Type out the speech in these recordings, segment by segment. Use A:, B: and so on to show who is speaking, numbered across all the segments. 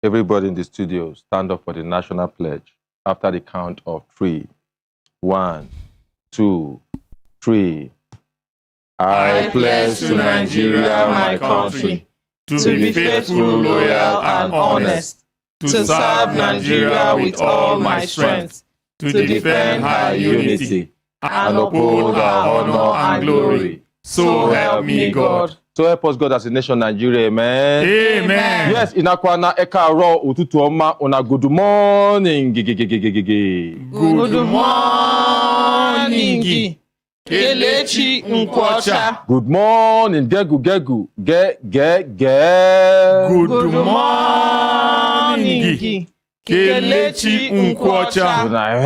A: Everybody in the studio, stand up for the national pledge after the count of 3. 1, 2, 3.
B: I pledge to Nigeria, my country, to be faithful, loyal, and honest, to serve Nigeria with all my strength, to defend her unity, and uphold her honor and glory. So help me God.
A: So help us God as a nation, Nigeria, amen.
B: Amen.
A: Yes, inakwana ekaro ututu oma una good morning.
B: Good morning. Kelechi Nkwocha.
A: Good morning, gegu. Good
B: morning. Kelechi Nkwocha.
A: Una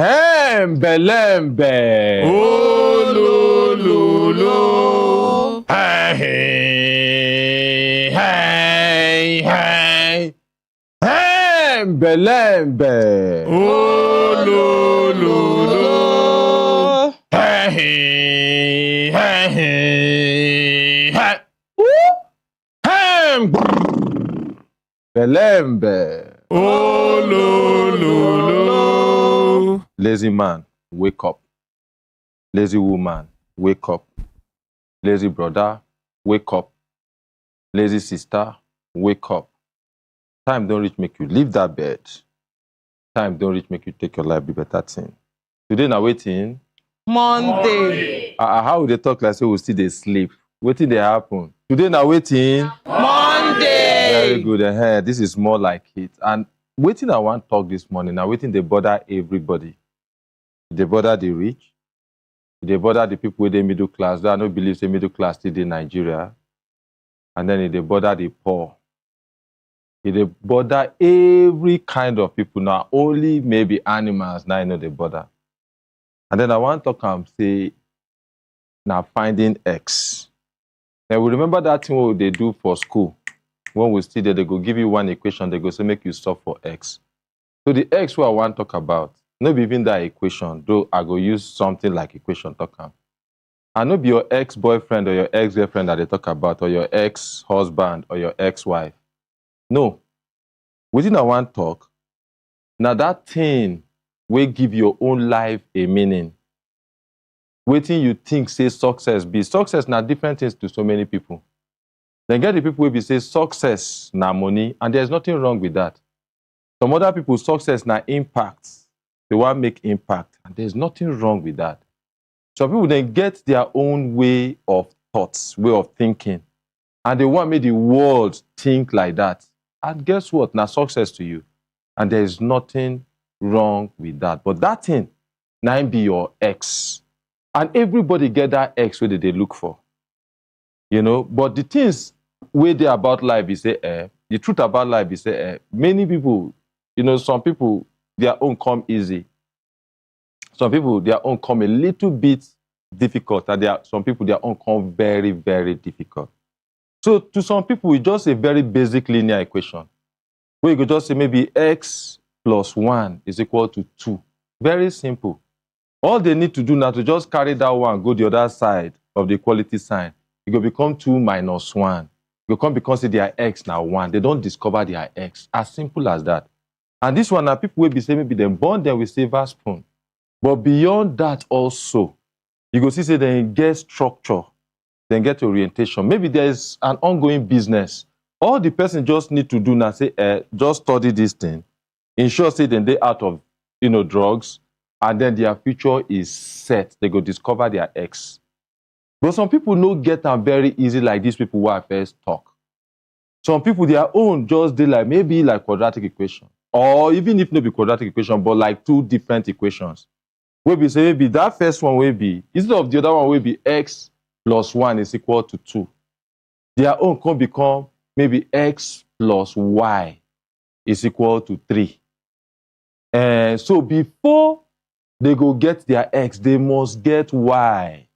A: belembe.
B: Oh lo.
A: Hey. Belembe.
B: Oh lo.
A: Belembe.
B: Oh lo.
A: Lazy man, wake up. Lazy woman, wake up. Lazy brother, wake up. Lazy sister, wake up. Time don't reach make you leave that bed. Time don't reach make you take your life be better thing. Today now waiting.
B: Monday.
A: How would they talk like say we still they sleep? Waiting they happen. Today now waiting.
B: Monday.
A: Very good. This is more like it. And waiting I want talk this morning. Now waiting they bother everybody. They bother the rich. They bother the people with the middle class. They don't believe the middle class still in Nigeria. And then they bother the poor. They bother every kind of people. Now only maybe animals now I know they bother. And then I want to talk and say, now finding X. Now we remember that thing what they do for school. When we still there, they go give you one equation, they go say make you solve for X. So the X what I want to talk about, not even that equation, though I go use something like equation talk am. And not be your ex-boyfriend or your ex-girlfriend that they talk about, or your ex-husband or your ex-wife. No. Within I want talk, now that thing will give your own life a meaning. Waiting you think say success be. Success now different things to so many people. Then get the people will be say success na money, and there's nothing wrong with that. Some other people success na impact. They want make impact, and there's nothing wrong with that. Some people then get their own way of thoughts, way of thinking, and they want make the world think like that. And guess what? Now success to you, and there is nothing wrong with that. But that thing now be your X, and everybody get that X where they look for, you know. But the things where they about life is say, the truth about life is say, many people, you know, some people their own come easy. Some people their own come a little bit difficult, and some people their own come very, very difficult. So to some people, it's just a very basic linear equation, where you could just say maybe X plus 1 is equal to 2. Very simple. All they need to do now to just carry that one, go the other side of the equality sign. It will become 2 minus 1. It will come because their X now 1. They don't discover their X. As simple as that. And this one now, people will be saying maybe they born them with silver spoon. But beyond that also, you go see say they get structure, then get orientation. Maybe there's an ongoing business. All the person just need to do now say, just study this thing, ensure say then they out of drugs, and then their future is set. They go discover their X. But some people no get them very easy like these people who I first talk. Some people their own just they like maybe like quadratic equation, or even if not be quadratic equation, but like 2 different equations. Where we say maybe that first one will be, instead of the other one will be X plus 1 is equal to 2. Their own can become maybe X plus Y is equal to 3. And so before they go get their X, they must get Y.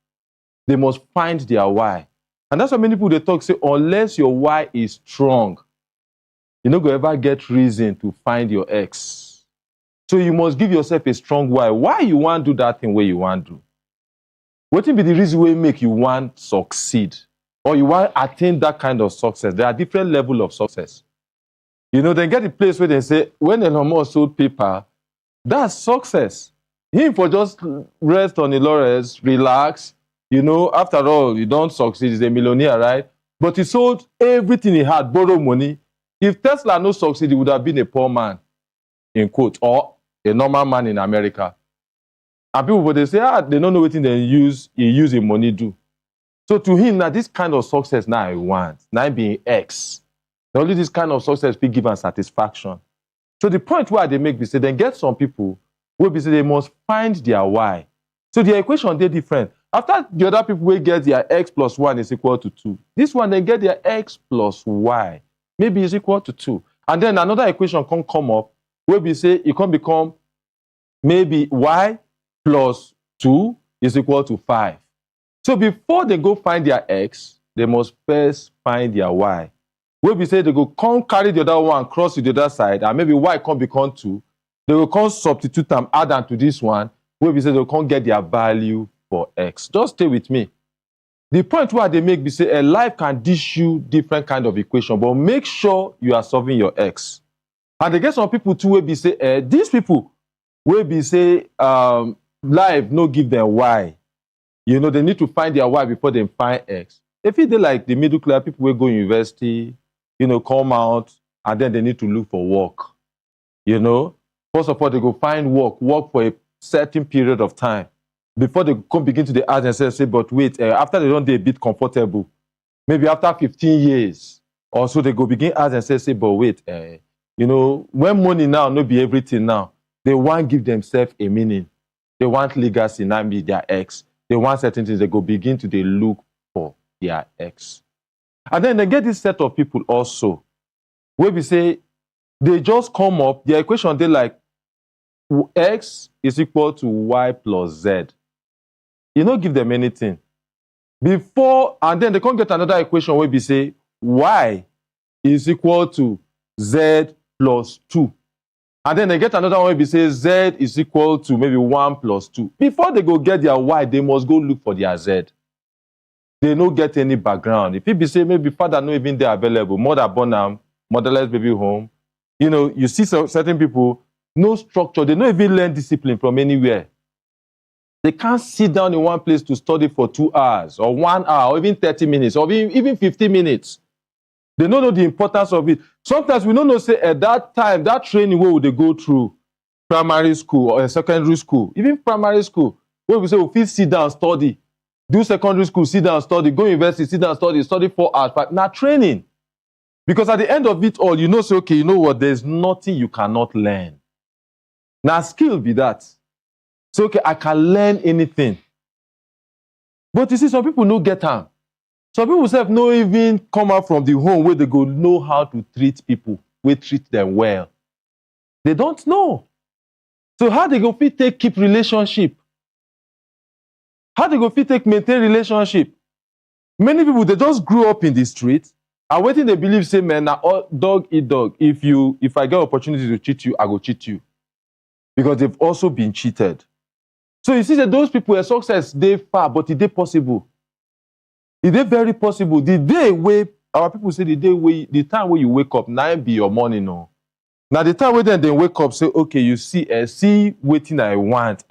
A: They must find their Y. And that's why many people they talk say, unless your Y is strong, you're not going to ever get reason to find your X. So you must give yourself a strong why. Why you want to do that thing where you want to do? What will be the reason why make you want succeed? Or you want to attain that kind of success? There are different levels of success. You know, they get the place where they say, when Elon Musk sold paper, that's success. Him for just rest on the laurels, relax. You know, after all, you don't succeed, he's a millionaire, right? But he sold everything he had, borrow money. If Tesla no succeed, he would have been a poor man, in quote, or a normal man in America. And people, they say, they don't know what he use his money do. So to him, now this kind of success now he wants, now being X. Only this kind of success will give him satisfaction. So the point why they make me say, then get some people who be say they must find their why. So the equation they different. After the other people will get their X plus 1 is equal to 2. This one, they get their X plus Y. Maybe is equal to 2. And then another equation can come up where we say it can become maybe Y plus 2 is equal to 5. So before they go find their X, they must first find their Y. Where we say they go come carry the other one, cross to the other side, and maybe Y can become 2. They will come substitute them, add them to this one, where we say they can't get their value for X. Just stay with me. The point where they make me say a life can dish you different kind of equation, but make sure you are solving your X. And they get some people too where be say, these people where be say life no give them Y. You know, they need to find their Y before they find X. If they like the middle class people who go university, you know, come out, and then they need to look for work. You know, first of all, they go find work for a certain period of time before they come begin to the ask and say, but wait, after they don't get a bit comfortable, maybe after 15 years or so, they go begin ask and say, but wait, you know, when money now no be everything now, they want give themselves a meaning. They want legacy, not be their X. They want certain things. They go begin to they look for their X. And then they get this set of people also, where we say, they just come up, the equation, they like, X is equal to Y plus Z. You don't give them anything. Before, and then they can't get another equation where we say, Y is equal to Z plus 2. And then they get another one where we say, Z is equal to maybe 1 plus 2. Before they go get their Y, they must go look for their Z. They don't get any background. If people say maybe father not even there available, mother born them, motherless baby home, you know, you see certain people, no structure, they don't even learn discipline from anywhere. They can't sit down in one place to study for 2 hours, or 1 hour, or even 30 minutes, or even 50 minutes. They don't know the importance of it. Sometimes we don't know, say, at that time, that training, where would they go through? Primary school or secondary school, even primary school, where we say, we feel sit down, study. Do secondary school, sit down, study. Go university, sit down, study 4 hours. But now training. Because at the end of it all, you know, say, okay, you know what? There's nothing you cannot learn. Now skill be that. So, okay, I can learn anything. But you see, some people no get them. Some people self no even come out from the home where they go know how to treat people, we treat them well. They don't know. So how they go fit take keep relationship? How they go fit take maintain relationship? Many people, they just grew up in the street and waiting they believe say, man, now dog eat dog. If I get opportunity to cheat you, I go cheat you. Because they've also been cheated. So you see that those people, their success, they far, but it is possible. It is very possible. The day where our people say the time where you wake up, now be your morning. No. Now the time where then they wake up, say, okay, you see waiting I want.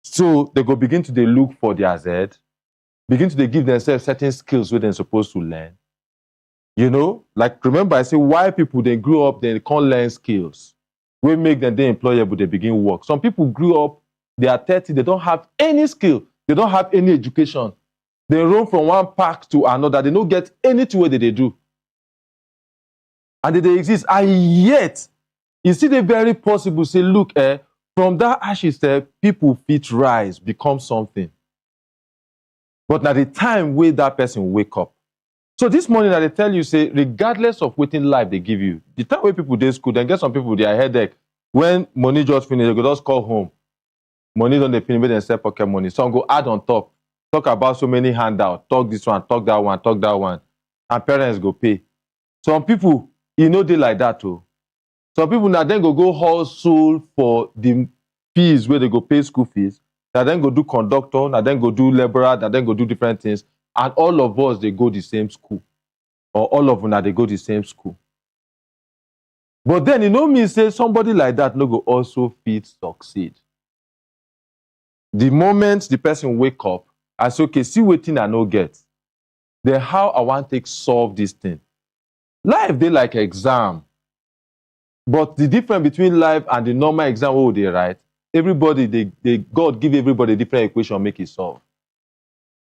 A: So they go begin to they look for their Z, begin to they give themselves certain skills where they're supposed to learn. You know, like remember I say why people they grew up, they can't learn skills. We make them they employable, they begin work. Some people grew up, they are 30, they don't have any skill, they don't have any education. They roam from one park to another, they don't get anything where they do. And they exist. And yet, you see the very possible, say, look, from that ashes, people fit rise, become something. But now the time where that person wake up. So this morning, they tell you, say, regardless of waiting life they give you, the time where people they school, then get some people, they are headache. When money just finish, they go just call home. Money don't they finish, they sell pocket money. Some go add on top. Talk about so many handouts. Talk this one, talk that one, talk that one. And parents go pay. Some people, you know, they like that too. Some people now then go hustle for the fees where they go pay school fees. Now then go do conductor, now then go do laborer, now then go do different things. And all of us, they go the same school. Or all of them, they go the same school. But then you know me say somebody like that no go also fit succeed. The moment the person wake up, I say, okay, see wetin I no get. Then how I want to take solve this thing. Life dey like exam. But the difference between life and the normal exam wey they write, everybody, God give everybody different equation make it solve.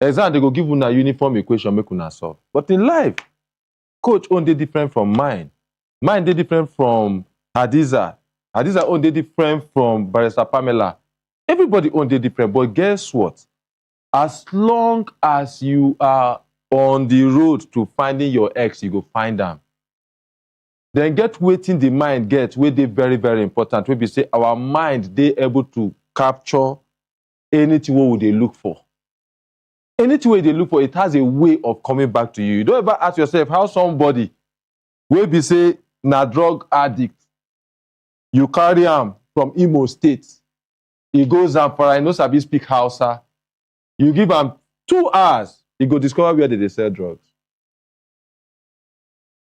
A: Exam, they go give una uniform equation make una solve. But in life, coach own dey different from mine. Mine dey different from Hadiza. Hadiza own dey different from Barrister Pamela. Everybody own dey different. But guess what? As long as you are on the road to finding your ex, you go find them. Then get wetin the mind get, wey dey very, very important. We be say our mind dey able to capture anything wey we dey look for. Anything wey they look for, it has a way of coming back to you. You don't ever ask yourself how somebody will be say na drug addict. You carry him from Imo State. He goes Zamfara, he no sabi speak Hausa. You give him 2 hours, he go discover where they sell drugs.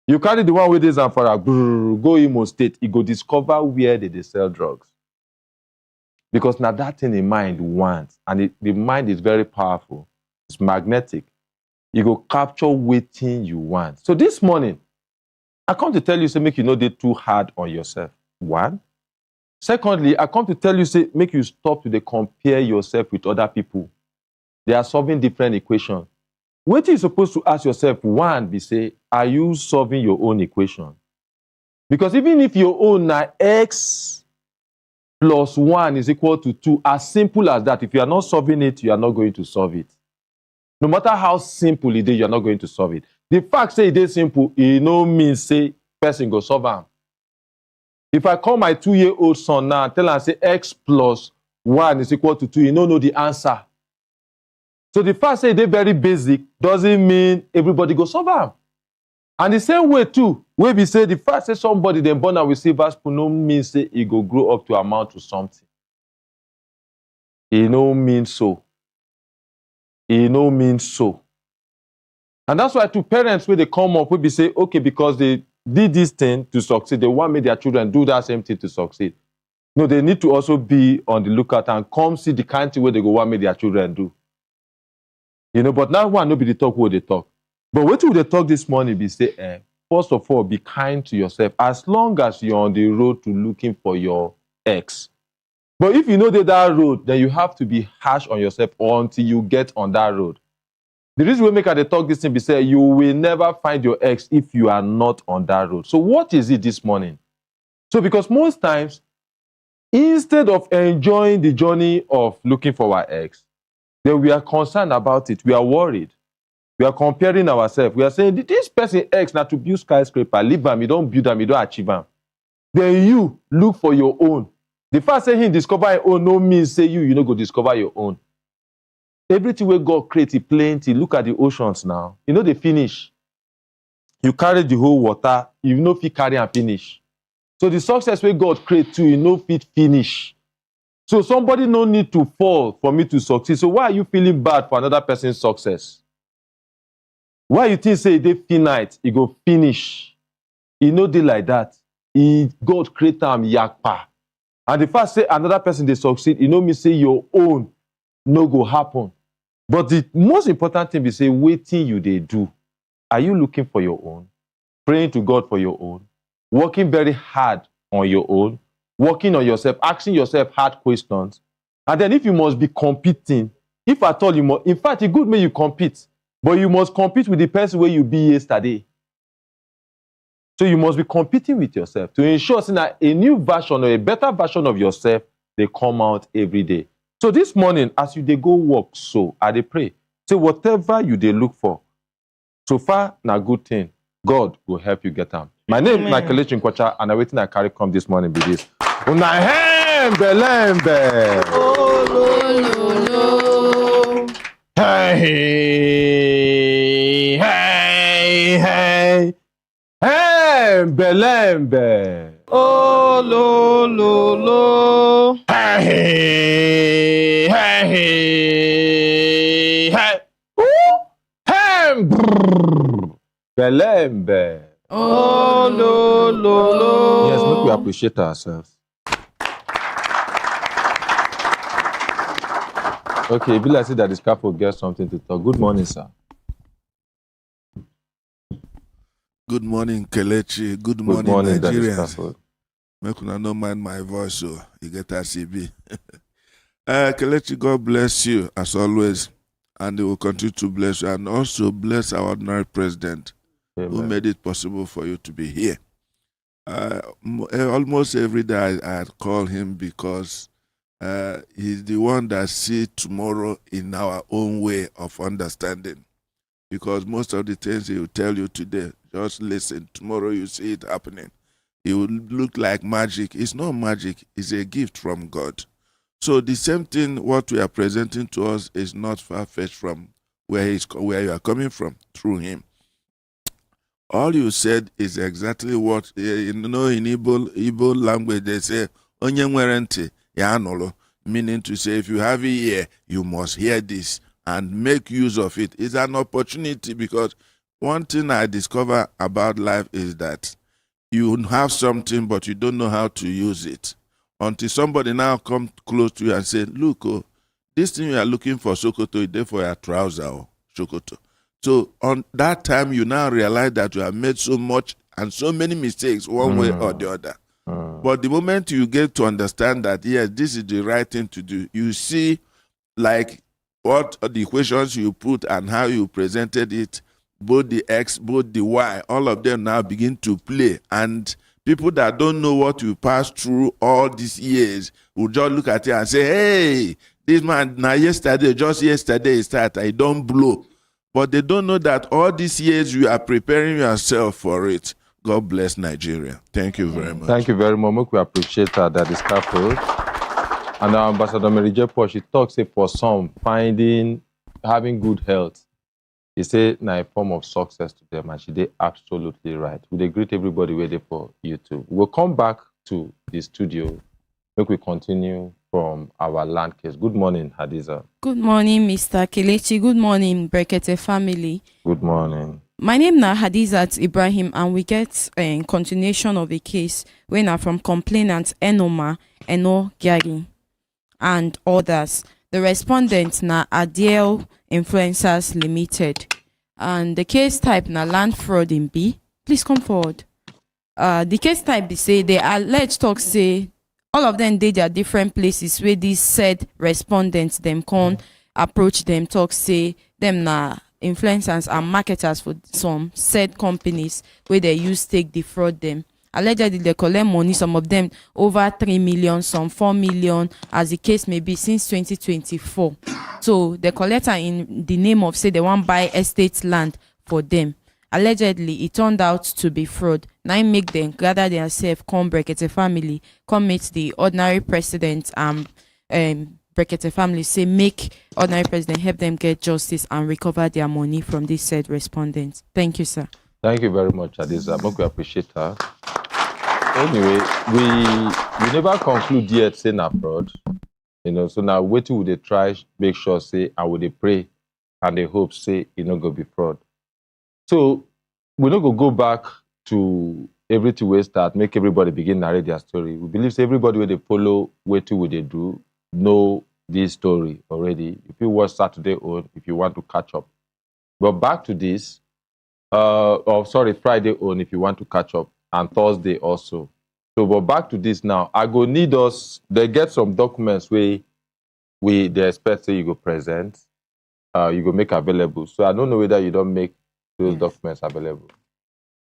A: You carry the one wey dey Zamfara, go Imo State, he go discover where they sell drugs. Because now that thing the mind wants, and the mind is very powerful. It's magnetic. You go capture wetin you want. So this morning, I come to tell you, say, make you not dey too hard on yourself. One. Secondly, I come to tell you, say, make you stop to compare yourself with other people. They are solving different equations. What you supposed to ask yourself, one, be say, are you solving your own equation? Because even if your own na x plus 1 is equal to 2, as simple as that, if you are not solving it, you are not going to solve it. No matter how simple it is, you are not going to solve it. The fact say it is simple, it no mean say person go solve am. If I call my 2-year-old son now and tell him say x plus 1 is equal to 2, he no know the answer. So the fact say it is very basic doesn't mean everybody go solve am. And the same way too, where we say the fact say somebody then born with silver spoon no mean say he go grow up to amount to something. It no mean so. It no mean so. And that's why to parents where they come up, we say, okay, because they did this thing to succeed, they want me their children do that same thing to succeed. No, they need to also be on the lookout and come see the kind of way they go want me their children do. You know, but now one no be the talk where they talk. But what will they talk this morning be say, first of all, be kind to yourself as long as you're on the road to looking for your ex. But if you know that road, then you have to be harsh on yourself until you get on that road. The reason we make the talk this thing be say you will never find your ex if you are not on that road. So what is it this morning? So because most times, instead of enjoying the journey of looking for our ex, then we are concerned about it. We are worried. We are comparing ourselves. We are saying, this person ex now to build skyscraper, leave them, you don't build them, you don't achieve them. Then you look for your own. The fact say he discover your own no means say you no go discover your own. Everything where God created plenty. Look at the oceans now. You know they finish. You carry the whole water, you know fit carry and finish. So the success where God create too, you know fit finish. So somebody no need to fall for me to succeed. So why are you feeling bad for another person's success? Why you think say they finite, it go finish? You know they like that. God create them yakpa. And the fact say another person they succeed, you know me say your own no go happen. But the most important thing is say waiting you they do. Are you looking for your own? Praying to God for your own? Working very hard on your own? Working on yourself? Asking yourself hard questions? And then if you must be competing, if at all you must, in fact, it's good when you compete, but you must compete with the person where you be yesterday. So you must be competing with yourself to ensure that a new version or a better version of yourself, they come out every day. So this morning, as you they go work, so I they pray. Say whatever you they look for, so far, na good thing. God will help you get them. My name is Kelechi Nkwacha, and I waiting I carry come this morning be this. Belembe.
B: Oh, no.
A: Hey, hey, hey. Hey, Belembe.
B: Oh, lo.
A: Hey, hey, hey. Ooh. Hey, brrr. Belembe.
B: Oh, lo, lo, lo.
A: Yes, make we appreciate ourselves. Okay, be like say that this couple get something to talk. Good morning, sir.
C: Good morning, Kelechi. Good morning,
A: Good morning, that is
C: Nigerians.
A: couple.
C: Make una no mind my voice, so you get RCB. Kelechi, God bless you as always, and He will continue to bless you, and also bless our ordinary president who made it possible for you to be here. Almost every day I call him because he's the one that sees tomorrow in our own way of understanding. Because most of the things he will tell you today, just listen. Tomorrow you see it happening. It will look like magic. It's not magic. It's a gift from God. So the same thing, what we are presenting to us is not far-fetched from where you are coming from through him. All you said is exactly what, in Igbo language, they say, onye nwere ntị ya anụrụ, meaning to say, if you have a ear, you must hear this and make use of it. It's an opportunity, because one thing I discover about life is that you have something, but you don't know how to use it. Until somebody now come close to you and say, look, this thing you are looking for, Sokoto, is there for your trouser, or Sokoto. So on that time, you now realize that you have made so much and so many mistakes one way or the other. But the moment you get to understand that, yes, this is the right thing to do, you see, like, what are the equations you put and how you presented it, both the X, both the Y, all of them now begin to play. And people that don't know what you passed through all these years will just look at it and say, hey, this man, now just yesterday he started, I don't blow. But they don't know that all these years you are preparing yourself for it. God bless Nigeria. Thank you very much.
A: Thank you very much. We appreciate that is couple. And our Ambassador Mary J. Paul, she talks for some, having good health, he said, na a form of success to them, and she did absolutely right. We greet everybody waiting for YouTube. We'll come back to the studio. Make we continue from our land case. Good morning, Hadiza.
B: Good morning, Mr. Kelechi. Good morning, Brekete family.
A: Good morning.
B: My name is Hadizat Ibrahim, and we get a continuation of a case when I'm from complainant Enoma Eno Gyari and others. The respondent na Adiel Influencers Limited, and the case type na land fraud in B. Please come forward. The case type, they say they allege talk say all of them did their different places where these said respondents them can approach them, talk say them na influencers and marketers for some said companies where they use take defraud them. Allegedly, they collect money, some of them over 3 million, some 4 million, as the case may be, since 2024. So the collector, in the name of, say, they want buy estate land for them. Allegedly, it turned out to be fraud. Now make them gather themselves, come Brekete family, come meet the ordinary president, Brekete family, say make ordinary president help them get justice and recover their money from this said respondents. Thank you, sir.
A: Thank you very much, Adiza. We appreciate her. Anyway, we never conclude yet saying abroad. So now wait till they try make sure say and would they pray and they hope say go be fraud. So we're not gonna go back to everything we start, make everybody begin narrate their story. We believe say everybody will they follow wait till they do know this story already. If you watch Saturday on, if you want to catch up. But back to this, Friday on if you want to catch up, and Thursday also. So, but back to this now. I go need us. They get some documents where they expect say you go present, you go make available. So I don't know whether you don't make those documents available.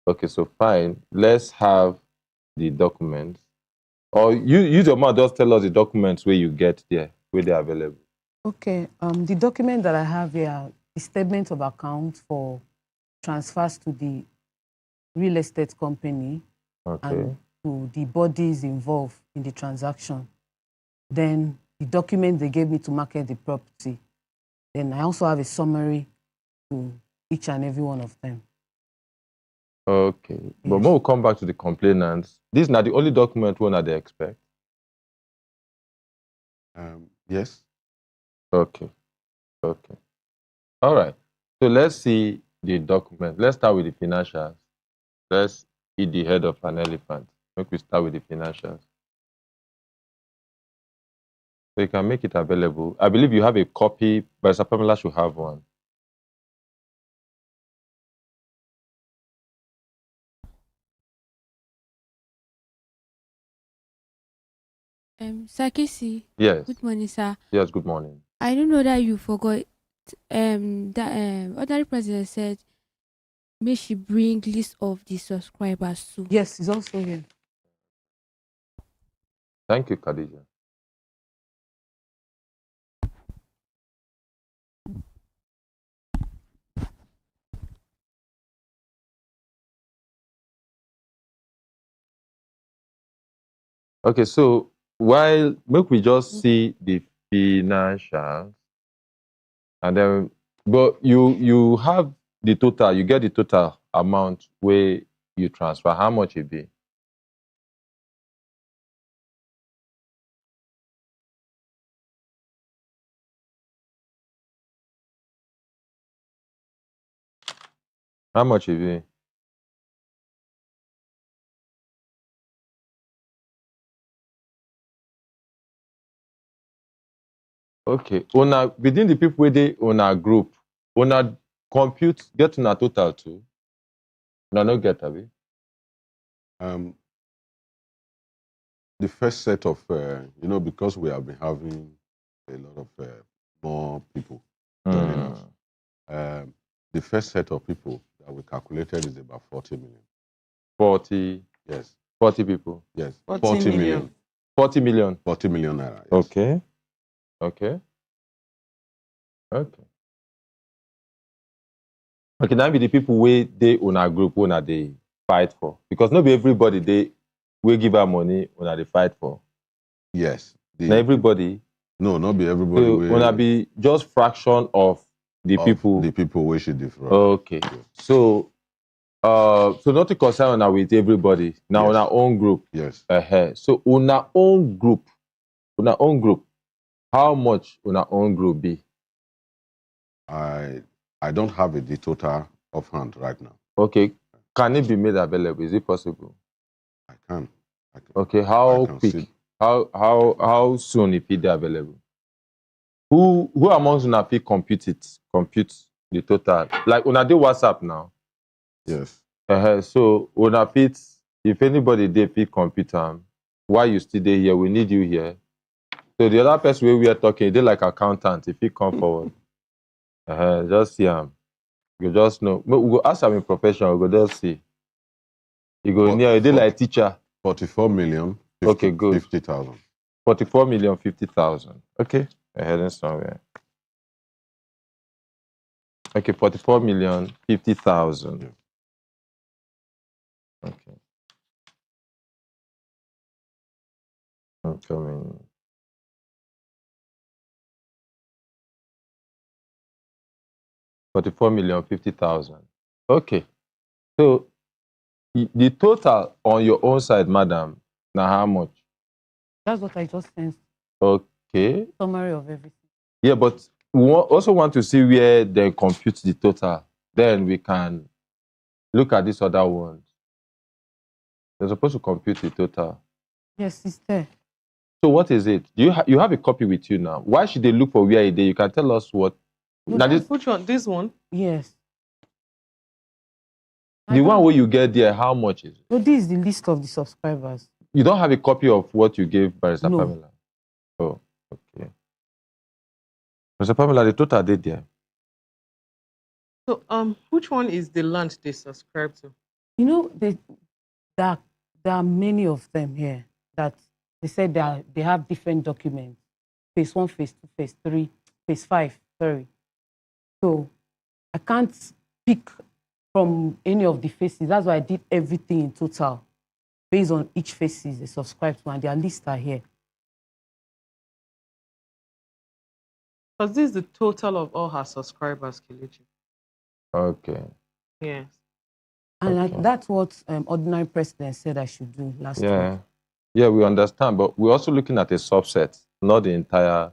A: Okay, so fine. Let's have the documents, or you your mouth just tell us the documents where you get there, where they're available.
D: Okay. The document that I have here is statement of account for transfers to the real estate company.
A: Okay.
D: And to the bodies involved in the transaction. Then the document they gave me to market the property. Then I also have a summary to each and every one of them.
A: Okay. Yes. But when we come back to the complainants, this is not the only document one that they expect.
C: Yes.
A: Okay. Okay. All right. So let's see the document. Let's start with the financials. Let's eat the head of an elephant. Make we start with the financials. So you can make it available. I believe you have a copy, but Pamela should have one.
E: Sakisi,
A: Yes.
E: good morning, sir.
A: Yes, good morning.
E: I don't know that you forgot that ordinary president said may she bring list of the subscribers too.
D: Yes, it's also here.
A: Thank you, Khadija. Okay, so while make we just see the financials, and then but you have the total, you get the total amount where you transfer. How much it be? How much it be? Okay. Una within the people where they una group, una compute get una total too. Una no get abi?
F: The first set of, because we have been having a lot of more people joining us, the first set of people that we calculated is about 40 million.
A: 40,
F: Yes,
A: 40 people.
F: yes.
B: 40 million.
A: 40 million.
F: 40 million naira. Yes.
A: Okay. Okay. Okay. Okay, now be the people where they own a group, una they fight for. Because not be everybody they will give her money, una they fight for.
F: Yes.
A: Now everybody,
F: No, not be everybody.
A: so una be just fraction of the people.
F: The people we should differ.
A: Okay. So so not to concern una with everybody. Now
F: Yes.
A: on our own group.
F: Yes.
A: So on our own group, how much on our own group be?
F: I don't have the total offhand right now.
A: Okay. Can it be made available? Is it possible?
F: I can.
A: Okay. How
F: I can
A: quick?
F: see.
A: How soon if it available? Who amongst una fit compute the total? Like una do WhatsApp now.
F: Yes.
A: So una fit, if anybody dey fit compute while you still dey here, we need you here. So the other person wey we are talking, they like accountant, if he come forward. Just see him. You just know. We go ask him in profession, we go just see. You go near, they like teacher.
F: 44 million. 50,
A: Okay, good.
F: 50,000.
A: 44,050,000. Okay, heading somewhere. Okay, 44,050,000.
F: Yeah.
A: Okay. I'm coming. $44,050,000. Okay. So the total on your own side, madam, now how much?
D: That's what I just sent.
A: Okay.
D: Summary of everything.
A: Yeah, but we also want to see where they compute the total. Then we can look at this other one. They're supposed to compute the total.
D: Yes, it's there.
A: So what is it? Do you have a copy with you now? Why should they look for where it is? You can tell us what.
D: No,
A: Now this,
B: Which one? This one?
D: Yes.
A: the one where you get there, how much is it?
D: So this is the list of the subscribers.
A: You don't have a copy of what you gave Barrister
D: No.
A: Pamela? Oh, okay. Barrister Pamela, the total did there.
B: So which one is the land they subscribe to?
D: You know, there are many of them here that they said they have different documents. Phase 1, phase 2, phase 3, phase 5, sorry. So I can't pick from any of the phases. That's why I did everything in total based on each phases they subscribe to, and their lists are here.
B: Because this is the total of all her subscribers, Kelechi.
A: Okay.
B: Yes.
D: And
A: Okay.
D: that's what ordinary president said I should do last week.
A: Yeah, we understand, but we're also looking at a subset, not the entire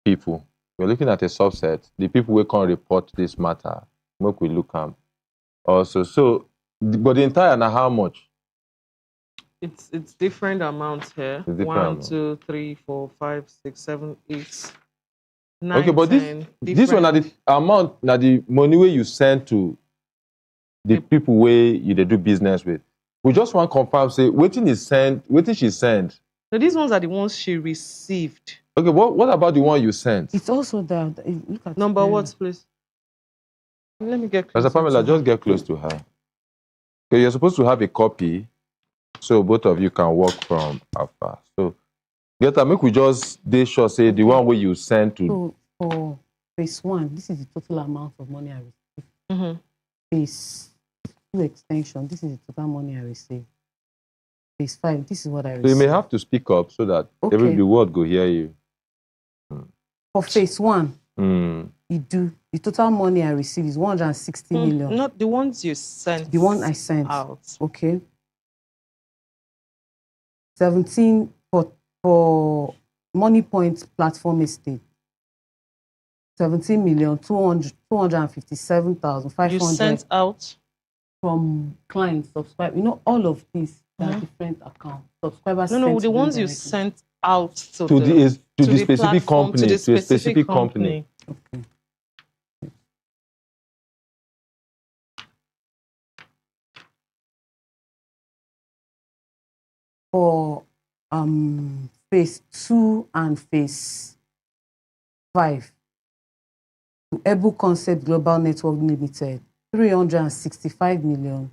A: people. We're looking at a subset. The people who can report this matter, make we look at Also, so, but the entire now how much?
B: It's different amounts here.
A: It's different
B: 1,
A: amount.
B: 2, 3, 4, 5, 6, 7, 8, 9,
A: Okay, but
B: 10.
A: this one, now the amount, now the money where you send to the people where you they do business with. We just want to confirm, say, waiting is sent, waiting she sent.
B: So these ones are the ones she received.
A: Okay, what about the one you sent?
D: It's also there. Look at
B: Number
D: it.
B: what, please? Let me get closer.
A: Pastor Pamela,
B: to
A: just
B: her.
A: get close to her. Okay, you're supposed to have a copy, so both of you can work from afar. So, get her, make we just they sure say the one where you send to.
D: So for phase 1, this is the total amount of money I received.
B: Mhm.
D: Phase 2 extension, this is the total money I received. Phase 5, this is what I
A: So you
D: received.
A: may have to speak up so that
D: Okay.
A: every word go hear you.
D: For phase 1,
A: Mm.
D: the total money I received is 160 million.
B: Not the ones you sent.
D: The one I sent
B: out.
D: Okay. 17 for Money Point Platform Estate. 17,257,500
B: You sent out.
D: from clients, subscribe. You know, all of these are different accounts. Subscribers.
B: No,
D: sent
B: the
D: to
B: ones
D: them
B: you
D: directly.
B: sent out to
A: To the specific
B: platform,
A: company,
B: to the
A: to a specific company.
D: Okay. For phase 2 and phase 5, to Able Concept Global Network Limited, 365 million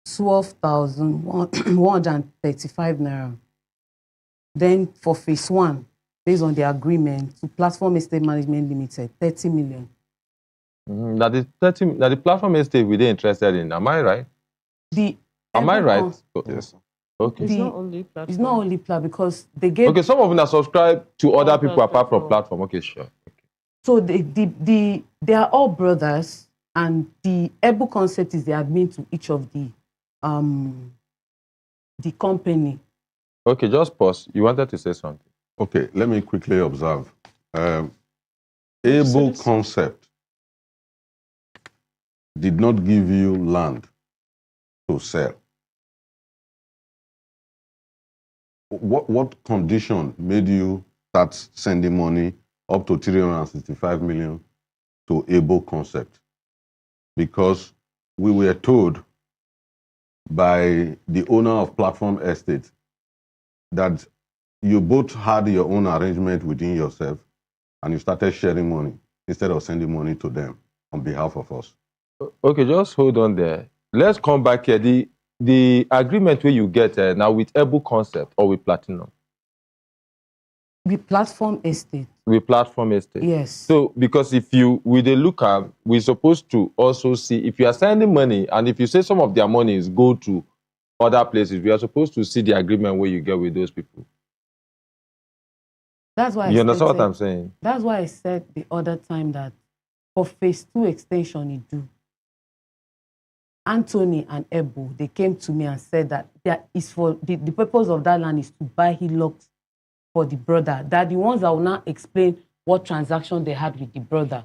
D: 12,135 naira. Then for phase 1, based on the agreement, to Platform Estate Management Limited, 30 million.
A: Now the platform estate we they interested in. Am I right? Am I right?
F: Yes.
A: Okay.
B: It's not only platform.
D: It's not only Plat because they gave.
A: Okay, some of them are subscribed to other
B: Other
A: people apart from
B: people.
A: platform. Okay, sure.
D: So they are all brothers, and the Able Concept is the admin to each of the company.
A: Okay, just pause. You wanted to say something.
F: Okay, let me quickly observe. Able Concept did not give you land to sell. What condition made you start sending money up to 365 million to Able Concept? Because we were told by the owner of Platform Estate that you both had your own arrangement within yourself and you started sharing money instead of sending money to them on behalf of us.
A: Okay, just hold on there. Let's come back here. The agreement where you get now with Able Concept or with Platinum?
D: With Platform Estate.
A: With Platform Estate.
D: Yes.
A: So because if you with the looker, we're supposed to also see if you are sending money and if you say some of their monies go to other places, we are supposed to see the agreement where you get with those people.
D: That's why
A: you understand what I'm saying?
D: That's why I said the other time that for phase 2 extension, you do. Anthony and Ebo, they came to me and said that is for the purpose of that land is to buy hillocks for the brother. That the ones that will now explain what transaction they had with the brother.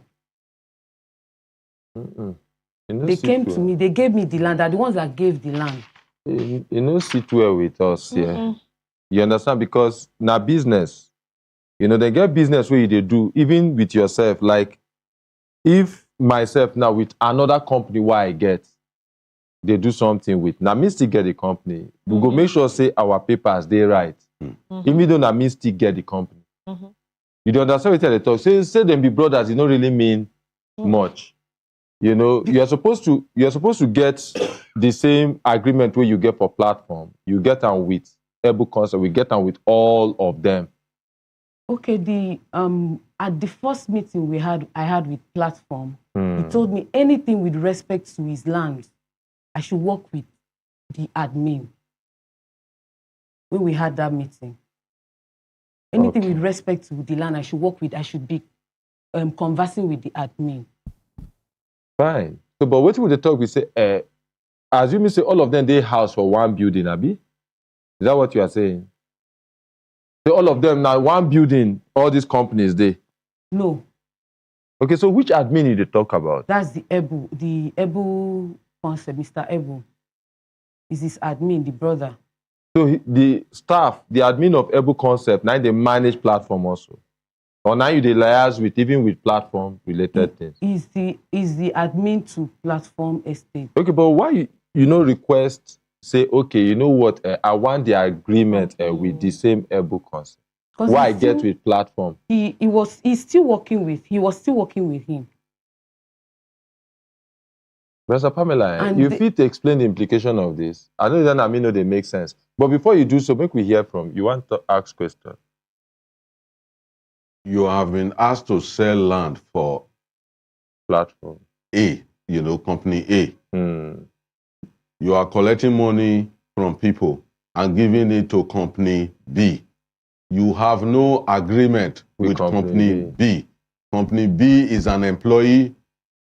D: They came to me, they gave me the land. They're the ones that gave the land.
A: You know, sit well with us here. You understand? Because now business, you know, they get business where they do, even with yourself. Like, if myself now with another company where I get, they do something with, now me still get the company. We go make sure say our papers, they right. Even though now me still get the company. You don't understand what they talk. Say them be brothers, it don't really mean much. You know, you're supposed to get the same agreement where you get for platform. You get them with Able Concept, we get them with all of them.
D: Okay, at the first meeting I had with Platform, he told me anything with respect to his land, I should work with the admin. When we had that meeting, anything with respect to the land, I should be conversing with the admin.
A: Fine. So, but what would they talk? We say, assuming say all of them they house for one building, Abi? Is that what you are saying? So all of them now one building, all these companies they.
D: No.
A: Okay, so which admin did they talk about?
D: That's the Able concept, Mr. Ebo, is his admin, the brother.
A: So the staff, the admin of Ebu Concept, now they manage platform also. Or now you dey liaise with even with platform related things.
D: Is the admin to platform estate.
A: Okay, but why you know request say, okay, you know what, I want the agreement with the same Ebu Concept. Why get with platform?
D: He was still working with him.
A: Mr. Pamela,
D: And
A: you fit explain the implication of this. I know that I mean no they make sense. But before you do so, make we hear from you. Want to ask question?
F: You have been asked to sell land for
A: Platform.
F: A, company A.
A: Hmm.
F: You are collecting money from people and giving it to company B. You have no agreement with company B. Company B is an employee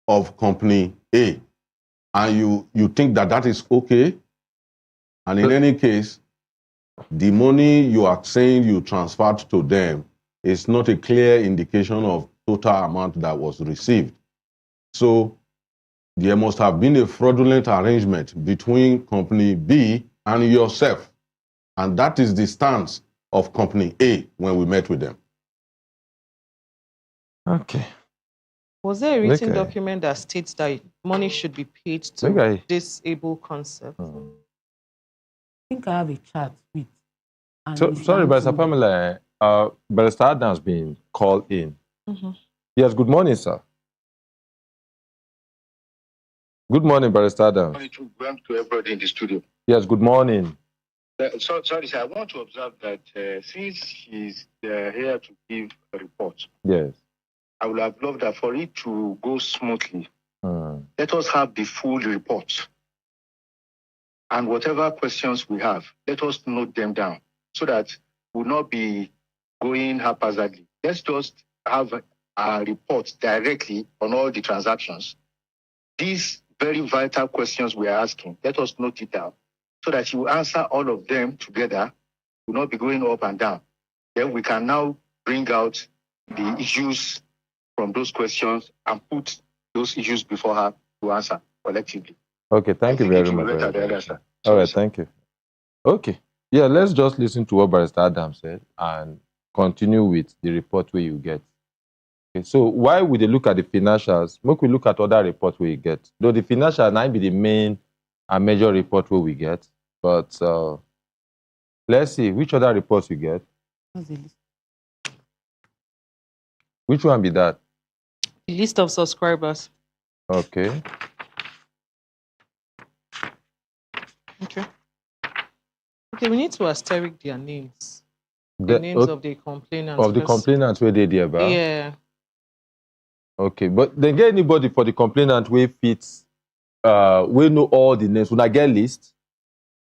F: of company A. And you think that is okay? And in any case, the money you are saying you transferred to them is not a clear indication of total amount that was received. So there must have been a fraudulent arrangement between company B and yourself. And that is the stance of company A when we met with them.
A: Okay.
B: Was there a written document that states that money should be paid to this Able Concept?
D: I think I have a chat with.
A: So, sorry, Barrister Pamela, Barrister Adam has been called in. Yes, good morning, sir. Good morning, Barrister Adam.
G: Good morning to everybody in the studio.
A: Yes, good morning.
G: Sorry, sir, I want to observe that since he's here to give a report,
A: yes,
G: I would have loved that for it to go smoothly. Let us have the full report. And whatever questions we have, let us note them down so that we'll not be going haphazardly. Let's just have a report directly on all the transactions. These very vital questions we are asking, let us note it down so that you answer all of them together. We'll not be going up and down. Then we can now bring out the issues from those questions and put those issues before her to answer collectively.
A: Okay, thank you very much. All right, thank you. Okay. Yeah, let's just listen to what Barrister Adam said and continue with the report where you get. Okay, so why would they look at the financials? Make we look at other reports where you get. Though the financial might be the main and major report where we get. But let's see which other reports you get. Which one be that?
B: The list of subscribers.
A: Okay.
B: Okay, we need to asterisk their names. The names of the complainants.
A: Of the complainants where they there, about?
B: Yeah.
A: Okay, but then get anybody for the complainant where fits, we know all the names. When I get list,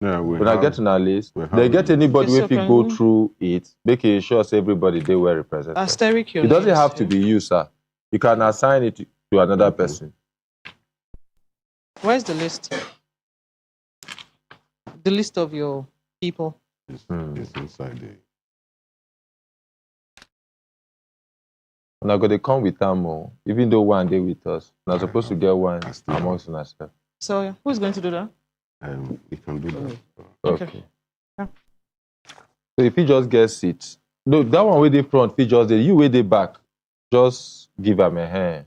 A: when I get on our list, they get anybody where fit go through it, making sure everybody they were represented.
B: Asterisk your
A: It doesn't
B: names,
A: have to be you, sir. You can assign it to another person.
B: Where's the list? The list of your people.
F: It's inside there.
A: Now go they come with them more, even though one day with us. Now supposed to get one amongst ourselves.
B: So who's going to do that?
F: We can do that.
A: Okay. Yeah. So if he just gets it, no, that one way they front, he just you way they back, just give him a hand.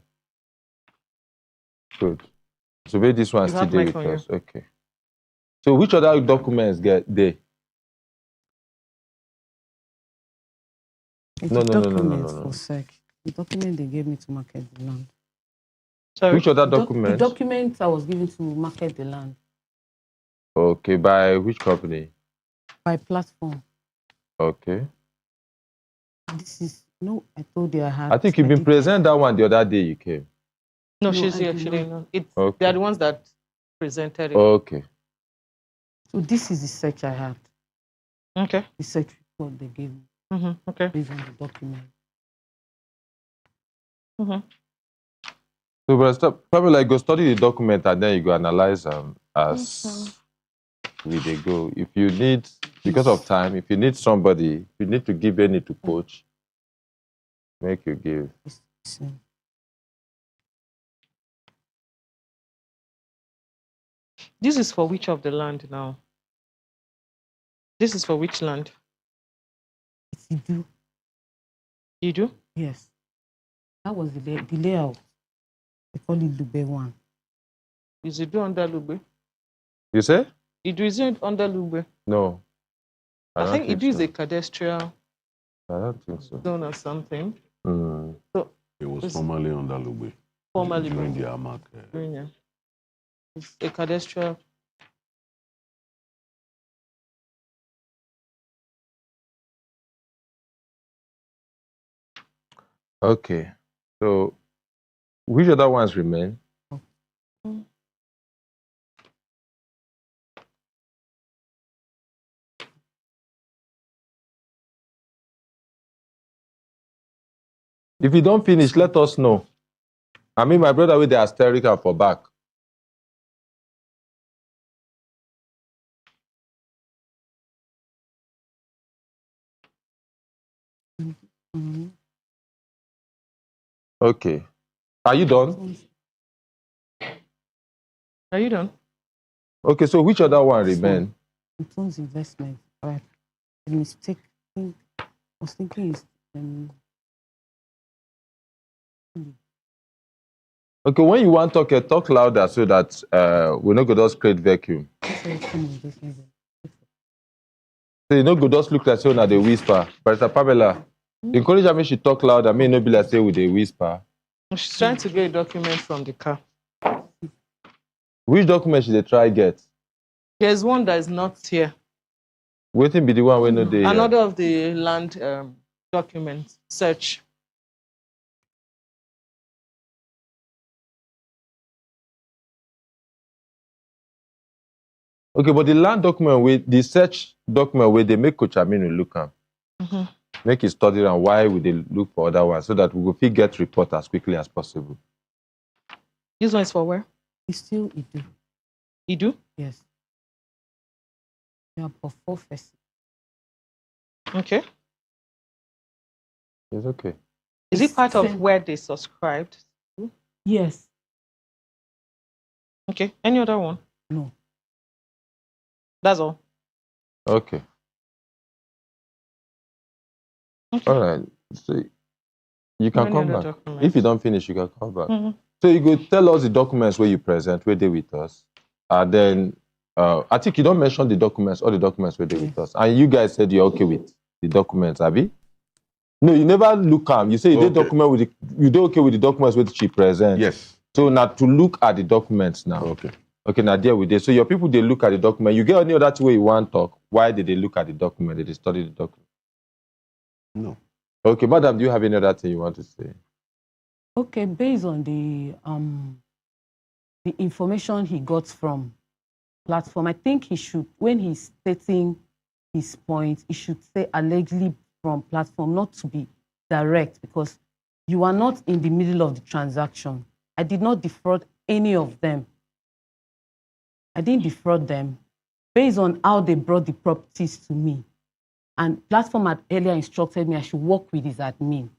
A: Good. So where this one still there with us. Okay. So which other documents get there?
D: No. The document they gave me to market the land.
A: Sorry? Which other document?
D: The document I was given to market the land.
A: Okay, by which company?
D: By platform.
A: Okay.
D: This is I told you I had.
A: I think you've been present that one the other day you came.
B: No, she's actually not. It's they are the ones that presented it.
A: Okay.
D: So this is the search I had.
B: Okay.
D: The search report they gave me.
B: Okay.
D: Based on the document.
A: So, but probably like go study the document and then you go analyze as we go. If you need, because of time, if you need somebody, if you need to give any to coach, make you give.
B: This is for which of the land now? This is for which land?
D: It's Idu.
B: You do?
D: Yes. That was the layout. They call it Dube 1.
B: Is it under Lube?
A: You say?
B: It isn't under Lube.
A: No.
B: I think it
A: so.
B: is a cadastral
A: I don't think so.
B: zone or something.
A: Mm.
B: So
F: It was formerly under Lube.
B: Formerly
F: During the AMAC.
B: yeah. It's a cadastral.
A: Okay. So, which other ones remain? If you don't finish, let us know. I mean, my brother with the hysterical for back.
D: Mm-hmm.
A: Okay. Are you done?
B: Are you done?
A: Okay, so which other one remain?
D: Returns investment. All right. The mistake I was thinking is
A: Okay, when you want to talk louder so that we no go just create vacuum. So you no go just look like say una dey whisper. But Pamela, encourage her make she talk louder. May no be like say we dey whisper.
B: She's trying to get a document from the car.
A: Which document should they try get?
B: There's one that is not here.
A: Waiting be the one we no dey.
B: Another of the land documents. Search.
A: Okay, but the land document with the search document where they make Coach Aminu look am. Make he study and why would they look for other ones so that we will get report as quickly as possible.
B: This one is for where?
D: It's still Idu.
B: Idu?
D: Yes. Yeah, for 4 first.
B: Okay.
A: It's okay.
B: Is it part of where they subscribed?
D: Yes.
B: Okay. Any other one?
D: No.
B: That's all.
A: Okay. All right. So you can come back.
B: Documents?
A: If you don't finish, you can come back. So you go tell us the documents where you present, where they with us. And then I think you don't mention the documents, all the documents where they with us. And you guys said you're okay with the documents, Abby? No, you never look at them. You say you did document with you do okay with the documents which she present.
F: Yes.
A: So now to look at the documents now.
F: Okay.
A: Okay, now there we did. So your people they look at the document. You get any other way you want to talk. Why did they look at the document? Did they study the document?
F: No.
A: Okay, madam, do you have any other thing you want to say?
D: Okay, based on the information he got from platform, I think he should, when he's stating his point, he should say allegedly from platform, not to be direct, because you are not in the middle of the transaction. I did not defraud any of them. I didn't defraud them based on how they brought the properties to me. And platform had earlier instructed me I should work with his admin.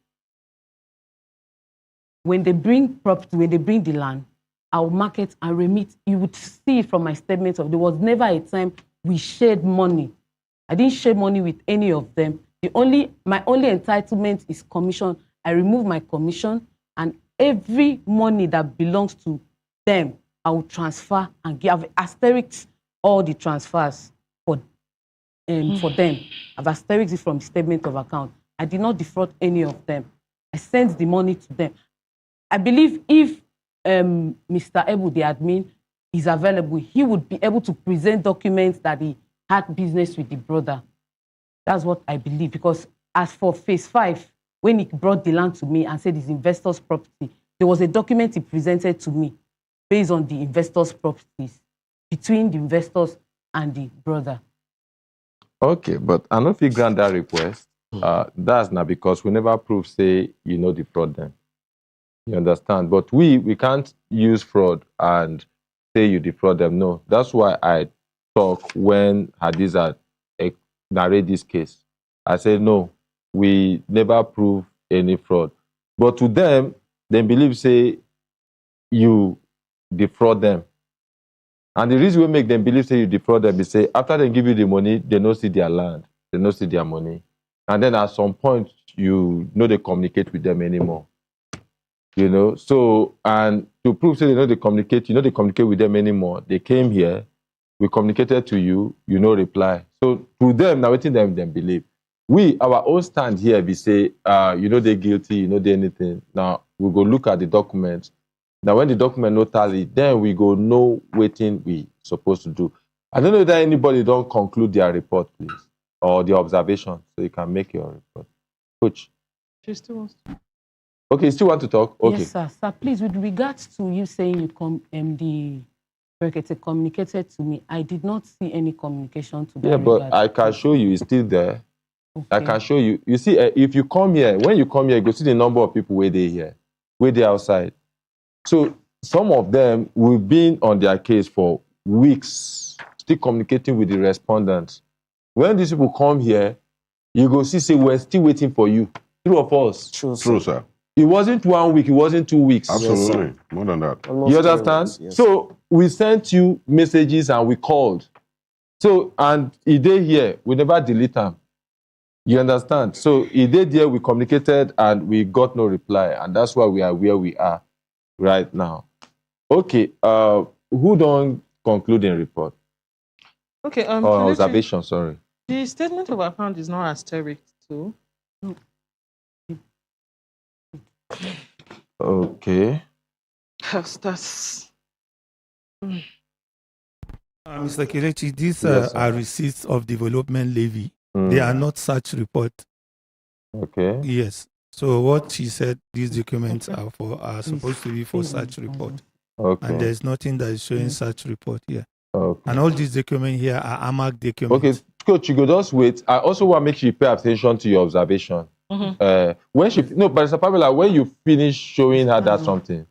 D: When they bring property, when they bring the land, I'll market and remit. You would see from my statement of there was never a time we shared money. I didn't share money with any of them. My only entitlement is commission. I remove my commission, and every money that belongs to them, I will transfer and give asterisk all the transfers for them. I've asterisked it from the statement of account. I did not defraud any of them. I sent the money to them. I believe if Mr. Ebu, the admin, is available, he would be able to present documents that he had business with the brother. That's what I believe. Because as for phase 5, when he brought the land to me and said it's investors' property, there was a document he presented to me based on the investors' properties between the investors and the brother.
A: Okay, but I don't feel grant that request. That's not because we never prove say you know defraud them. You understand? But we can't use fraud and say you defraud them. No, that's why I talk when Hadiza narrate this case. I say no, we never prove any fraud. But to them, they believe say you defraud them. And the reason we make them believe say you defraud them is say after they give you the money, they don't see their land, they don't see their money. And then at some point, you know they communicate with them anymore. You know, so, and to prove say they know they communicate, you know they communicate with them anymore. They came here, we communicated to you, you no reply. So to them, now waiting them believe. We, our own stand here, we say, you know they're guilty, you know they anything. Now we go look at the documents. Now when the document no tally, then we go know waiting we supposed to do. I don't know that anybody don't conclude their report, please, or the observation, so you can make your report. Coach.
B: She still wants to.
A: Okay, you still want to talk? Okay.
D: Yes, sir. Sir, please, with regards to you saying you the Brekete communicated to me, I did not see any communication to that.
A: Yeah, but I can show you, it's still there. Okay. I can show you. You see, if you come here, when you come here, you go see the number of people where they here, where they outside. So some of them will be on their case for weeks, still communicating with the respondents. When these people come here, you go see, say, we're still waiting for you. True or false?
F: True, sir.
A: It wasn't 1 week, it wasn't 2 weeks.
F: Absolutely. Yes, more than that.
A: Almost you understand? Weeks, yes. So we sent you messages and we called. So, and he did here, we never delete them. You understand? So he did here, we communicated and we got no reply. And that's why we are where we are right now. Okay, who don't conclude in report?
B: Okay,
A: observation, sorry.
B: The statement of account is not asterisk too. No.
A: Okay.
B: That's
H: Mr. Kelechi, these are receipts of development levy. They are not such report.
A: Okay.
H: Yes. So what she said, these documents are supposed to be for such report.
A: Okay.
H: And there's nothing that is showing such report here.
A: Okay.
H: And all these documents here are AMAC documents.
A: Okay, Coach, you go just wait. I also want to make sure you pay attention to your observation. When she but Mr. Pamela, when you finish showing her that something,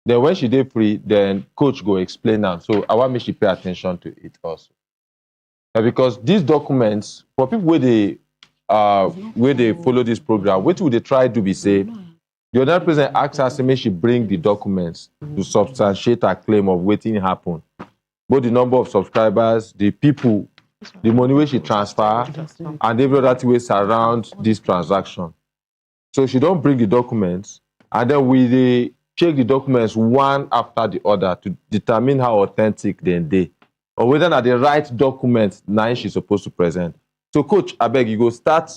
A: then when she did free, then Coach go explain now. So I want to make sure you pay attention to it also. Because these documents, for people where they follow this program, what would they try to be say? The other president asks her to make she bring the documents to substantiate her claim of waiting happen. Both the number of subscribers, the people, the money which she transfer, and every other thing surround this transaction. So she don't bring the documents, and then we check the documents one after the other to determine how authentic they or whether are the right documents now she's supposed to present. So, Coach, I beg you go start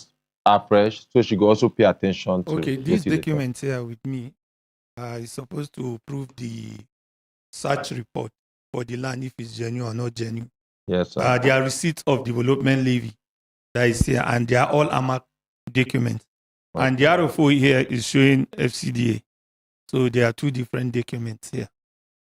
A: afresh, so she go also pay attention to.
H: Okay, this document here with me is supposed to prove the search report for the land if it's genuine or not genuine.
A: Yes, sir.
H: They are receipts of development levy that is here, and they are all AMAC documents. Okay. And the RFO here is showing FCDA. So there are two different documents here.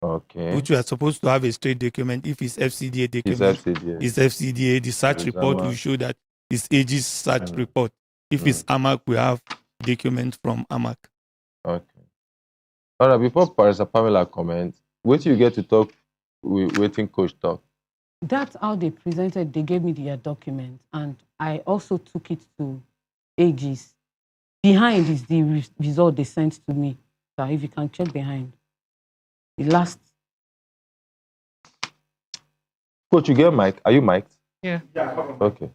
A: Okay.
H: Which you are supposed to have a straight document. If it's FCDA document, it's FCDA. The search report will show that it's AG's search report. If it's AMAC, we have document from AMAC.
A: Okay. All right, before Professor Pamela comments, wait till you get to talk, waiting Coach talk.
D: That's how they presented. They gave me their document, and I also took it to AG's. Behind is the result they sent to me. So if you can check behind. The last.
A: Coach, you get mic? Are you mic'd?
B: Yeah.
A: Okay.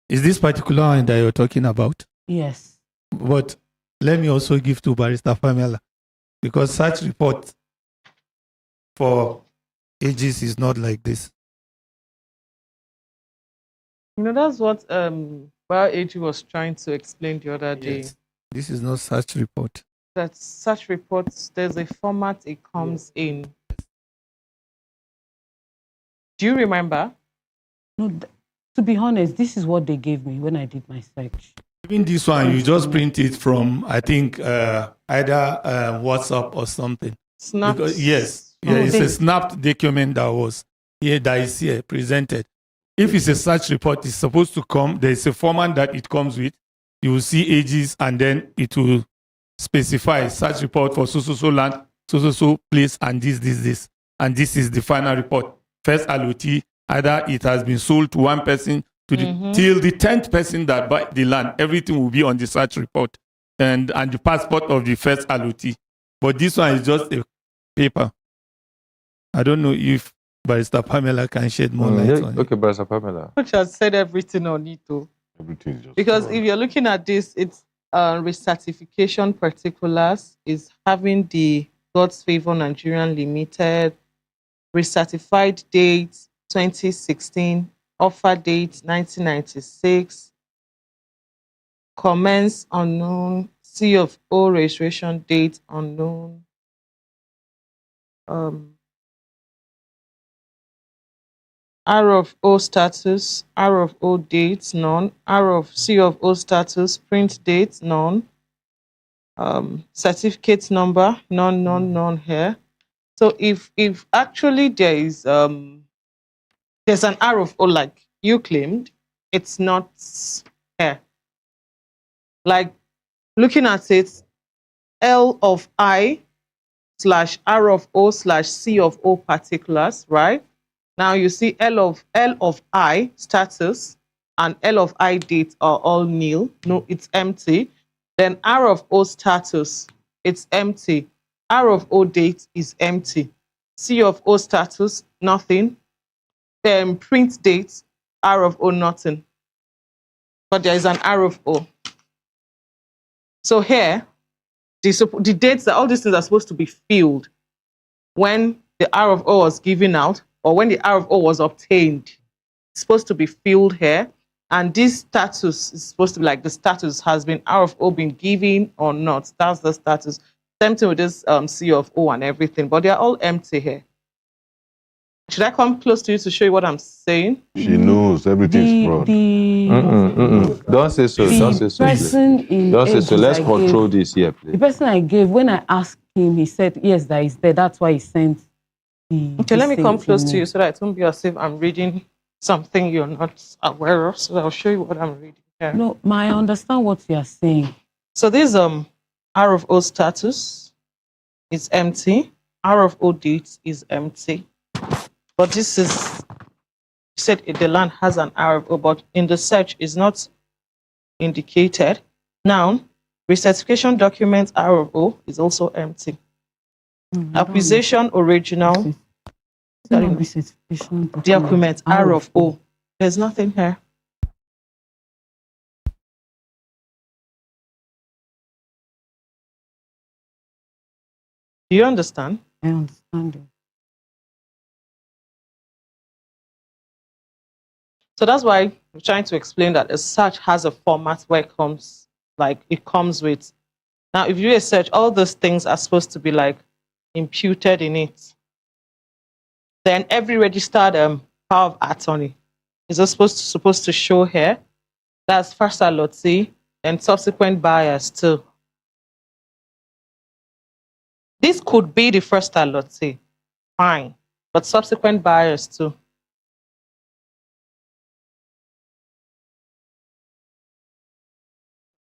H: Is this particular one that you're talking about?
D: Yes.
H: But let me also give to Barrister Pamela, because such report for ages is not like this.
B: You know, that's what AG was trying to explain the other day.
H: Yes. This is not such report.
B: That such reports, there's a format it comes in. Do you remember?
D: No, to be honest, this is what they gave me when I did my search.
H: Even this one, you just print it from, I think, either WhatsApp or something.
B: Snapped.
H: Yes, it's a snapped document that was here, that is here presented. If it's a search report, it's supposed to come. There's a format that it comes with. You will see ages, and then it will specify search report for so land, so place, and this. And this is the final report. First allotee, either it has been sold to one person to till the 10th person that buy the land. Everything will be on the search report and the passport of the first allotee. But this one is just a paper. I don't know if Barrister Pamela can shed more light on it.
A: Okay, Barrister Pamela.
B: Coach has said everything on it, too.
F: Everything is just
B: Because if you're looking at this, it's recertification particulars is having the God's Favor Nigerian Limited, recertified date 2016, offer date 1996, commence unknown, C of O registration date unknown, R of O status, R of O date none, R of C of O status, print date none, certificate number none here. So if actually there is there's an R of O like you claimed, it's not here. Like looking at it, L of I / R of O / C of O particulars, right? Now you see L of I status and L of I date are all nil. No, it's empty. Then R of O status, it's empty. R of O date is empty. C of O status, nothing. Then print date, R of O, nothing. But there is an R of O. So here, the dates that all these things are supposed to be filled when the R of O was given out or when the R of O was obtained. It's supposed to be filled here. And this status is supposed to be like the status has been R of O been given or not. That's the status. Same thing with this C of O and everything, but they're all empty here. Should I come close to you to show you what I'm saying?
F: she knows everything is fraud.
A: Don't say so. Don't say so. Don't say so. Let's control this here, please.
D: The person I gave, when I asked him, he said, yes, that is there. That's why he sent the.
B: Okay, let me come close to you so that it won't be as if I'm reading something you're not aware of. So I'll show you what I'm reading here.
D: No, I understand what you are saying.
B: So this R of O status is empty. R of O date is empty. But this is, you said the land has an R of O, but in the search is not indicated. Now, recertification document R of O is also empty. Acquisition original document R of O. There's nothing here. Do you understand?
D: I understand it.
B: So that's why we're trying to explain that a search has a format where it comes with. Now, if you do a search, all those things are supposed to be like imputed in it. Then every registered power of attorney is supposed to show here. That's first allotee and subsequent buyers too. This could be the first allotee, fine, but subsequent buyers too.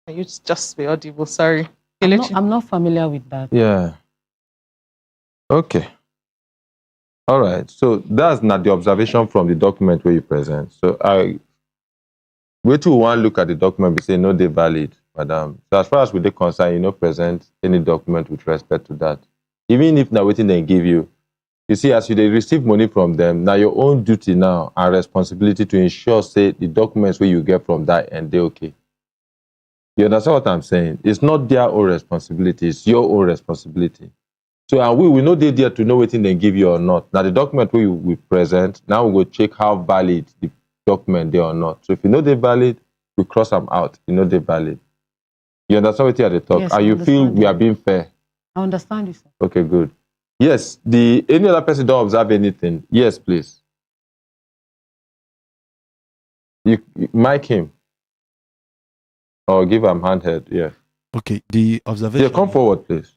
B: You just be audible, sorry.
D: I'm not familiar with that.
A: Yeah. Okay. All right. So that's not the observation from the document where you present. So I wait till one look at the document, we say no, they valid, madam. So as far as we're concerned, you know, present any document with respect to that. Even if now waiting they give you, you see, as you they receive money from them, now your own duty now and responsibility to ensure, say, the documents where you get from that and they okay. You understand what I'm saying? It's not their own responsibility, it's your own responsibility. So and we will know they there to know whether they give you or not. Now the document we present, now we will check how valid the document they or not. So if you know they're valid, we cross them out. You know they're valid. You understand what you are the talk?
D: Yes,
A: and you feel we are being fair?
D: I understand you, sir.
A: Okay, good. Yes, any other person don't observe anything. Yes, please. You mic him. Or give him handheld, yeah.
I: Okay, the observation.
A: Yeah, come forward, please.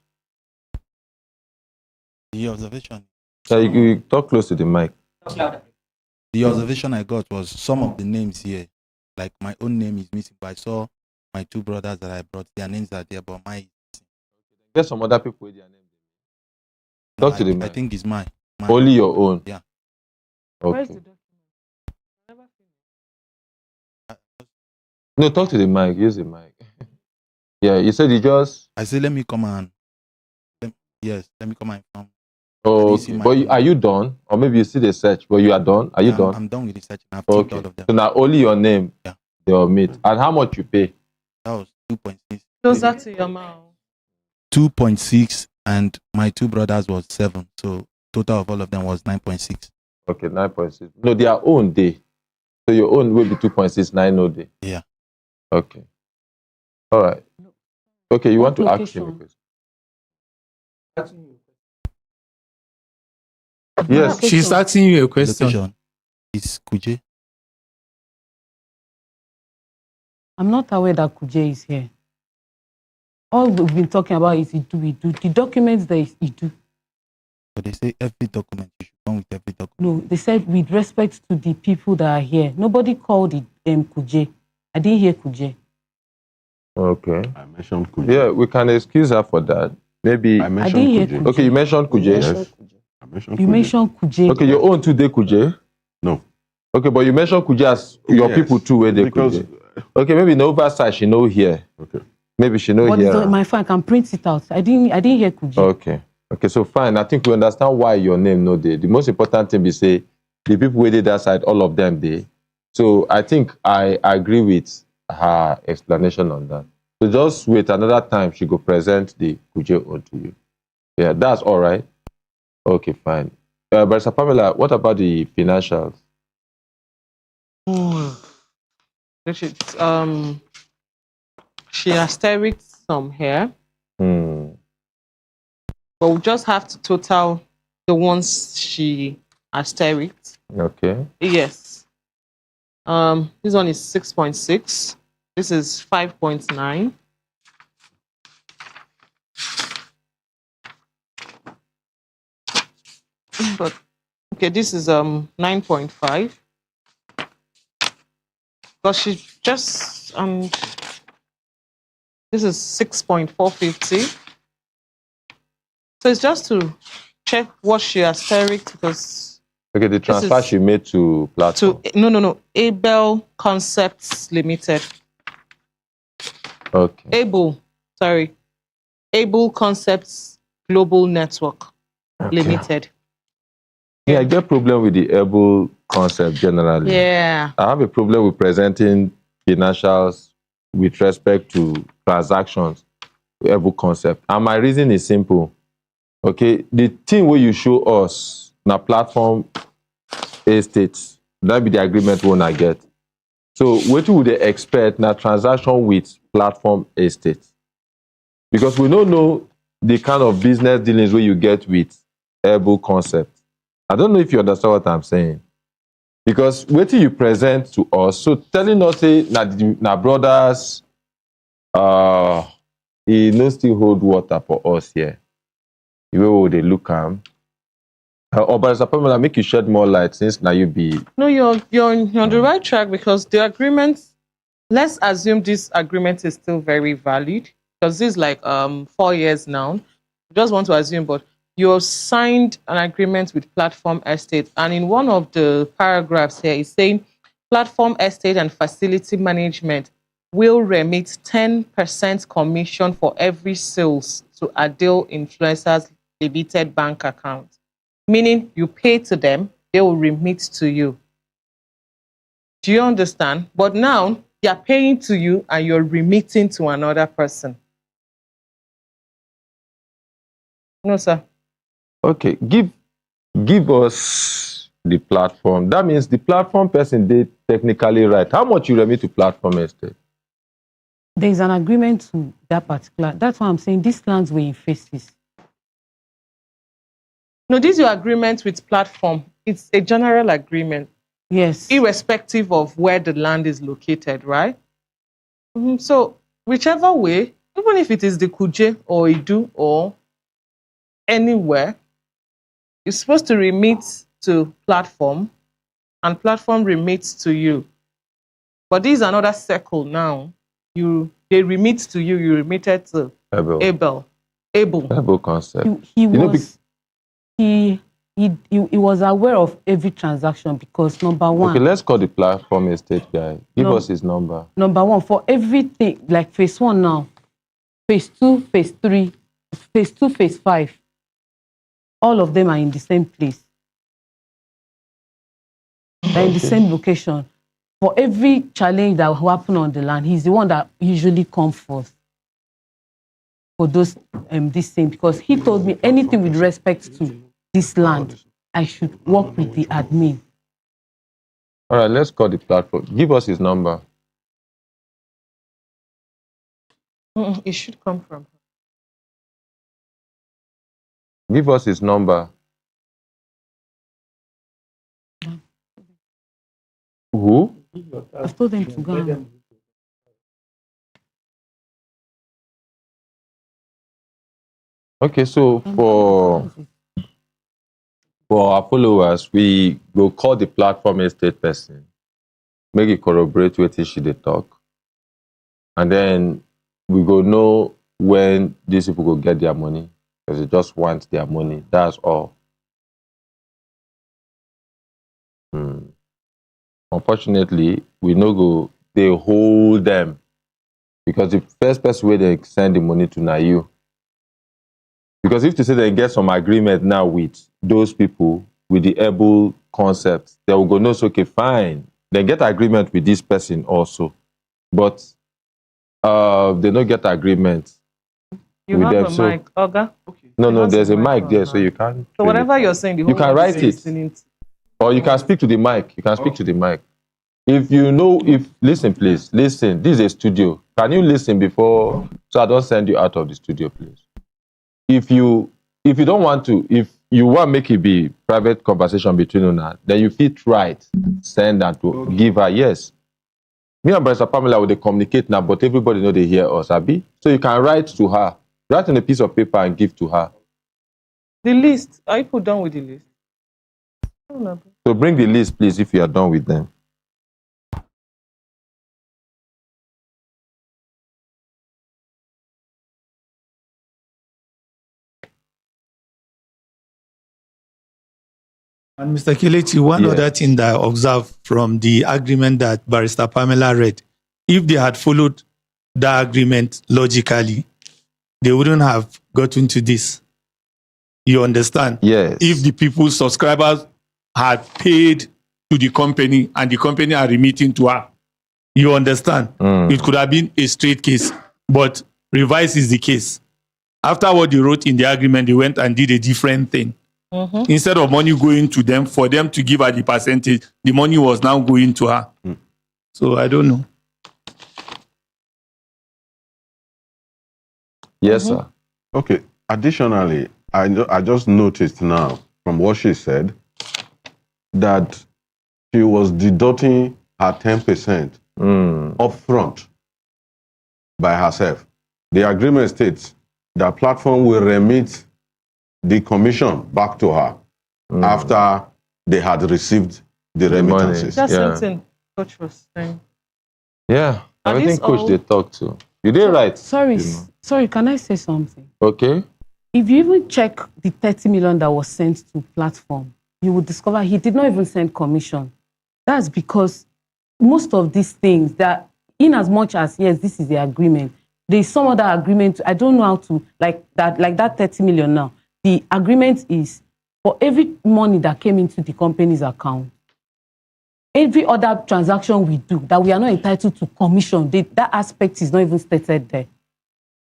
I: The observation.
A: So you talk close to the mic.
I: The observation I got was some of the names here, like my own name is missing, but I saw my two brothers that I brought, their names are there, but my.
A: Get some other people with their name. Talk to the mic.
I: I think it's mine.
A: Only your own.
I: Yeah.
A: Okay. No, talk to the mic. Use the mic. Yeah, you said you just.
I: I said, let me come and. Yes, let me come and inform.
A: Oh,
I: You see
A: okay.
I: my
A: But
I: own
A: are
I: name.
A: you done? Or maybe you see the search, but you are done? Are you
I: Yeah,
A: done?
I: I'm done with the search. I've ticked
A: Okay.
I: all of them.
A: So now only your name,
I: Yeah.
A: they will meet. And how much you pay?
I: That was 2.6.
B: Closer to your mouth.
I: 2.6, and my two brothers was 7. So total of all of them was 9.6.
A: Okay, 9.6. No, their own day. So your own will be 2.69 no day.
I: Yeah.
A: Okay. All right. Okay, you want
D: What
A: to ask him a
D: location?
A: question? Yes.
H: She's asking you a question.
I: Location is Kuje.
D: I'm not aware that Kuje is here. All we've been talking about is Idu. The documents there is Idu.
I: But they say every document, you should come with every document.
D: No, they said with respect to the people that are here. Nobody called it Kuje. I didn't hear Kuje.
F: Okay. I mentioned Kuje.
A: Yeah, we can excuse her for that. Maybe.
F: I mentioned
D: didn't hear
F: Kuje.
D: Kuje.
A: Okay, you mentioned Kuje.
F: Yes. I mentioned
D: You
F: Kuje.
D: mentioned Kuje.
A: Okay, your own today Kuje.
F: No.
A: Okay, but you mentioned Kuje as your
F: Yes,
A: people too where they
F: because
A: Kuje. Okay, maybe in the oversight she know here.
F: okay.
A: Maybe she know
D: But it's
A: here.
D: on my phone. I can print it out. I didn't hear Kuje.
A: Okay. Okay, so fine. I think we understand why your name no dey. The most important thing be say the people who did that side, all of them dey. So I think I agree with her explanation on that. So just wait another time she go present the Kuje on to you. Yeah, that's all right. Okay, fine. But Sir Pamela, what about the financials?
B: She asterisked some here,
A: Hmm.
B: but we just have to total the ones she asterisked.
A: Okay.
B: Yes. This one is 6.6. This is 5.9. But okay, this is 9.5. But she just this is 6.450. So it's just to check what she asterisked because
A: Okay, the transfer she made to platform.
B: no, Abel Concepts Limited.
A: Okay.
B: Able Concepts Global Network Limited.
A: Yeah, I get problem with the able concept generally.
B: Yeah.
A: I have a problem with presenting financials with respect to transactions with able concept. And my reason is simple. Okay, the thing where you show us na platform estates, that be the agreement we wanna get. So what would they expect na transaction with platform estates? Because we don't know the kind of business dealings where you get with able concept. I don't know if you understand what I'm saying. Because what you present to us, so telling us say na brothers, he no still hold water for us here. The way we dey look am. But Pamela, make you shed more light since now you be.
B: No, you're on the right track because the agreement. Let's assume this agreement is still very valid because this is like 4 years now. Just want to assume, but you signed an agreement with Platform Estate, and in one of the paragraphs here, it's saying Platform Estate and Facility Management will remit 10% commission for every sales to Adele Influencers Limited bank account. Meaning you pay to them, they will remit to you. Do you understand? But now they are paying to you and you're remitting to another person. No, sir.
A: Okay, give us the platform. That means the platform person did technically right. How much you remit to Platform Estate?
D: There is an agreement to that particular. That's why I'm saying these lands were in phases.
B: No, this is your agreement with Platform. It's a general agreement.
D: Yes.
B: Irrespective of where the land is located, right? So whichever way, even if it is the Kuje or Idu or anywhere, you're supposed to remit to Platform and Platform remits to you. But this is another circle now. They remit to you, you remitted to Abel.
A: Able concept.
D: He was aware of every transaction because number one.
A: Okay, let's call the Platform Estate guy. Give us his number.
D: Number one, for everything, like phase 1 now, phase 2, phase 3, phase 2, phase 5. all of them are in the same place. They're in the same location. For every challenge that will happen on the land, he's the one that usually comes first for those this thing, because he told me anything with respect to this land, I should work with the admin.
A: All right, let's call the platform. Give us his number.
B: It should come from her.
A: Give us his number. Who?
D: I've told them to go.
A: Okay, so for our followers, we go call the platform estate person, make it corroborate what she they talk, and then we go know when these people go get their money, because they just want their money. That's all. Unfortunately, we no go. They hold them, because the first person where they send the money to now you. Because if to say they get some agreement now with those people with the able concept, they will go, no, it's okay, fine. They get agreement with this person also. But they don't get agreement.
B: You
A: with
B: have
A: them.
B: a
A: So,
B: mic, Oga? Okay.
A: No, there's a mic there, so you can't.
B: So whatever you're saying, the whole
A: you can write it. Or you can speak to the mic. You can speak to the mic. If you know, listen, please, listen. This is a studio. Can you listen before, so I don't send you out of the studio, please? If you don't want to, if you want make it be private conversation between you, then you feel right, send that to give her, yes. Me and Barrister Pamela will they communicate now, but everybody know they hear us, Abi. So you can write to her, write on a piece of paper and give to her.
B: The list, are you put down with the list?
A: So bring the list, please, if you are done with them.
H: And Mr. Kelechi, one other thing that I observed from the agreement that Barrister Pamela read, if they had followed that agreement logically, they wouldn't have gotten to this. You understand?
A: Yes.
H: If the people's subscribers had paid to the company and the company are remitting to her, you understand? It could have been a straight case, but reverse is the case. After what they wrote in the agreement, they went and did a different thing. Instead of money going to them, for them to give her the percentage, the money was now going to her. So I don't know.
A: Yes, sir.
F: Okay. Additionally, I just noticed now from what she said that she was deducting her 10% upfront by herself. The agreement states that platform will remit the commission back to her after they had received the remittances.
B: That's something Coach was saying.
A: Yeah, I think Coach they talk to. You did right.
D: Sorry, can I say something?
A: Okay.
D: If you even check the 30 million that was sent to platform, you would discover he did not even send commission. That's because most of these things that, in as much as yes, this is the agreement, there is some other agreement. I don't know how to like that 30 million now. The agreement is for every money that came into the company's account, every other transaction we do that we are not entitled to commission, that aspect is not even stated there.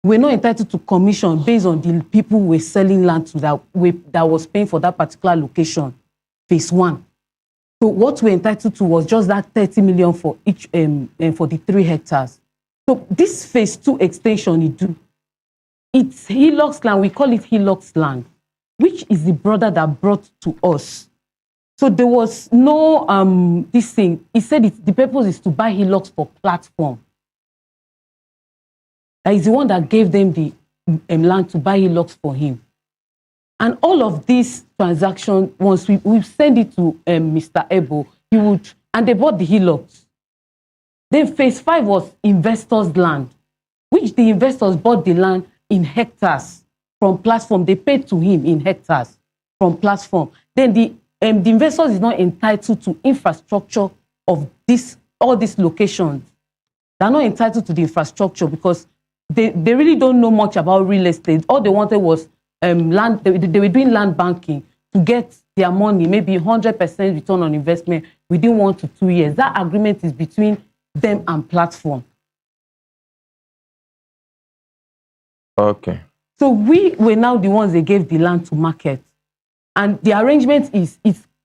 D: We're not entitled to commission based on the people we're selling land to that was paying for that particular location, phase 1. So what we're entitled to was just that 30 million for each for the 3 hectares. So this phase 2 extension, it's Hilux land. We call it Hilux land, which is the brother that brought to us. So there was no this thing. He said the purpose is to buy Hilux for platform. That is the one that gave them the land to buy Hilux for him. And all of these transactions, once we send it to Mr. Ebo, and they bought the Hilux. Then phase 5 was investors' land, which the investors bought the land in hectares from platform. They paid to him in hectares from platform. Then the investors is not entitled to infrastructure of all these locations. They're not entitled to the infrastructure because they really don't know much about real estate. All they wanted was land. They were doing land banking to get their money, maybe 100% return on investment within 1 to 2 years. That agreement is between them and platform.
A: Okay.
D: So we were now the ones they gave the land to market, and the arrangement is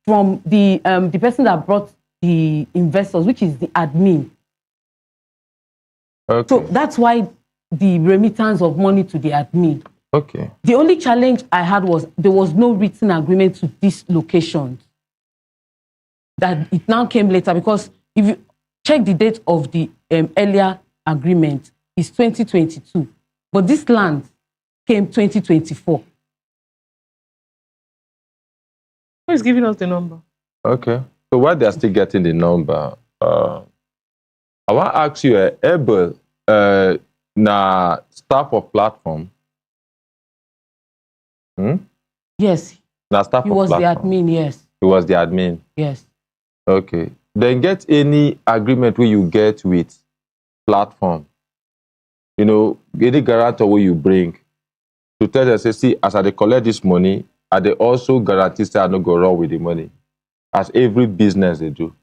D: from the person that brought the investors, which is the admin.
A: Okay.
D: So that's why the remittance of money to the admin.
A: Okay.
D: The only challenge I had was there was no written agreement to this location. That it now came later, because if you check the date of the earlier agreement, it's 2022, but this land came 2024.
B: Who is giving us the number?
A: Okay. So while they're still getting the number, I want to ask you, Abel, na staff of platform.
D: Yes.
A: Na staff
D: He
A: of
D: was
A: platform.
D: the admin, yes.
A: He was the admin.
D: Yes.
A: Okay. Then get any agreement where you get with platform. You know, any guarantor where you bring to tell them, say, see, as I dey collect this money, I dey also guarantee that I no go wrong with the money. As every business they do.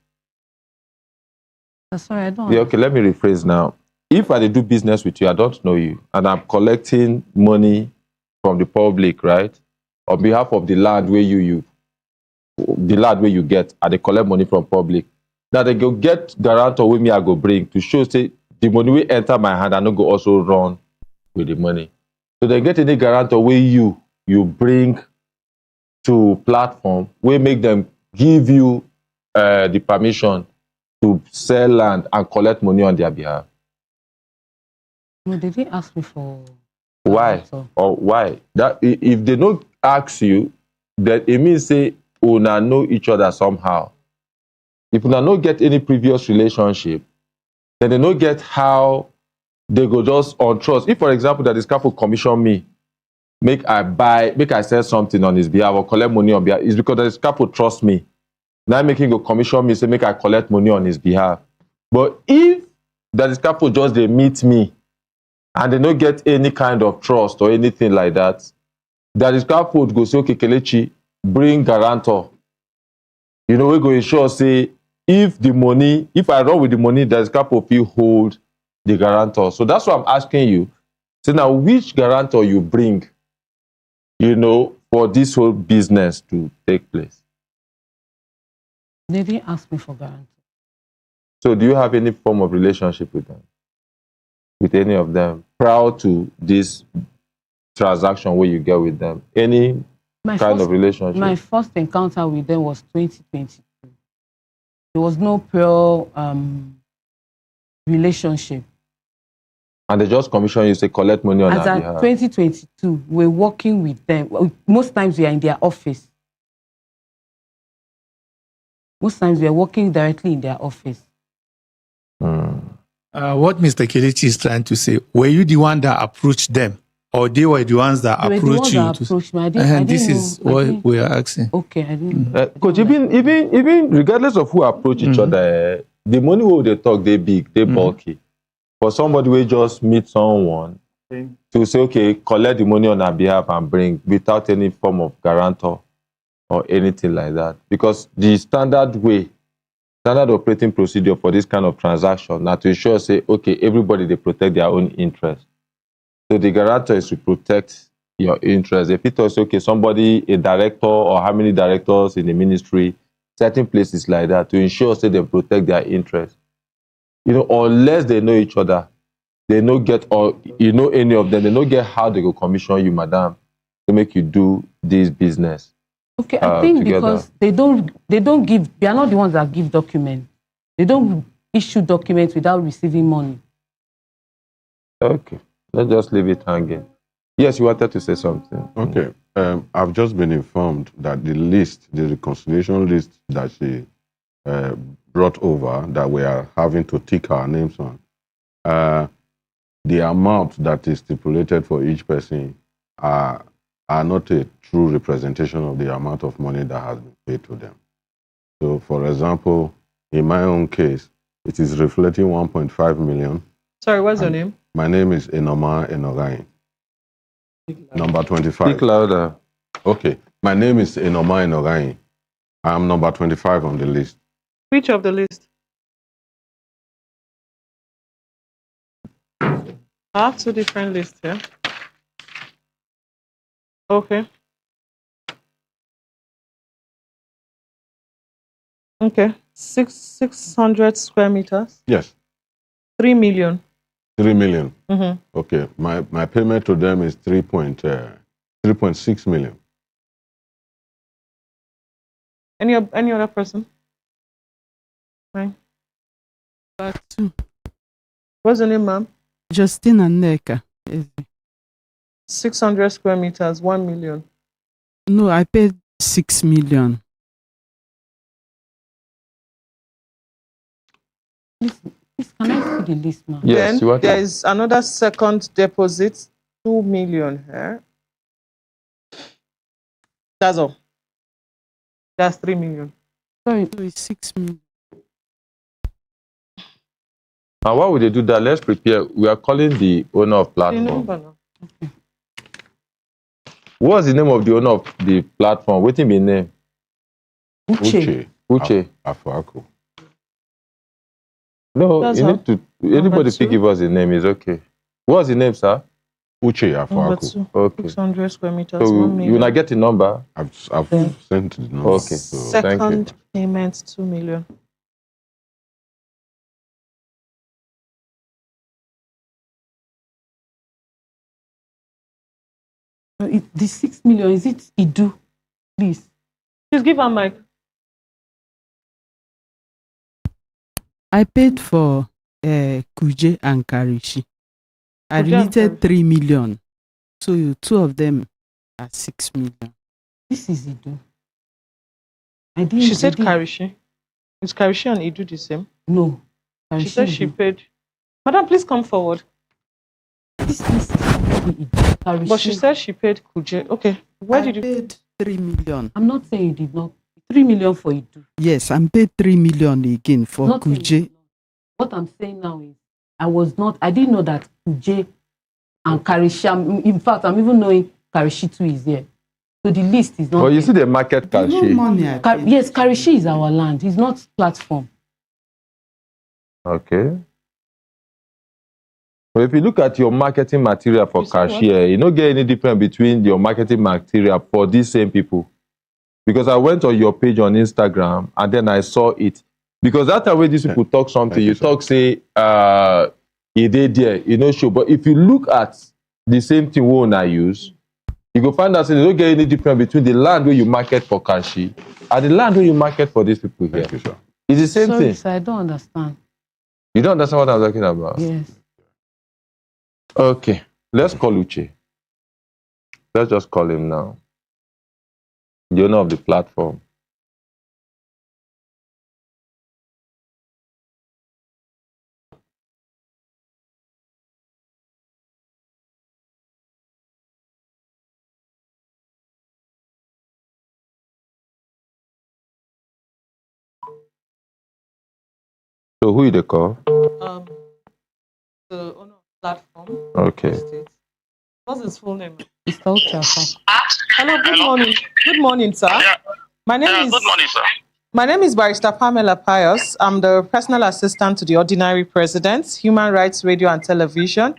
D: Sorry, I don't.
A: Yeah, okay, let me rephrase now. If I dey do business with you, I don't know you, and I'm collecting money from the public, right? On behalf of the land where the land where you get, I dey collect money from public. Now they go get guarantor with me, I go bring to show, say, the money will enter my hand, I no go also run with the money. So they get any guarantor where you bring to platform, we make them give you the permission to sell land and collect money on their behalf.
D: No, they didn't ask me for.
A: Why? Or why? That if they don't ask you, then it means say una know each other somehow. If una no get any previous relationship, then they don't get how they go just on trust. If, for example, that this couple commission me, make I sell something on his behalf or collect money on behalf, it's because this couple trust me. Now making go commission me, say make I collect money on his behalf. But if that this couple just they meet me and they don't get any kind of trust or anything like that, that this couple would go say, okay, Kelechi, bring guarantor. You know, we go ensure say if I run with the money, that this couple will hold the guarantor. So that's what I'm asking you. So now which guarantor you bring, you know, for this whole business to take place?
D: They didn't ask me for guarantee.
A: So do you have any form of relationship with them? With any of them? Prior to this transaction where you get with them? Any kind of relationship?
D: My first encounter with them was 2022. There was no prior relationship.
A: And they just commission you, say, collect money on
D: As
A: our
D: at
A: behalf?
D: 2022, we're working with them. Most times we are in their office. Most times we are working directly in their office.
H: What Mr. Kelechi is trying to say, were you the one that approached them, or they were the ones that approached you?
D: Approached me. I didn't
H: This
D: know.
H: is what we are asking.
D: Okay, I didn't.
A: Coach, even regardless of who approach each other, the money where they talk, they big, they bulky. For somebody who just meet someone to say, okay, collect the money on our behalf and bring without any form of guarantor or anything like that. Because the standard operating procedure for this kind of transaction now to ensure, say, okay, everybody, they protect their own interest. So the guarantor is to protect your interest. If it was, okay, somebody, a director or how many directors in the ministry, certain places like that, to ensure, say, they protect their interest. You know, unless they know each other, they don't get, or you know any of them, they don't get how they go commission you, madam, to make you do this business.
D: Okay, I think
A: together.
D: Because they don't give, they are not the ones that give documents. They don't issue documents without receiving money.
A: Okay, let's just leave it hanging. Yes, you wanted to say something.
F: Okay, I've just been informed that the reconciliation list that she brought over, that we are having to tick our names on, the amount that is stipulated for each person are not a true representation of the amount of money that has been paid to them. So, for example, in my own case, it is reflecting 1.5 million.
B: Sorry, what's your name?
F: My name is Enoma Enogain. Number 25.
A: Speak louder.
F: Okay. My name is Enoma Enogai. I'm number 25 on the list.
B: Which of the list? I have two different lists here. Okay. Okay. 600 square meters.
F: Yes.
B: 3 million.
F: 3 million.
B: Mm-hmm.
F: Okay. My payment to them is 3.6 million.
B: Any other person? Right.
J: Part 2.
B: What's the name, ma'am?
J: Justina Neka.
B: 600 square meters, 1 million.
J: No, I paid 6 million.
D: Please, can I see the list, ma'am?
A: Yes,
B: Then
A: you are.
B: there is another second deposit, 2 million here. That's all. That's 3 million.
D: Sorry.
J: So it's 6 million.
A: And why would they do that? Let's prepare. We are calling the owner of
B: The
A: platform.
B: number now.
A: What's the name of the owner of the platform? What's his name?
D: Uche.
A: Uche.
F: Afuaku.
A: No,
B: That's
A: you
B: all.
A: need to. Anybody
B: two.
A: pick give us the name is okay. What's the name, sir?
F: Uche
B: Number
F: Afuaku.
B: 2.
A: Okay.
B: 600 square meters,
A: So
B: 1
A: you
B: million.
A: will not get the number.
F: I've sent the number.
A: Okay.
F: So
A: Thank you.
B: Second payment, 2 million.
D: The 6 million, is it Idu? Please.
B: Please give her mic.
J: I paid for Kuje and Karishi. I
B: Kuje and
J: remitted
B: Karishi.
J: 3 million. So two of them are 6 million.
D: This is Idu. I didn't.
B: She said
D: I didn't-
B: Karishi. Is Karishi and Idu the same?
D: No.
B: She said she
D: Idu.
B: paid. Madam, please come forward.
D: This is actually Idu. Karishi.
B: But she said she paid Kuje. Okay. Where
J: I
B: did you
J: paid 3 million.
D: I'm not saying you did not. 3 million for Idu.
J: Yes, I'm paid 3 million again for
D: Not saying you
J: Kuje.
D: did not. What I'm saying now is, I didn't know that Kuje and Karishi. In fact, I'm even knowing Karishi too is here. So the list is not.
A: Oh, you see the market
J: The no
A: cash.
J: money I paid.
D: Yes, Karishi is our land. It's not platform.
A: Okay. But if you look at your marketing material for
B: You say what?
A: cashier, you don't get any difference between your marketing material for these same people. Because I went on your page on Instagram and then I saw it. Because that time when these people talk something,
F: Thank you,
A: you
F: sir.
A: talk, say, it did there, you know, show. But if you look at the same thing we wanna use, you go find out say you don't get any difference between the land where you market for Kashi and the land where you market for these people here.
F: Thank you, sir.
A: It's the same
D: Sorry,
A: thing.
D: sir, I don't understand.
A: You don't understand what I'm talking about?
D: Yes.
A: Okay, let's call Uche. Let's just call him now. The owner of the platform. So who they call?
B: The owner of the platform.
A: Okay.
B: Estate. What's his full name?
D: Mr. Uchafa.
B: Hello, good morning. Good morning, sir. My name is
K: Good morning, sir.
B: My name is Barrister Pamela Pius. I'm the personal assistant to the Ordinary President, Human Rights Radio and Television.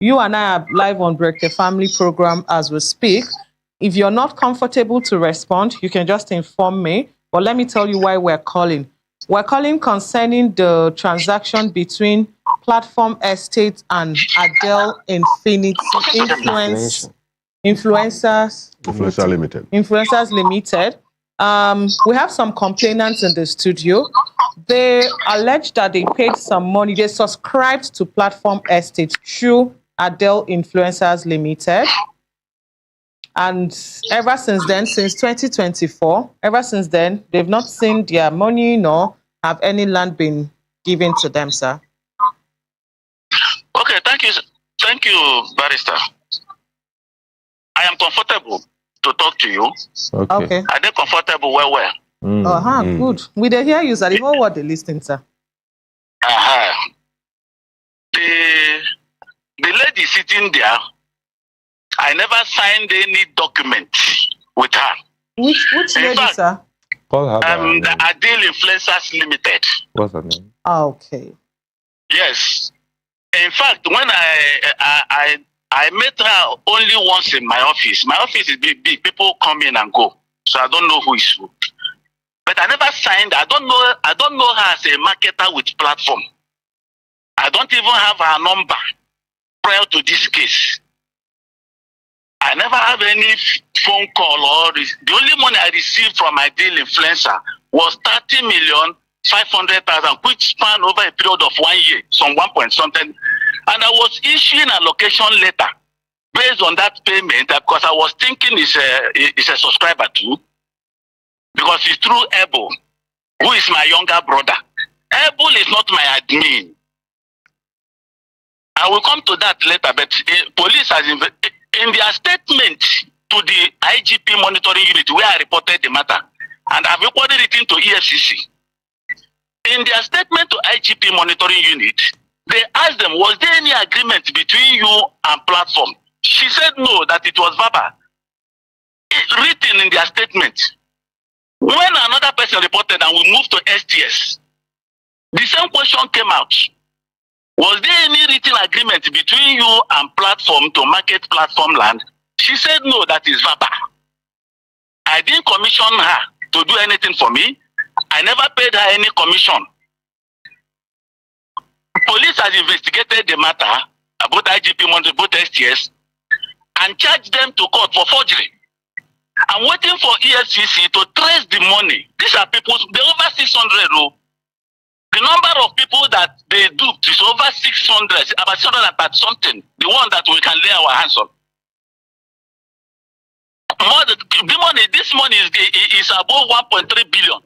B: You and I are live on Brekete Family Program as we speak. If you're not comfortable to respond, you can just inform me. But let me tell you why we're calling. We're calling concerning the transaction between Platform Estate and Adele Infinity
F: Influencer Limited.
B: Influencers Limited. We have some complainants in the studio. They allege that they paid some money. They subscribed to Platform Estate through Adele Influencers Limited. And ever since then, since 2024, they've not seen their money nor have any land been given to them, sir.
K: Okay, thank you. Thank you, Barrister. I am comfortable to talk to you.
B: Okay.
K: Are they comfortable? Well.
B: Good. We dey hear you, sir. The whole world they listen, sir.
K: The lady sitting there, I never signed any document with her.
B: Which
K: In
B: lady,
K: fact,
B: sir?
A: Call her by her
K: the
A: name.
K: Adil Influencers Limited.
A: What's her name?
B: Okay.
K: Yes. In fact, when I met her only once in my office. My office is big. People come in and go, so I don't know who is who. But I never signed. I don't know her as a marketer with platform. I don't even have her number prior to this case. I never have any phone call or the only money I received from my deal influencer was 30,500,000, which span over a period of 1 year, some 1 point something. And I was issuing a location letter based on that payment because I was thinking it's a subscriber too, because it's through Ebo, who is my younger brother. Ebo is not my admin. I will come to that later, but police has in their statement to the IGP monitoring unit where I reported the matter, and I've reported it into EFCC. In their statement to IGP monitoring unit, they asked them, was there any agreement between you and platform? She said no, that it was verbal. It's written in their statement. When another person reported and we moved to STS, the same question came out. Was there any written agreement between you and platform to market platform land? She said no, that is verbal. I didn't commission her to do anything for me. I never paid her any commission. Police has investigated the matter about IGP, both STS, and charged them to court for forgery. I'm waiting for EFCC to trace the money. These are people, they're over 600. The number of people that they duped is over 600, about 600 something. The one that we can lay our hands on. This money is above 1.3 billion.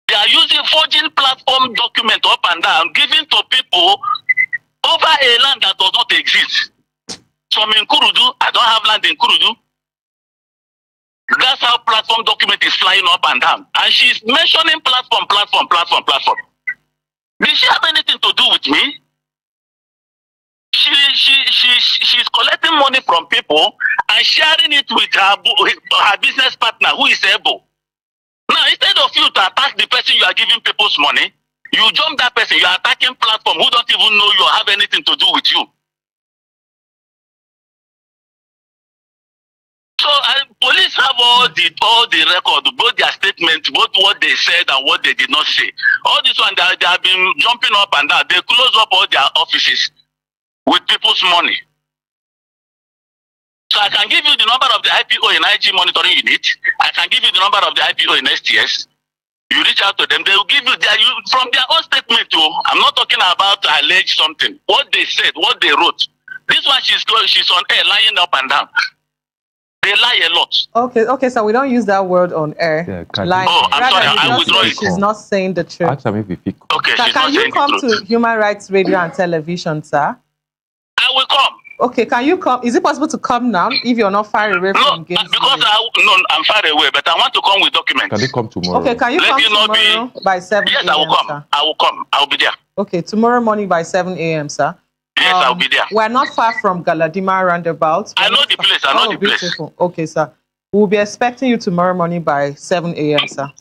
K: They are using forging platform document up and down, giving to people over a land that does not exist. So I'm in Kurudu, I don't have land in Kurudu. That's how platform document is flying up and down. And she's mentioning platform. Did she have anything to do with me? She's collecting money from people and sharing it with her business partner, who is able. Now, instead of you to attack the person you are giving people's money, you jump that person, you are attacking platform who don't even know you have anything to do with you. So police have all the record, both their statements, both what they said and what they did not say. All this one, they have been jumping up and down. They close up all their offices with people's money. So I can give you the number of the IPO in IG monitoring unit. I can give you the number of the IPO in STS. You reach out to them, they will give you from their own statement too. I'm not talking about alleged something. What they said, what they wrote. This one, she's on air lying up and down. They lie a lot.
B: Okay, so we don't use that word on air.
A: Yeah,
B: lying.
K: I'm sorry, I withdraw it.
B: She's not saying the truth.
A: Ask her if you pick.
K: Okay,
B: Can you come to Human Rights Radio and Television, sir?
K: I will come.
B: Okay, can you come? Is it possible to come now if you're not far away from Games?
K: Because I'm far away, but I want to come with documents.
A: Can you come tomorrow?
B: Okay, can you come tomorrow by 7
K: Yes,
B: a.m.,
K: I will come.
B: sir?
K: I will come. I will be there.
B: Okay, tomorrow morning by 7 a.m., sir.
K: Yes, I will be there.
B: We're not far from Galadima roundabout.
K: I know the place. I know the place.
B: Beautiful. Okay, sir. We'll be expecting you tomorrow morning by 7 a.m., sir.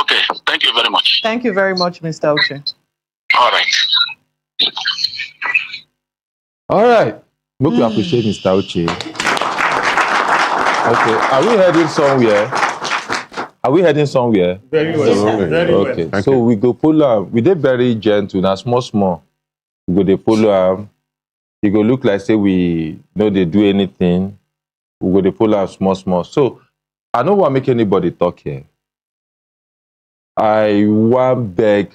K: Okay, thank you very much.
B: Thank you very much, Mr. Uche.
K: All right.
A: All right. Make we appreciate Mr. Uche. Okay, are we heading somewhere?
H: Very well. Very well.
A: Okay, so we go follow am. We dey very gentle, na small. We go dey follow am. E go look like say we no dey do anything. We go dey follow am small. So I no wan make anybody talk here. I wan beg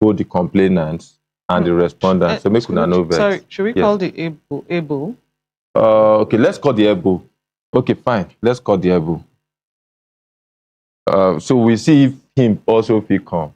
A: both the complainants and the respondents. So make una no vex.
B: Sorry, should we call the able?
A: Okay, let's call the able. Okay, fine. Let's call the able. So we see if him also fit come.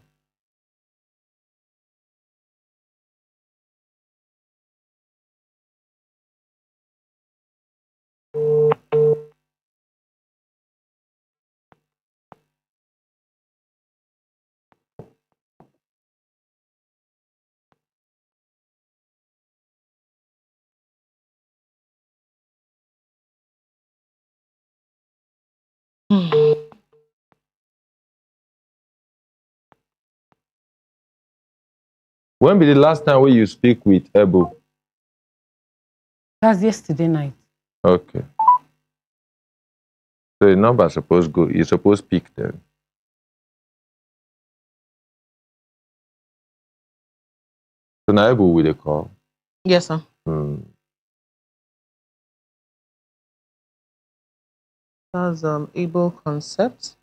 A: When be the last time when you speak with Ebo?
D: That's yesterday night.
A: Okay. So the number supposed go. You supposed pick them. So now Ebo will they call?
B: Yes, sir. That's able concept.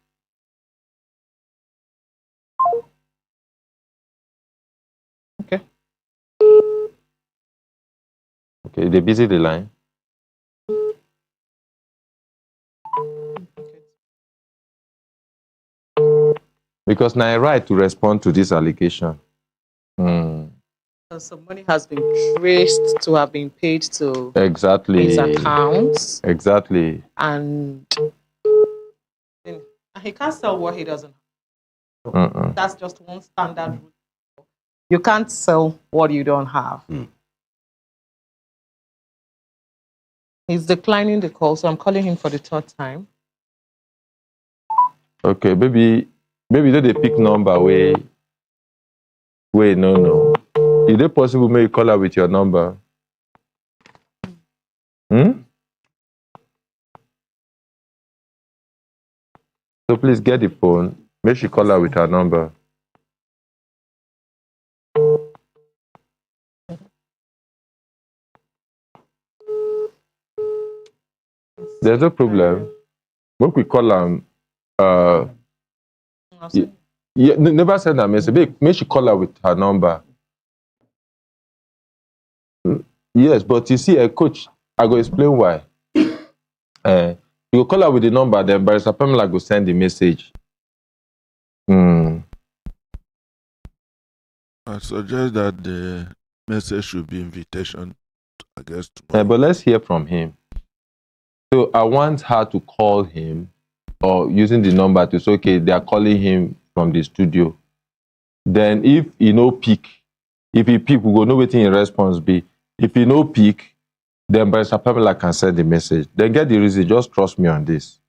B: Okay.
A: Okay, they busy the line. Because now I right to respond to this allegation.
B: Some money has been traced to have been paid to
A: Exactly.
B: his accounts.
A: Exactly.
B: And he can't sell what he doesn't have. That's just one standard rule. You can't sell what you don't have. He's declining the call, so I'm calling him for the third time.
A: Okay, maybe they pick number way. Wait, no. Is it possible may you call her with your number? So please get the phone. Make she call her with her number. There's no problem. When we call her, never send her message. Make she call her with her number. Yes, but you see, coach, I go explain why. You go call her with the number, then Barrister Pamela go send the message.
C: I suggest that the message should be invitation, I guess, tomorrow.
A: But let's hear from him. So I want her to call him or using the number to say, okay, they are calling him from the studio. Then if he no pick, if he pick, we go know what in response be. If he no pick, then Barrister Pamela can send the message. Then get the reason. Just trust me on this.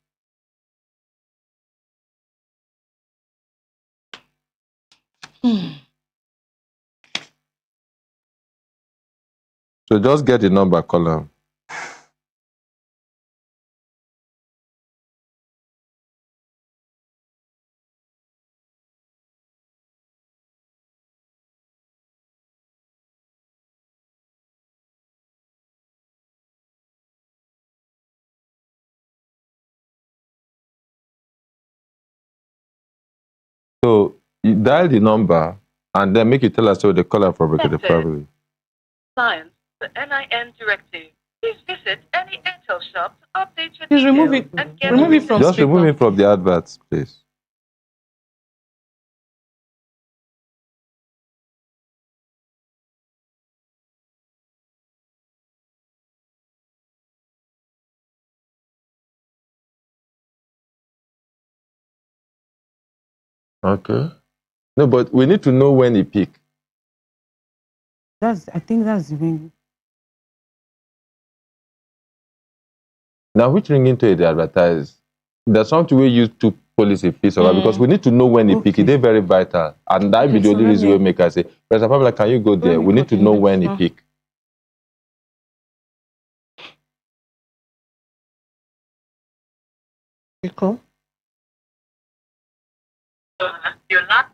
A: So just get the number, call him. So you dial the number and then make it tell us so they call her for Brekete family.
L: Science, the NIN directive. Please visit any Intel shop to update your
B: Please remove
L: details
B: it.
L: and get
B: Remove it from
A: Just
B: speaker.
A: remove it from the adverts, please. Okay. No, but we need to know when he pick.
D: I think that's the ring.
A: Now, which ring into the advertise? There's something we use to policy fees because we need to know when he pick. It is very vital. And that be the only reason we make us say, Professor Pamela, can you go there? We need to know when he pick.
B: Cool.
L: You're not.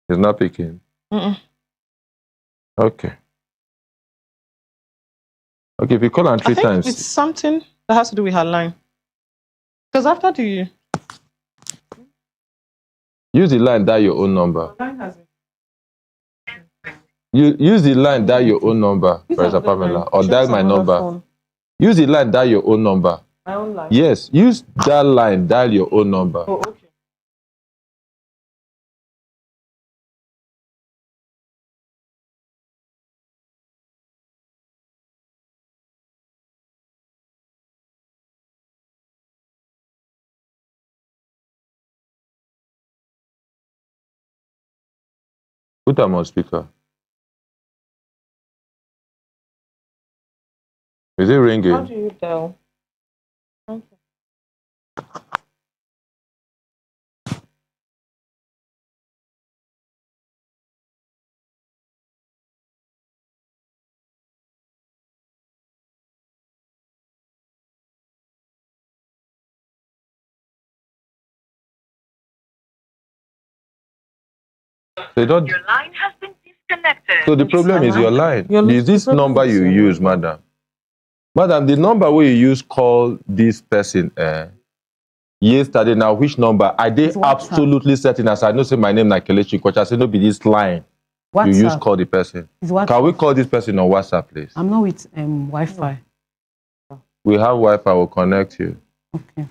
A: He's not picking. Okay. Okay, if you call her three times.
B: It's something that has to do with her line. Because after the...
A: Use the line, dial your own number. You use the line, dial your own number, Professor Pamela, or dial my number.
B: Phone.
A: Use the line, dial your own number.
B: My own line?
A: Yes, use that line, dial your own number.
B: Oh, okay.
A: Put them on speaker. Is it ringing?
B: How do you tell? Okay.
A: They don't.
L: Your line has been disconnected.
A: So the problem is your line. Is this number you use, madam? Madam, the number where you use call this person yesterday. Now, which number? I did absolutely certain as I know say my name like Kelechi Kocha. I say no be this line. WhatsApp. You use call the person. Can we call this person on WhatsApp, please?
D: I'm not with Wi-Fi.
A: We have Wi-Fi. We'll connect you.
D: Okay.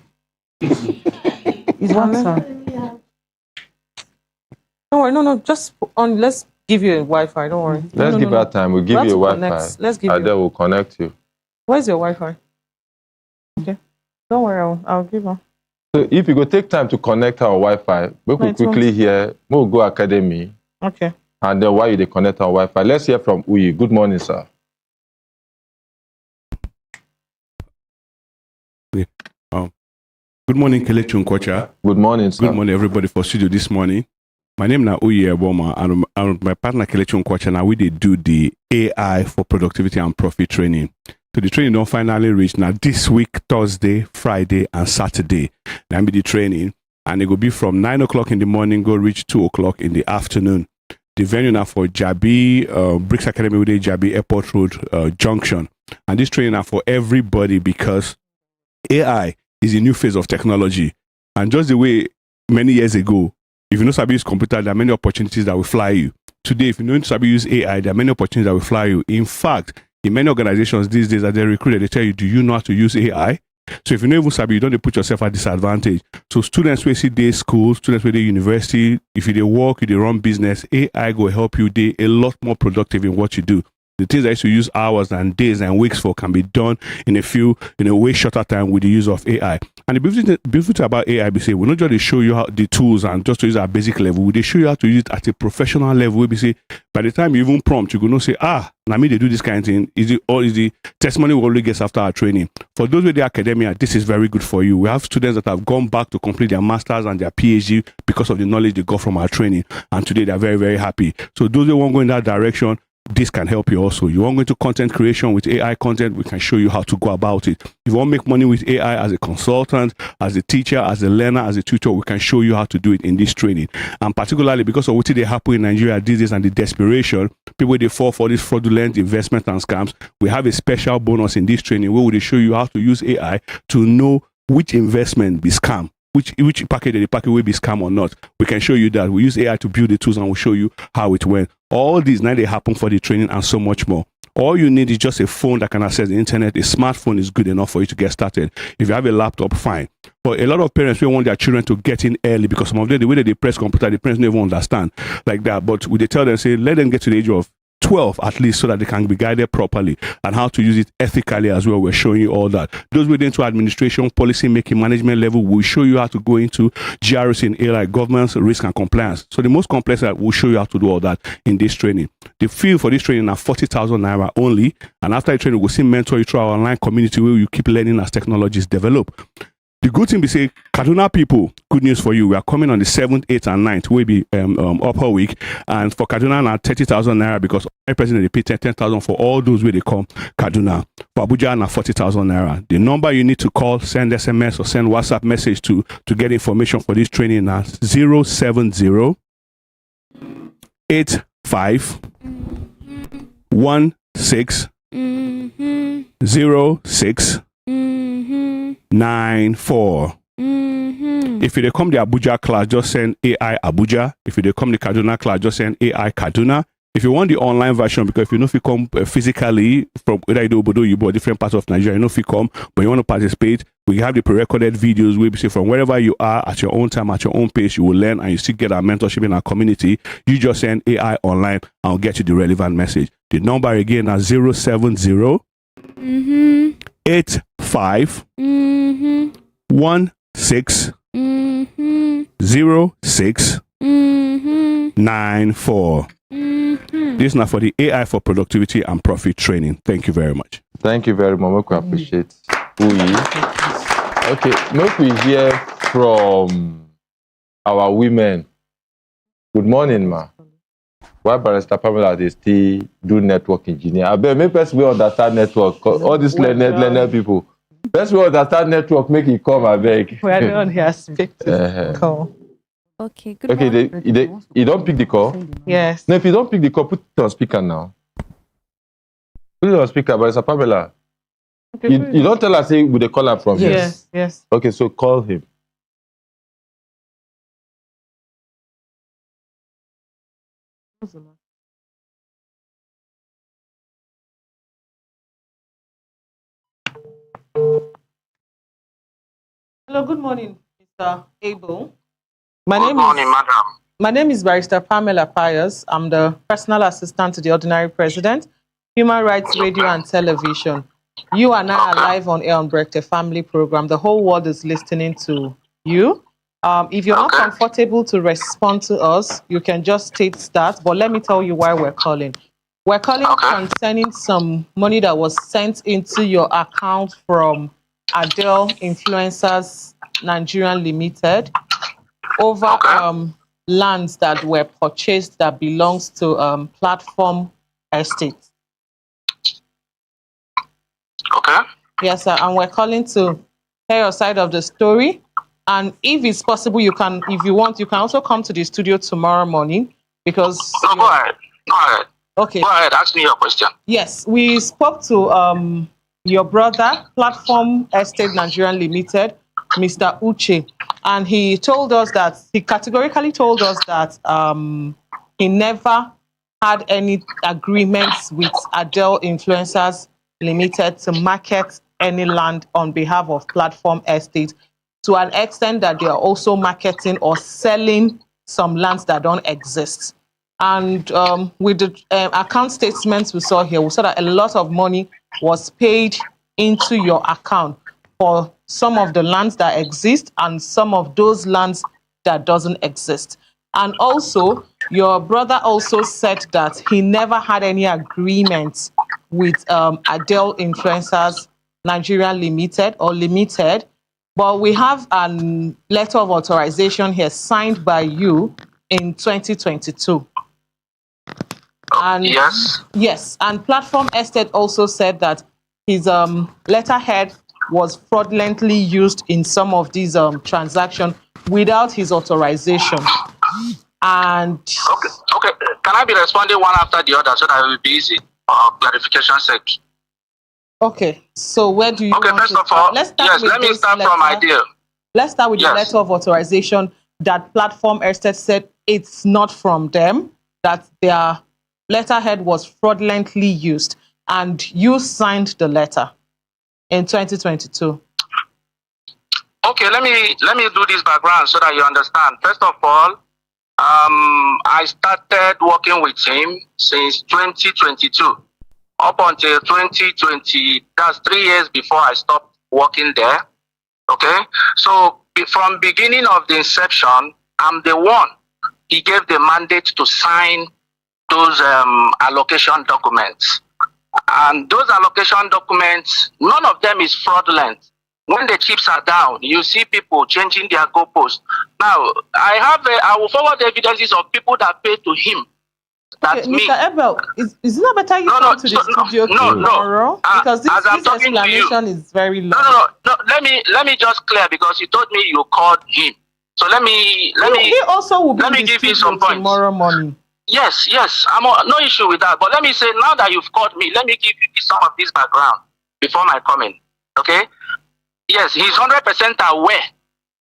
D: Is WhatsApp?
B: Don't worry, no, just on. Let's give you a Wi-Fi. Don't worry.
A: Let's give her time. We'll give you a Wi-Fi.
B: Let's give
A: and
B: you.
A: then we'll connect you.
B: Where's your Wi-Fi? Okay. Don't worry, I'll give her.
A: So if you go take time to connect our Wi-Fi, we could quickly hear. We'll go academy.
B: Okay.
A: And then while you connect our Wi-Fi, let's hear from Uyi. Good morning, sir.
M: Good morning, Kelechi Nkocha.
A: Good morning, sir.
M: Good morning, everybody for studio this morning. My name is Uyi Eboma, and my partner Kelechi Nkocha. Now we do the AI for productivity and profit training. So the training don't finally reach now this week, Thursday, Friday, and Saturday. Then be the training, and it will be from 9 o'clock in the morning, go reach 2 o'clock in the afternoon. The venue now for Jabi, Bricks Academy with Jabi Airport Road Junction. And this training now for everybody because AI is a new phase of technology. And just the way many years ago, if you know Sabi use computer, there are many opportunities that will fly you. Today, if you know Sabi use AI, there are many opportunities that will fly you. In fact, in many organizations these days that they recruit, they tell you, do you know how to use AI? So if you know even Sabi, you don't put yourself at disadvantage. So students will see day school, students will day university, if you work, you run business, AI will help you be a lot more productive in what you do. The things that used to use hours and days and weeks for can be done in a way shorter time with the use of AI. And the beautiful thing about AI, we say, we're not just to show you how the tools and just to use at a basic level. We show you how to use it at a professional level. We say, by the time you even prompt, you're going to say, now me they do this kind of thing. Is the testimony we already get after our training. For those with the academia, this is very good for you. We have students that have gone back to complete their masters and their PhD because of the knowledge they got from our training. And today they're very, very happy. So those who want to go in that direction, this can help you also. You want to go into content creation with AI content, we can show you how to go about it. If you want to make money with AI as a consultant, as a teacher, as a learner, as a tutor, we can show you how to do it in this training. And particularly because of what they happen in Nigeria these days and the desperation, people they fall for this fraudulent investment and scams, we have a special bonus in this training where we show you how to use AI to know which investment be scam. Which package the package will be scam or not. We can show you that. We use AI to build the tools and we'll show you how it went. All these now they happen for the training and so much more. All you need is just a phone that can access the internet. A smartphone is good enough for you to get started. If you have a laptop, fine. But a lot of parents will want their children to get in early because some of them, the way that they press computer, the parents never understand like that. But we they tell them, say, let them get to the age of 12 at least so that they can be guided properly and how to use it ethically as well. We're showing you all that. Those within into administration, policy making, management level, we'll show you how to go into GRC in area like governance, risk and compliance. So the most complex that we'll show you how to do all that in this training. The fee for this training are 40,000 naira only. And after the training, we'll see mentor you through our online community where you keep learning as technologies develop. The good thing we say, Kaduna people, good news for you. We are coming on the 7th, 8th, and 9th. We'll be upper week. And for Kaduna, now 30,000 naira because every president they pay 10,000 for all those where they come Kaduna. For Abuja, now 40,000 naira. The number you need to call, send SMS or send WhatsApp message to get information for this training now 070 85 16 06 94. If you come the Abuja class, just send AI Abuja. If you come the Kaduna class, just send AI Kaduna. If you want the online version, because if you know if you come physically from whether you do Obodo, you or different parts of Nigeria, you know if you come, but you want to participate, we have the pre-recorded videos where we say from wherever you are at your own time, at your own pace, you will learn and you still get our mentorship in our community. You just send AI online and I'll get you the relevant message. The number again is 070 85 16 06 94. This is now for the AI for productivity and profit training. Thank you very much.
A: Thank you very much. We appreciate Uyi. Okay, make we hear from our women. Good morning, ma. Why Barrister Pamela they still do network engineer? I bet maybe best we understand network. All these learned people. Best we understand network, make it come, I beg.
N: We are on here speak to call.
E: Okay, good
A: Okay,
E: morning.
A: you don't pick the call?
N: Yes.
A: No, if you don't pick the call, put it on speaker now. Put it on speaker, Barrister Pamela.
N: Okay,
A: You don't tell us say would they call her from here?
N: Yes, yes.
A: Okay, so call him.
N: Hello, good morning, Mr. Abel.
K: Good morning, madam.
N: My name is Barrister Pamela Pius. I'm the personal assistant to the Ordinary President, Human Rights Radio and Television. You and I are live on air on Brekete Family Program. The whole world is listening to you. If you're not comfortable to respond to us, you can just state that. But let me tell you why we're calling. We're calling concerning some money that was sent into your account from Adele Influencers Nigerian Limited over lands that were purchased that belongs to Platform Estate.
K: Okay.
N: Yes, sir. And we're calling to hear your side of the story. And if it's possible, you can, if you want, you can also come to the studio tomorrow morning because.
K: No, go ahead. Go ahead.
N: Okay.
K: Go ahead. Ask me your question.
N: Yes, we spoke to your brother, Platform Estate Nigerian Limited, Mr. Uche, and he told us that he categorically told us that he never had any agreements with Adele Influencers Limited to market any land on behalf of Platform Estate, to an extent that they are also marketing or selling some lands that don't exist. And with the account statements we saw here, we saw that a lot of money was paid into your account for some of the lands that exist and some of those lands that doesn't exist. And also, your brother also said that he never had any agreement with Adele Influencers Nigeria Limited or Limited, but we have a letter of authorization here signed by you in 2022. And yes, and Platform Estate also said that his letterhead was fraudulently used in some of these transactions without his authorization. And
K: okay, can I be responding one after the other so that it will be easy for clarification sake?
N: Okay, so where do you want
K: first
N: to
K: of all,
N: let's start
K: yes,
N: with
K: let me start from idea.
N: Let's start with the letter of authorization that Platform Estate said it's not from them, that their letterhead was fraudulently used, and you signed the letter in 2022.
K: Okay, let me do this background so that you understand. First of all, I started working with him since 2022 up until 2020. That's 3 years before I stopped working there. Okay, so from beginning of the inception, I'm the one he gave the mandate to sign those allocation documents. And those allocation documents, none of them is fraudulent. When the chips are down, you see people changing their goalposts. Now, I will forward evidences of people that pay to him. That's me.
N: Mr. Ebel, is it not better you come to the studio tomorrow? Because this explanation is very long.
K: No. Let me just clear, because you told me you called him. So let me
N: He also will be in the
K: give you some
N: studio
K: points
N: tomorrow morning.
K: Yes, I'm no issue with that. But let me say, now that you've called me, let me give you some of this background before my comment. Okay? Yes, he's 100% aware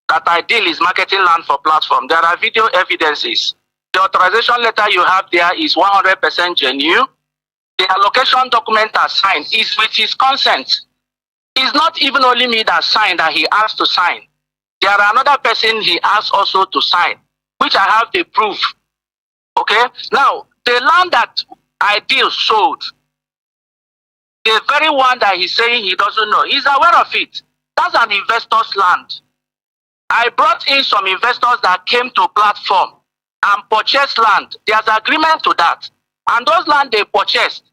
K: that Ideal is marketing land for Platform. There are video evidences. The authorization letter you have there is 100% genuine. The allocation document are signed is with his consent. It's not even only me that signed, that he asked to sign. There are another person he asked also to sign, which I have the proof. Okay? Now, the land that Ideal sold, the very one that he's saying he doesn't know, he's aware of it. That's an investor's land. I brought in some investors that came to Platform and purchased land. There's agreement to that. And those land they purchased,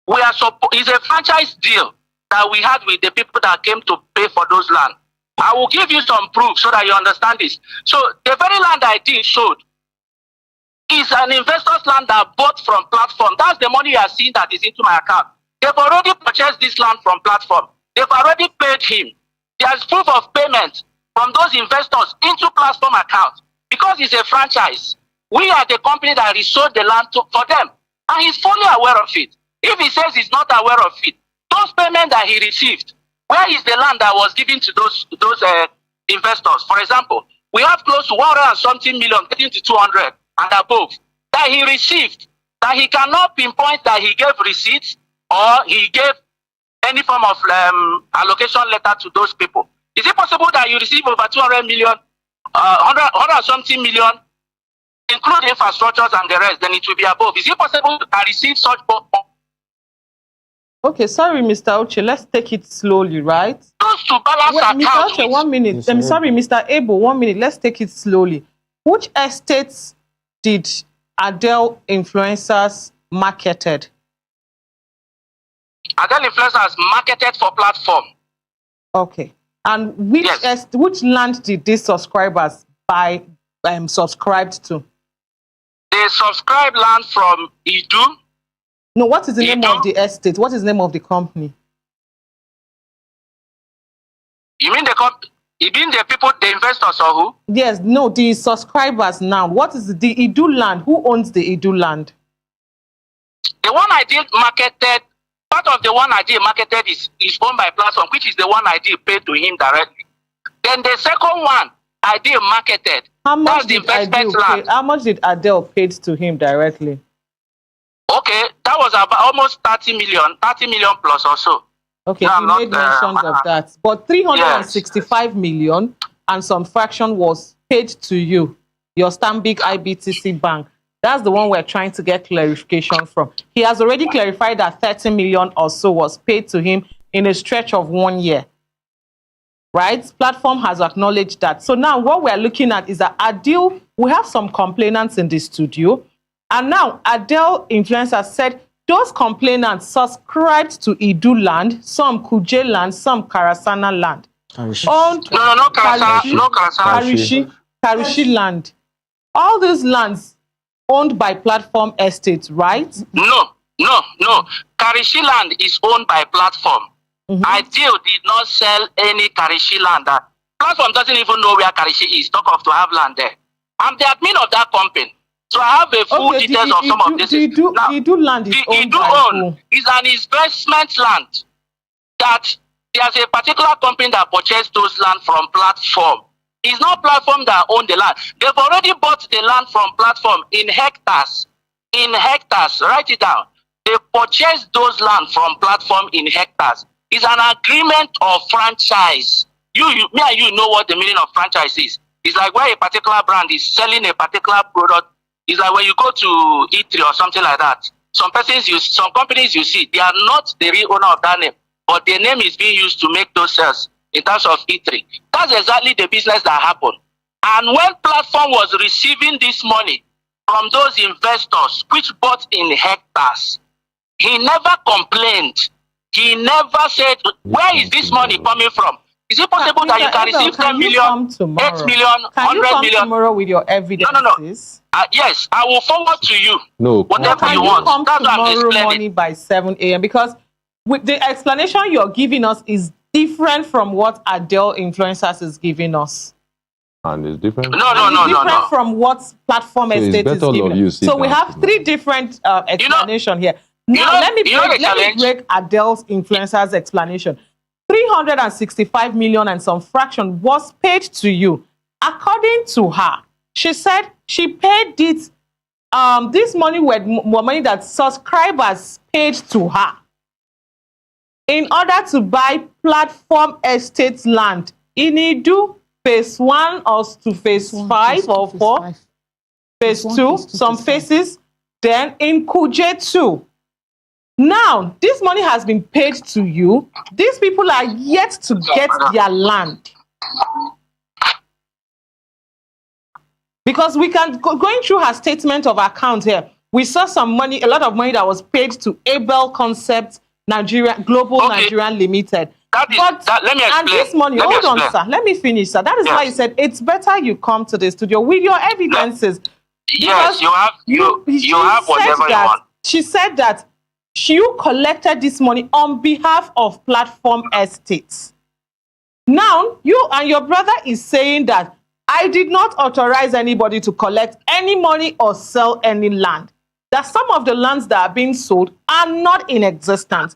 K: is a franchise deal that we had with the people that came to pay for those land. I will give you some proof so that you understand this. So the very land I did showed is an investor's land that bought from platform. That's the money you are seeing that is into my account. They've already purchased this land from platform. They've already paid him. There's proof of payment from those investors into platform account because it's a franchise. We are the company that resold the land for them, and he's fully aware of it. If he says he's not aware of it, those payments that he received, where is the land that was given to those investors? For example, we have close to 100 and something million, getting to 200 and above, that he received, that he cannot pinpoint that he gave receipts or he gave any form of allocation letter to those people. Is it possible that you receive over 200 million, 100 and something million, including infrastructures and the rest, then it will be above? Is it possible to receive such?
N: Okay, sorry, Mr. Uche, let's take it slowly, right?
K: Those to balance
N: Mr. Uche, 1 minute. I'm sorry, Mr. Abel, 1 minute. Let's take it slowly. Which estates did Adele Influencers marketed?
K: Adele Influencers marketed for platform.
N: Okay. And which land did these subscribers buy, subscribed to?
K: They subscribed land from Idu.
N: No, what is the name of the estate? What is the name of the company?
K: You mean the company? You mean the people, the investors, or who?
N: Yes, no, the subscribers now. What is the Idu land? Who owns the Idu land?
K: The one I did marketed, part of the one I did marketed is owned by platform, which is the one I did paid to him directly. Then the second one I did marketed.
N: How much
K: did
N: How much did Adele paid to him directly?
K: Okay, that was about almost 30 million plus or so.
N: Okay, you made mention of that. But 365 million and some fraction was paid to you, your Stanbic IBTC bank. That's the one we're trying to get clarification from. He has already clarified that 30 million or so was paid to him in a stretch of 1 year. Right? Platform has acknowledged that. So now what we're looking at is that Adele, we have some complainants in the studio. And now Adele Influencer said those complainants subscribed to Idu land, some Kuje land, some Karasana land.
K: No, Karasana.
N: Karishi land. All these lands owned by platform estates, right?
K: No. Karishi land is owned by platform. Ideal did not sell any Karishi land. Platform doesn't even know where Karishi is. Talk of to have land there. I'm the admin of that company. So I have a full details of some of this.
N: Idu land is owned by who?
K: Is an investment land that there's a particular company that purchased those land from platform. It's not platform that own the land. They've already bought the land from platform in hectares. In hectares, write it down. They purchased those land from platform in hectares. It's an agreement of franchise. Me and you know what the meaning of franchise is. It's like where a particular brand is selling a particular product. It's like when you go to E3 or something like that. Some companies you see, they are not the real owner of that name, but their name is being used to make those sales in terms of E3. That's exactly the business that happened. And when platform was receiving this money from those investors, which bought in hectares, he never complained. He never said, where is this money coming from? Is it possible that you can receive 10 million, 8 million, 100 million?
N: Tomorrow with your evidences?
K: No. Yes, I will forward to you whatever you want.
N: Come
K: That's what I'm
N: tomorrow
K: explaining.
N: morning by 7 a.m. Because with the explanation you're giving us is different from what Adele Influencers is giving us.
A: And it's different.
K: No.
N: From what platform estate is giving us. So we have three different explanations here. Now let me break Adele's Influencers explanation. 365 million and some fraction was paid to you. According to her, she said she paid this money were more money that subscribers paid to her in order to buy platform estate land in Idu, phase 1 or to phase 5 or 4, phase 2, some phases, then in Kuje 2. Now, this money has been paid to you. These people are yet to get their land. Because we can, going through her statement of account here, we saw some money, a lot of money that was paid to Abel Concept Nigeria, Global Nigerian Limited.
K: That is
N: But
K: that. Let me explain.
N: and this money,
K: Let me
N: hold on,
K: explain.
N: sir. Let me finish, sir. That is why he said it's better you come to the studio with your evidences.
K: Yes, you have
N: She
K: have
N: said
K: whatever you
N: that
K: want.
N: she said that you collected this money on behalf of Platform Estates. Now, you and your brother is saying that I did not authorize anybody to collect any money or sell any land. That some of the lands that are being sold are not in existence.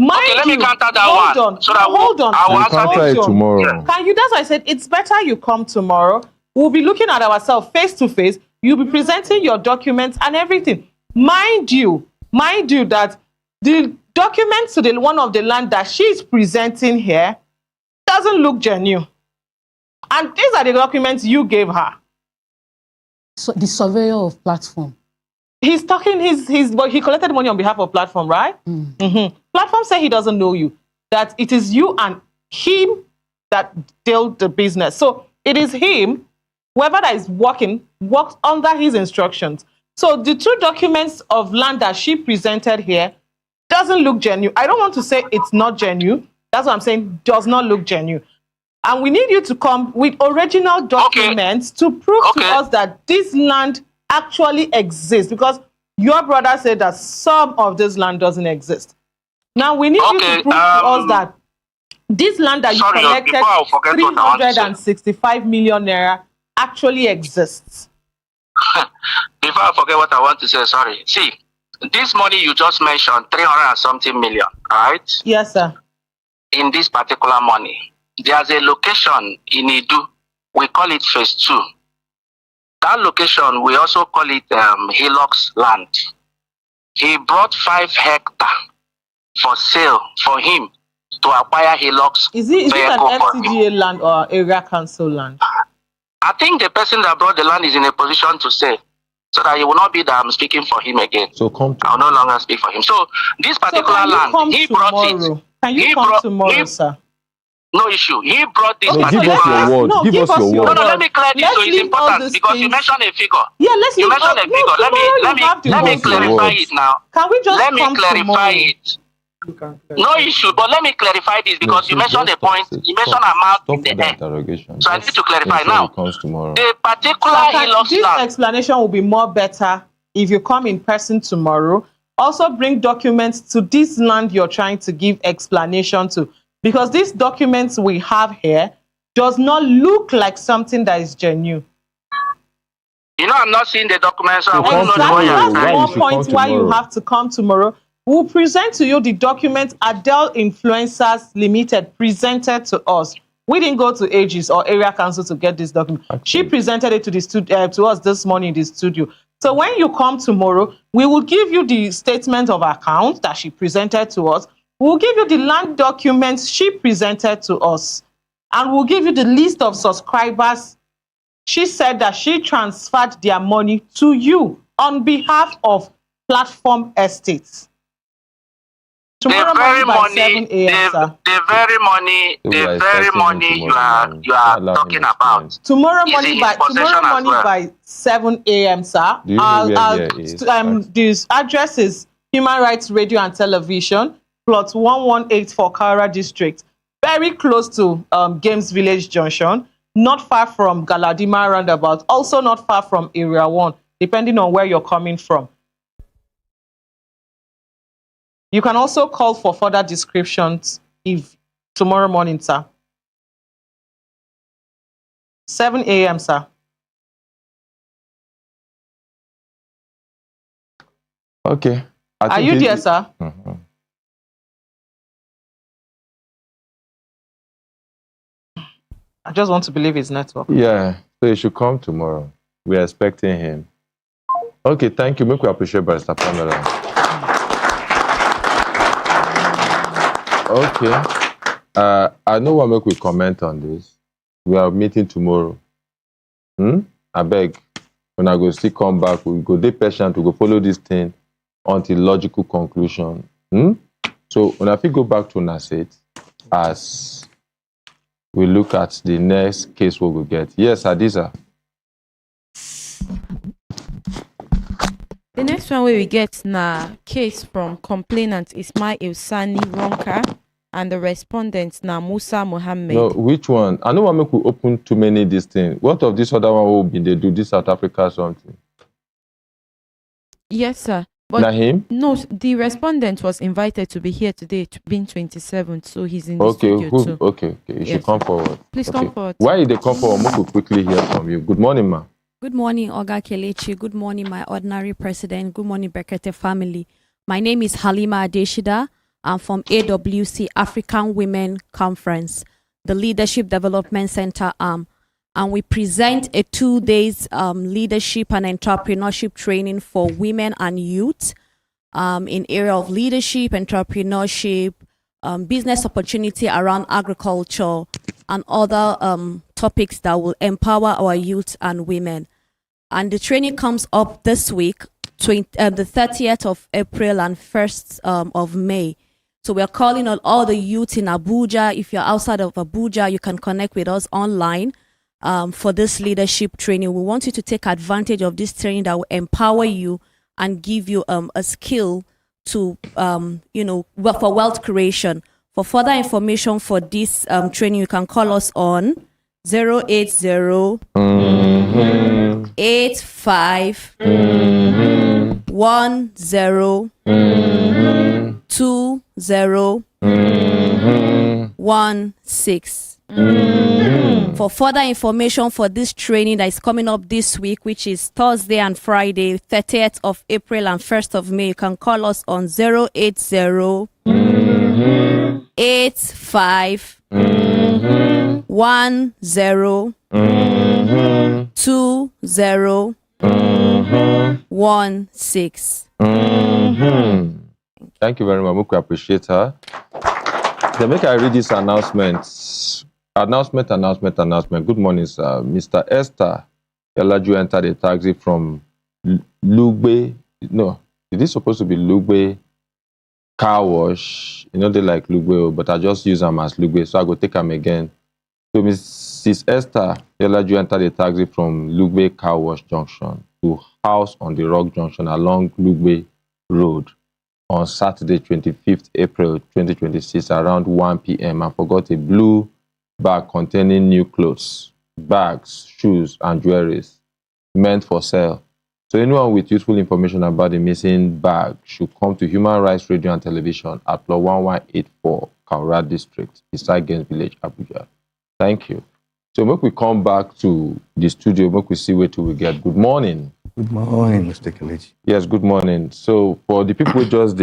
K: Okay, let me counter that one.
N: On,
K: So that
N: hold on.
A: We'll counter it tomorrow.
N: Can you? That's why I said it's better you come tomorrow. We'll be looking at ourselves face to face. You'll be presenting your documents and everything. Mind you that the documents to the one of the land that she's presenting here doesn't look genuine. And these are the documents you gave her.
D: So the surveyor of Platform.
N: He's talking, but he collected money on behalf of Platform, right? Platform said he doesn't know you, that it is you and him that dealt the business. So it is him, whoever that is works under his instructions. So the two documents of land that she presented here doesn't look genuine. I don't want to say it's not genuine. That's what I'm saying, does not look genuine. And we need you to come with original documents to prove to us that this land actually exists, because your brother said that some of this land doesn't exist. Now we need you to prove to us that this land that you collected 365 million naira actually exists.
K: Before I forget what I want to say, sorry. See, this money you just mentioned, 300 and something million, right?
N: Yes, sir.
K: In this particular money, there's a location in Idu. We call it phase 2. That location, we also call it Hilux land. He brought 5 hectares for sale for him to acquire Hilux.
N: Is it an FCDA land or area council land?
K: I think the person that brought the land is in a position to say, so that it will not be that I'm speaking for him again.
A: So
K: I'll no longer speak for him. So this particular land, he brought it.
N: Can you come tomorrow, sir?
K: No issue. He brought this.
A: No, give us your word.
N: No,
A: give us your word.
K: No, let me clear this. So it's important because you mentioned a figure.
N: Yeah, let's
K: you mentioned a figure. Let me clarify it now.
N: Can we just
K: let me clarify it? No issue, but let me clarify this because you mentioned a point. You mentioned amount in the air. So I need to clarify now. The particular
N: this explanation will be more better if you come in person tomorrow. Also bring documents to this land you're trying to give explanation to. Because these documents we have here does not look like something that is genuine.
K: You know, I'm not seeing the documents. So
N: exactly. That's one point why you have to come tomorrow. We'll present to you the documents Adele Influencers Limited presented to us. We didn't go to Aegis or area council to get this document. Okay. She presented it to the to us this morning in the studio. So when you come tomorrow, we will give you the statement of account that she presented to us. We'll give you the land documents she presented to us. And we'll give you the list of subscribers. She said that she transferred their money to you on behalf of Platform Estates. Tomorrow morning by 7 a.m., sir.
K: The very money you are talking about.
N: Tomorrow morning by 7 a.m., sir. This address is Human Rights Radio and Television, plot 118 for Kara District, very close to Games Village Junction, not far from Galadima Roundabout, also not far from Area 1, depending on where you're coming from. You can also call for further descriptions if tomorrow morning, sir. 7 a.m., sir.
A: Okay.
N: Are you there, sir?
A: Mm-hmm.
N: I just want to believe his network.
A: Yeah, so he should come tomorrow. We're expecting him. Okay, thank you. Make we appreciate Barrister Pamela. Okay. I know what make we comment on this. We are meeting tomorrow. I beg. When I go still come back, we go dey patient, we go follow this thing until logical conclusion. So when I fit go back to una seat as we look at the next case we will get. Yes, Hadiza.
O: The next one we get na case from complainant Ismail Sani Ronka. and the respondent now Musa Mohammed.
A: No, which one? I know one make we open too many this thing. What of this other one will be they do this South Africa something?
O: Yes, sir. But
A: Na him?
O: no, the respondent was invited to be here today, being 27th, so he's in the studio too.
A: Okay. You should come forward.
O: Please come forward.
A: Why they come forward? We could quickly hear from you. Good morning, ma.
P: Good morning, Oga Kelechi. Good morning, my ordinary president. Good morning, Brekete family. My name is Halima Adeshida. I'm from AWC African Women Conference, the Leadership Development Center arm. And we present a 2 days leadership and entrepreneurship training for women and youth in area of leadership, entrepreneurship, business opportunity around agriculture, and other topics that will empower our youth and women. And the training comes up this week, the 30th of April and 1st of May. So we're calling on all the youth in Abuja. If you're outside of Abuja, you can connect with us online for this leadership training. We want you to take advantage of this training that will empower you and give you a skill to, for wealth creation. For further information for this training, you can call us on 080 85 10 2016. For further information for this training that is coming up this week, which is Thursday and Friday, 30th of April and 1st of May, you can call us on 080 85 10 2016.
A: Thank you very much. We appreciate her. Then make I read this announcement. Announcement. Good morning, sir. Mr. Esther Yalaju entered a taxi from Lugbe. No, it is supposed to be Lugbe car wash. You know, they like Lugbe, but I just use them as Lugbe, so I go take them again. So Mrs. Esther Yalaju entered a taxi from Lugbe car wash junction to house on the Rock Junction along Lugbe Road on Saturday, 25th April 2026, around 1 p.m. and forgot a blue bag containing new clothes, bags, shoes, and jewelries meant for sale. So anyone with useful information about the missing bag should come to Human Rights Radio and Television at Plot 1184, Kaura District, beside Gens Village, Abuja. Thank you. So make we come back to the studio, make we see where we get. Good morning.
Q: Good morning, Mr. Kelechi.
A: Yes, good morning. So for the people who just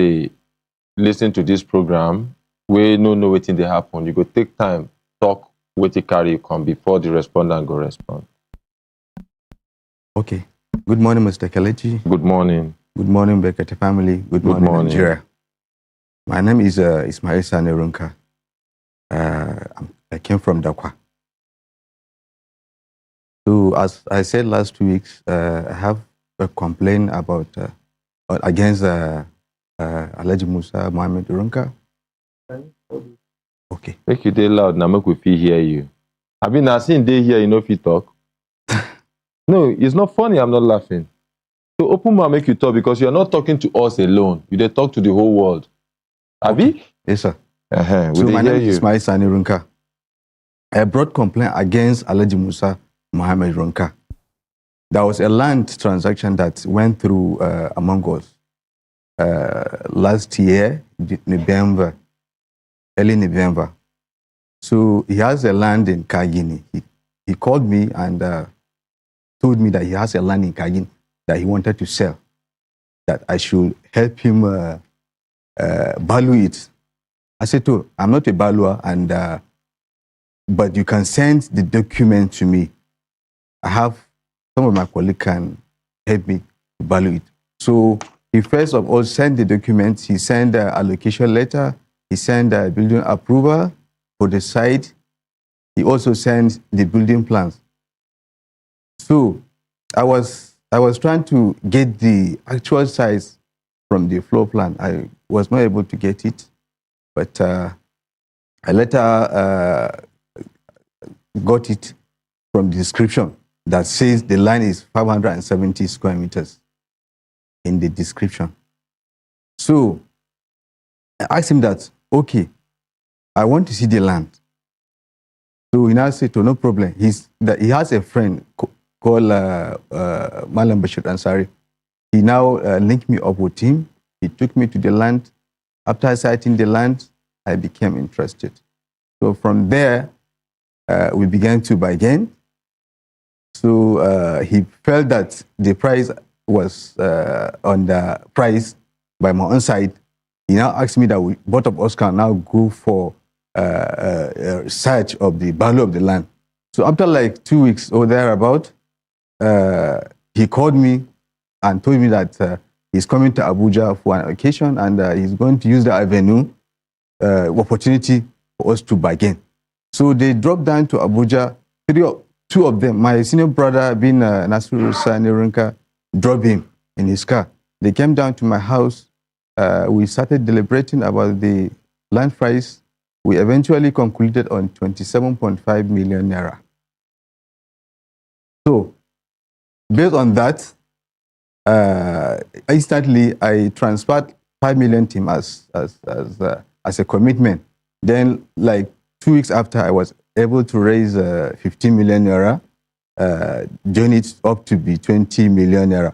A: listen to this program, we no know what they happen. You go take time, talk, wait to carry come before the respondent go respond.
Q: Okay. Good morning, Mr. Kelechi.
A: Good morning.
Q: Good morning, Brekete family. Good morning, Nigeria. My name is Ismail Sanerunka. I came from Dakwa. So as I said last 2 weeks, I have a complaint about against Alhaji Musa Mohammed Runka. Okay.
A: Make you dey loud now, make we feel hear you. I mean, I seen they here, you know, if you talk. No, it's not funny. I'm not laughing. So open mouth, make you talk because you're not talking to us alone. You dey talk to the whole world. Abi?
Q: Yes, sir.
A: We
Q: So my
A: dey hear
Q: name is
A: you.
Q: Ismail Sanerunka. I brought complaint against Alhaji Musa Mohammed Runka. There was a land transaction that went through among us last year, November, early November. So he has a land in Kagini. He called me and told me that he has a land in Kagini that he wanted to sell, that I should help him value it. I said, "Oh, I'm not a valuer, and but you can send the document to me. I have some of my colleagues can help me value it." So he first of all sent the documents. He sent the allocation letter. He sent the building approval for the site. He also sent the building plans. So I was trying to get the actual size from the floor plan. I was not able to get it, but I later got it from the description that says the line is 570 square meters in the description. So I asked him that, okay, I want to see the land. So he now said, no problem. He has a friend called Malam Bashir Ansari. He now linked me up with him. He took me to the land. After sighting the land, I became interested. So from there, we began to bargain. So he felt that the price was on the price by my own side. He now asked me that both of us can now go for search of the value of the land. So after like 2 weeks or thereabout, he called me and told me that he's coming to Abuja for an occasion and he's going to use the avenue opportunity for us to bargain. So they dropped down to Abuja. Two of them, my senior brother, being Nasiru Sani Runka, dropped him in his car. They came down to my house. We started deliberating about the land price. We eventually concluded on 27.5 million naira. So, based on that, instantly I transferred 5 million to him as a commitment. Then, like 2 weeks after, I was able to raise 15 million naira, join it up to be 20 million naira.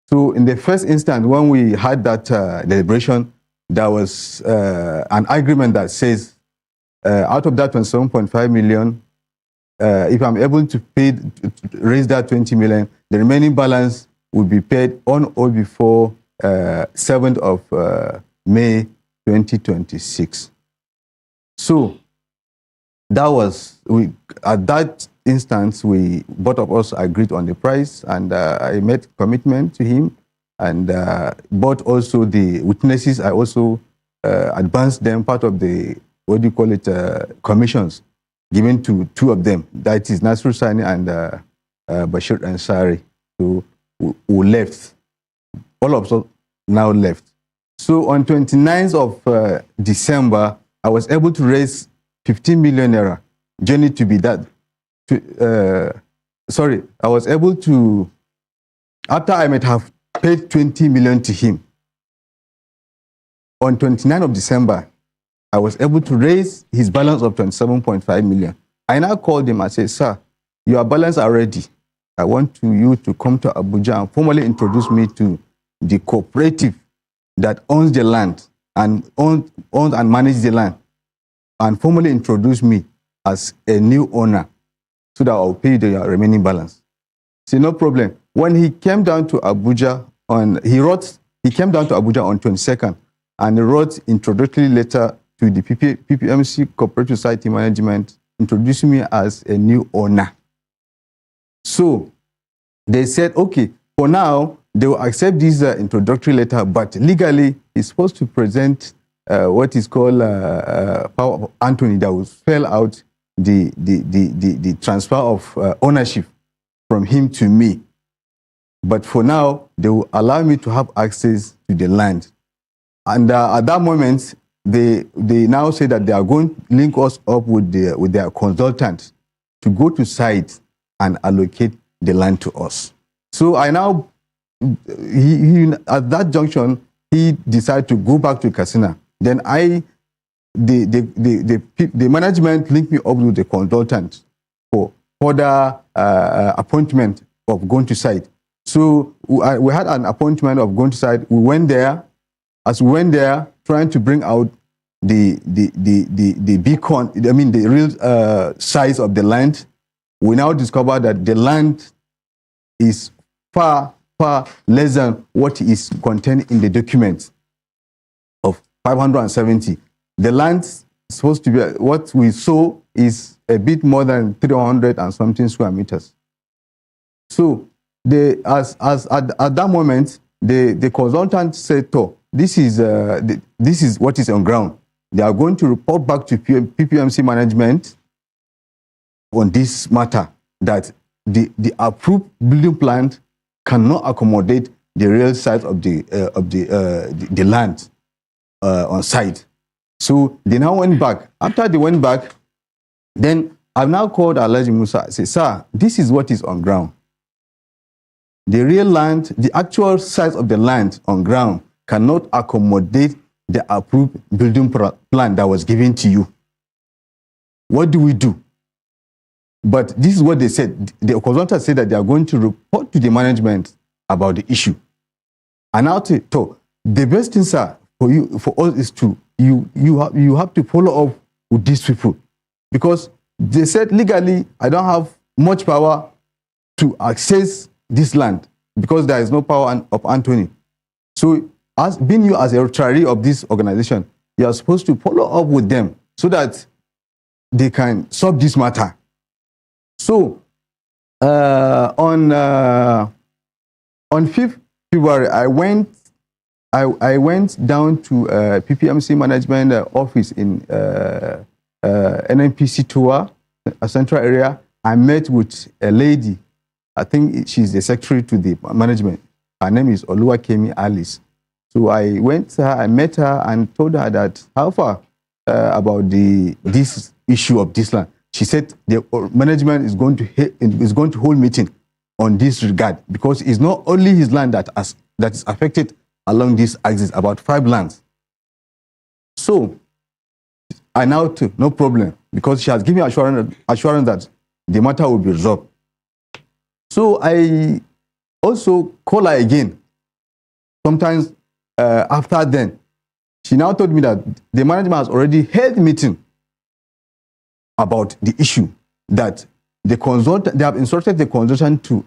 Q: So in the first instance, when we had that deliberation, there was an agreement that says, out of that 27.5 million, if I'm able to raise that 20 million, the remaining balance will be paid on or before 7th of May 2026. So that was, at that instance, both of us agreed on the price, and I made commitment to him, and but also the witnesses, I also advanced them part of the, commissions given to two of them, that is Nasru Sani and Bashir Ansari, who left. All of us now left. So on 29th of December, I was able to raise 15 million naira, journey to be that. I was able to, after I might have paid 20 million to him, on 29th of December, I was able to raise his balance of 27.5 million. I now called him and said, sir, your balance are ready. I want you to come to Abuja and formally introduce me to the cooperative that owns the land and owns and manages the land, and formally introduce me as a new owner so that I'll pay the remaining balance. See, no problem. When he came down to Abuja, he came down to Abuja on 22nd, and he wrote introductory letter to the PPMC Cooperative Society Management, introducing me as a new owner. So they said, okay, for now, they will accept this introductory letter, but legally, he's supposed to present what is called power of Anthony that will spell out the transfer of ownership from him to me. But for now, they will allow me to have access to the land. And at that moment, they now say that they are going to link us up with their consultant to go to site and allocate the land to us. So I now, at that junction, he decided to go back to Katsina. Then the management linked me up with the consultant for further appointment of going to site. So we had an appointment of going to site. We went there. As we went there, trying to bring out the beacon, the real size of the land, we now discover that the land is far less than what is contained in the document of 570. The land is supposed to be, what we saw is a bit more than 300 and something square meters. So at that moment, the consultant said, this is what is on ground. They are going to report back to PPMC management on this matter, that the approved building plan cannot accommodate the real size of the land on site. So they now went back. After they went back, then I've now called Alhaji Musa. I say, sir, this is what is on ground. The real land, the actual size of the land on ground cannot accommodate the approved building plan that was given to you. What do we do? But this is what they said. The consultant said that they are going to report to the management about the issue. And now, the best thing, sir, for us is to you have to follow up with these people, because they said legally I don't have much power to access this land because there is no power of Anthony. So, as being you as a retiree of this organization, you are supposed to follow up with them so that they can solve this matter. So, on 5th February, I went down to PPMC management office in NNPC tour, a central area. I met with a lady. I think she's the secretary to the management. Her name is Oluwakemi Alice. So I went to her, I met her and told her that how far about this issue of this land. She said the management is going to hold meeting on this regard, because it's not only his land that is affected along this axis, about 5 lands. So I now took no problem, because she has given me assurance that the matter will be resolved. So I also call her again. Sometimes after then, she now told me that the management has already held a meeting about the issue, that they have instructed the consultant to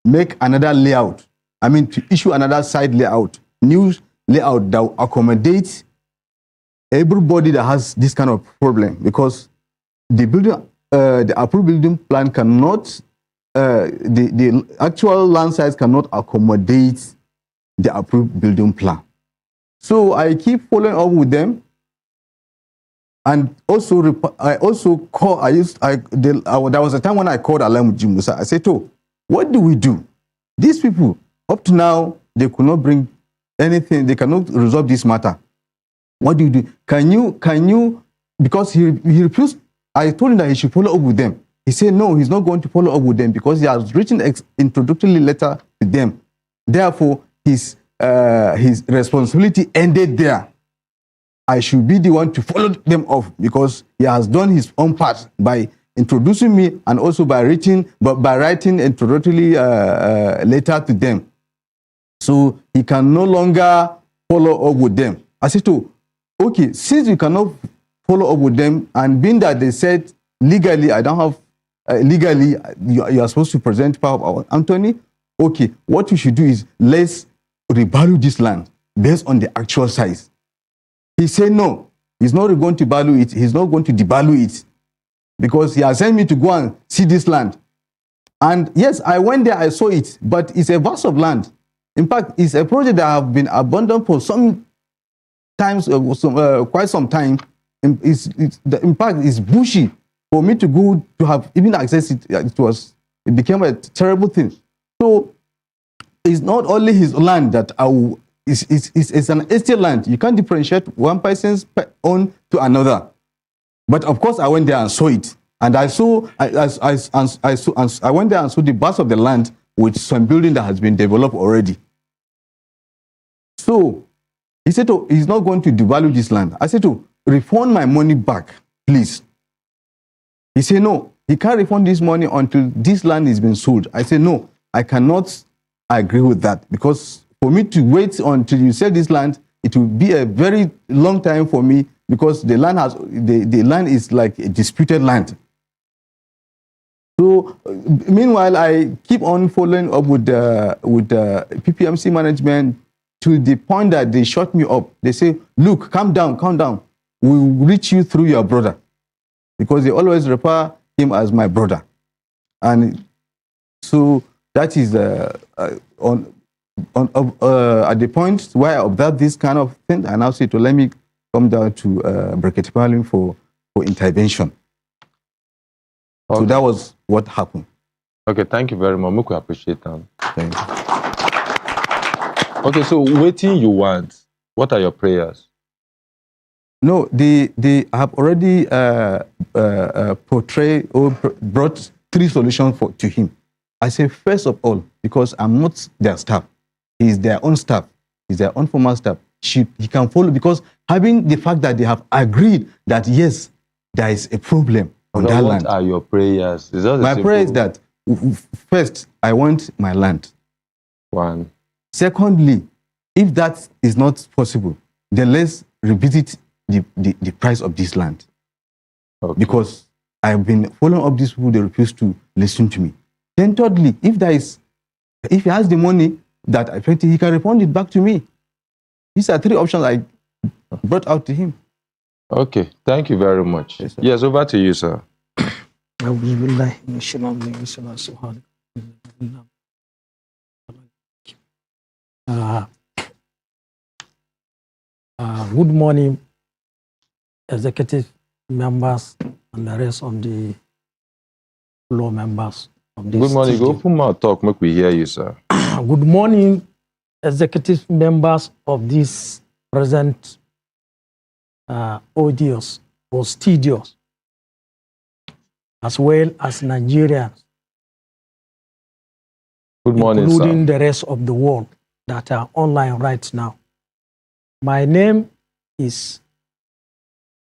Q: make another layout. I mean, to issue another site layout, new layout that will accommodate everybody that has this kind of problem, because the building, the approved building plan cannot, the actual land size cannot accommodate the approved building plan. So I keep following up with them, and also I also call. There was a time when I called Alam Jimusa. I said, "Oh, what do we do? These people up to now they could not bring anything. They cannot resolve this matter. What do you do? Can you? Because he refused. I told him that he should follow up with them. He said no, he's not going to follow up with them because he has written introductory letter to them. Therefore, his responsibility ended there. I should be the one to follow them off because he has done his own part by introducing me and also by writing introductory letter to them. So he can no longer follow up with them. I said, okay, since you cannot follow up with them, and being that they said legally, I don't have, legally, you are supposed to present power of Anthony, okay, what you should do is let's revalue this land based on the actual size. He said no, he's not going to value it, he's not going to devalue it because he has sent me to go and see this land. And yes, I went there, I saw it, but it's a vast of land. In fact, it's a project that have been abandoned for some times, quite some time. In fact, it's bushy. For me to go to have even access it, it became a terrible thing. So it's not only his land that it's an estate land. You can't differentiate one person's own to another. But of course, I went there and saw it, and I went there and saw the parts of the land with some building that has been developed already. So he said, oh, he's not going to devalue this land. I said, oh, refund my money back, please. He said, no, he can't refund this money until this land is being sold. I said, no, I cannot agree with that because for me to wait until you sell this land, it will be a very long time for me because the land is like a disputed land. So meanwhile, I keep on following up with the PPMC management to the point that they shut me up. They say, look, calm down. We'll reach you through your brother. Because they always refer him as my brother. And so that is at the point where I observed this kind of thing, I now say to let me come down to Brekete for intervention. Okay. So that was what happened.
A: Okay, thank you very much. We appreciate that.
Q: Thank you.
A: Okay, so waiting you want, what are your prayers?
Q: No, they have already portrayed or brought 3 solutions to him. I say, first of all, because I'm not their staff, he's their own staff, he's their own former staff, he can follow, because having the fact that they have agreed that yes, there is a problem, on that land.
A: What are your prayers?
Q: My prayer is that, first, I want my land.
A: One.
Q: Secondly, if that is not possible, then let's revisit the price of this land.
A: Okay.
Q: Because I've been following up these people, they refuse to listen to me. Then thirdly, if he has the money that I think he can refund it back to me. These are three options I brought out to him.
A: Okay, thank you very much. Yes, over to you, sir.
B: Good morning, executive members and the rest of the floor members of this.
A: Good morning.
B: studio.
A: Go open mouth talk, make we hear you, sir.
B: Good morning, executive members of this present audios or studios, as well as Nigerians,
A: Good morning,
B: including
A: sir.
B: the rest of the world that are online right now. My name is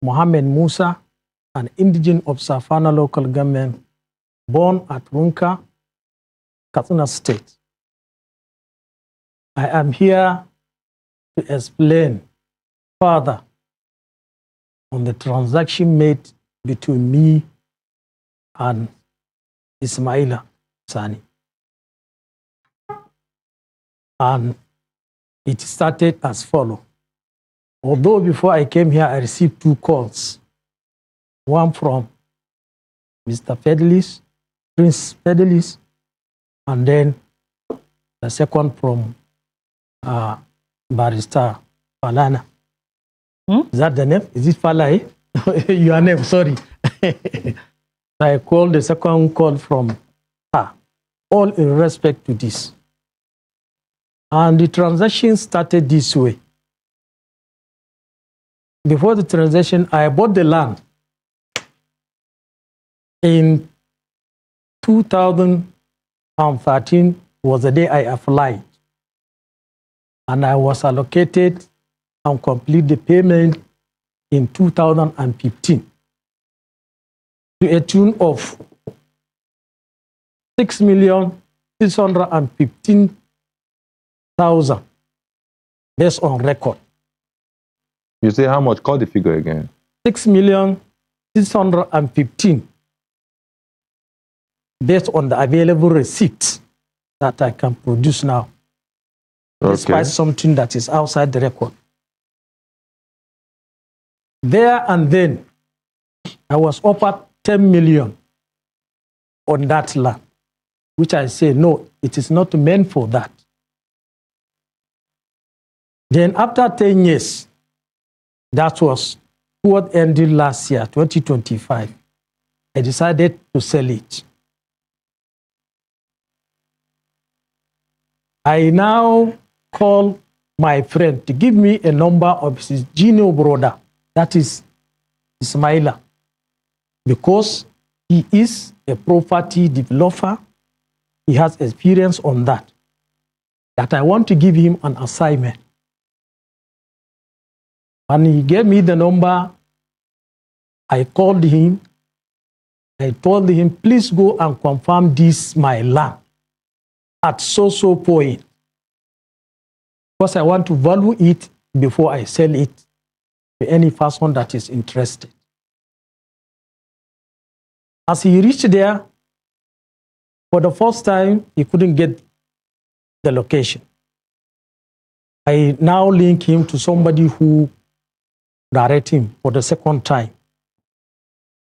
B: Mohammed Musa, an indigene of Safana local government, born at Runka, Katsina State. I am here to explain further on the transaction made between me and Ismaila Sani. And it started as follows. Although before I came here, I received two calls. One from Mr. Fedelis, Prince Fedelis, and then the second from Barrister Falana. Is that the name? Is it Falai? Your name, sorry. I called the second call from her, all in respect to this. And the transaction started this way. Before the transaction, I bought the land in 2013 was the day I applied. And I was allocated and complete the payment in 2015 to a tune of 6,615,000 based on record.
A: You say how much? Call the figure again.
B: 6,615,000 based on the available receipts that I can produce now, despite something that is outside the record. There and then, I was offered 10 million on that land, which I say, no, it is not meant for that. Then after 10 years, that was toward ending last year, 2025, I decided to sell it. I now call my friend to give me a number of his junior brother, that is Ismaila, because he is a property developer. He has experience on that I want to give him an assignment. And he gave me the number. I called him. I told him, please go and confirm this my land at so point, because I want to value it before I sell it to any person that is interested. As he reached there, for the first time, he couldn't get the location. I now link him to somebody who direct him for the second time.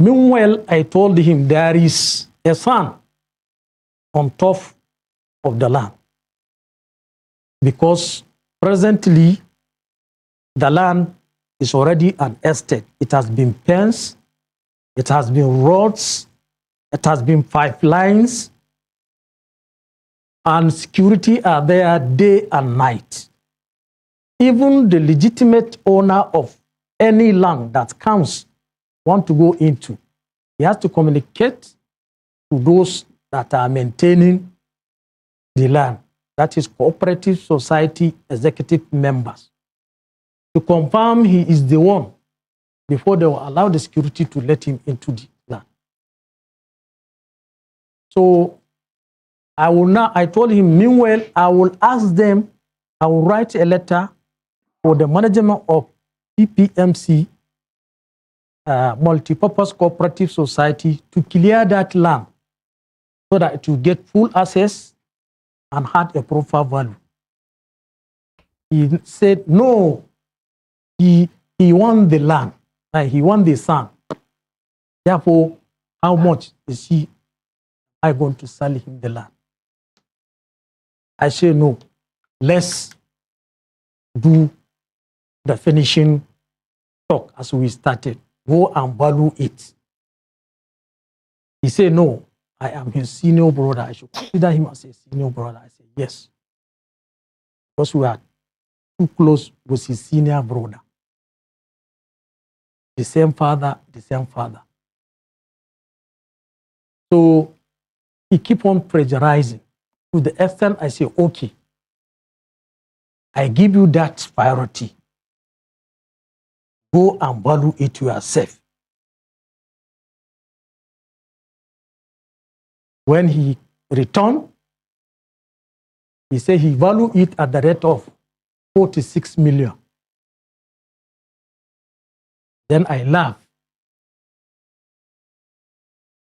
B: Meanwhile, I told him there is a sun on top of the land, because presently the land is already an estate. It has been fenced, it has been roads, it has been pipelines, and security are there day and night. Even the legitimate owner of any land that comes want to go into, he has to communicate to those that are maintaining the land, that is cooperative society executive members, to confirm he is the one before they will allow the security to let him into the land.
R: So I told him, meanwhile, I will ask them, I will write a letter for the management of PPMC, Multipurpose Cooperative Society, to clear that land so that it will get full access and had a proper value. He said, no, he won the land, he won the son. Therefore, how much is I going to sell him the land? I say, no, let's do the finishing talk as we started. Go and value it. He said, no, I am his senior brother. I should consider him as a senior brother. I said, yes. Because we are too close with his senior brother. The same father, the same father. So he keep on pressurizing to the extent I say, okay, I give you that priority. Go and value it yourself. When he returned, he said he valued it at the rate of 46 million. Then I laughed.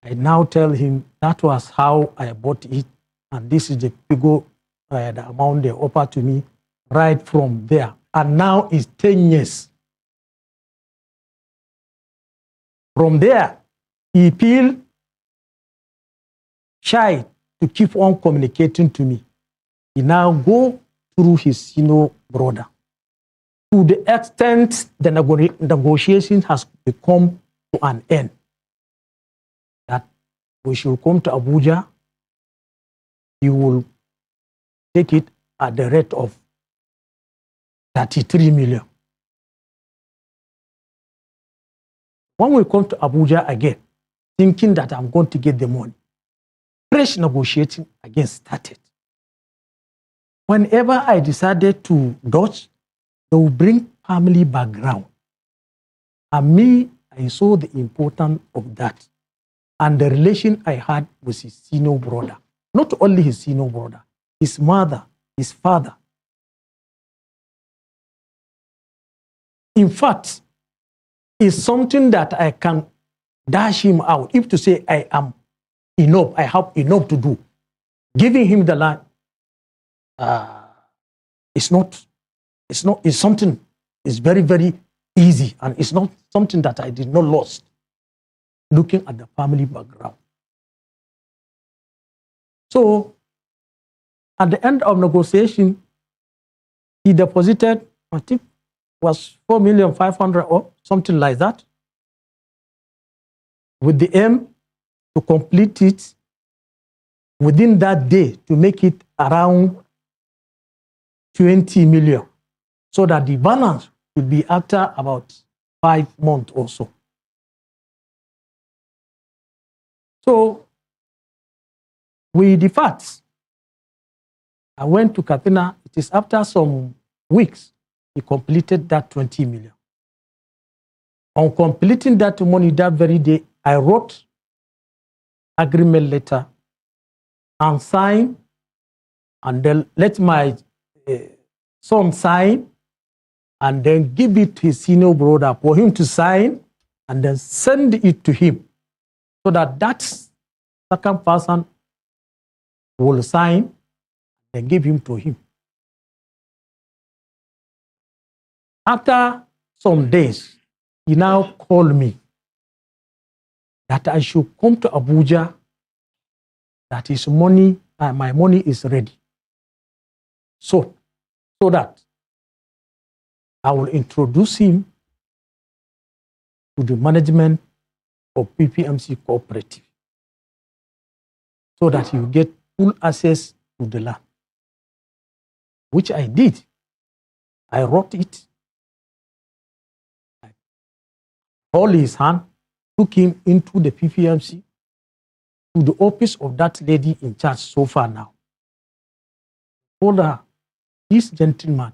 R: I now tell him that was how I bought it, and this is the figure, the amount they offered to me right from there. And now it's 10 years. From there, he feel shy to keep on communicating to me. He now go through his senior brother. To the extent the negotiation has become to an end, that we should come to Abuja, he will take it at the rate of 33 million. When we come to Abuja again, thinking that I'm going to get the money, fresh negotiating again started. Whenever I decided to dodge, they will bring family background. And me, I saw the importance of that and the relation I had with his senior brother. Not only his senior brother, his mother, his father. In fact, it's something that I can dash him out. If to say I am enough, I have enough to do. Giving him the land, it's something, it's very, very easy, and it's not something that I did not lose, looking at the family background. So, at the end of negotiation, he deposited, I think, was 4,500,000 or something like that, with the aim to complete it within that day, to make it around 20 million, so that the balance will be after about 5 months or so. So, with the facts, I went to Katina. It is after some weeks, he completed that 20 million. On completing that money that very day, I wrote agreement letter and signed, and then let my son sign, and then give it to his senior brother for him to sign, and then send it to him, so that that second person will sign and give him to him. After some days, he now called me that I should come to Abuja, that his money, my money is ready. So that I will introduce him to the management of PPMC Cooperative, so that he will get full access to the land, which I did. I wrote it, I held his hand, took him into the PPMC, to the office of that lady in charge so far now. Told her, this gentleman,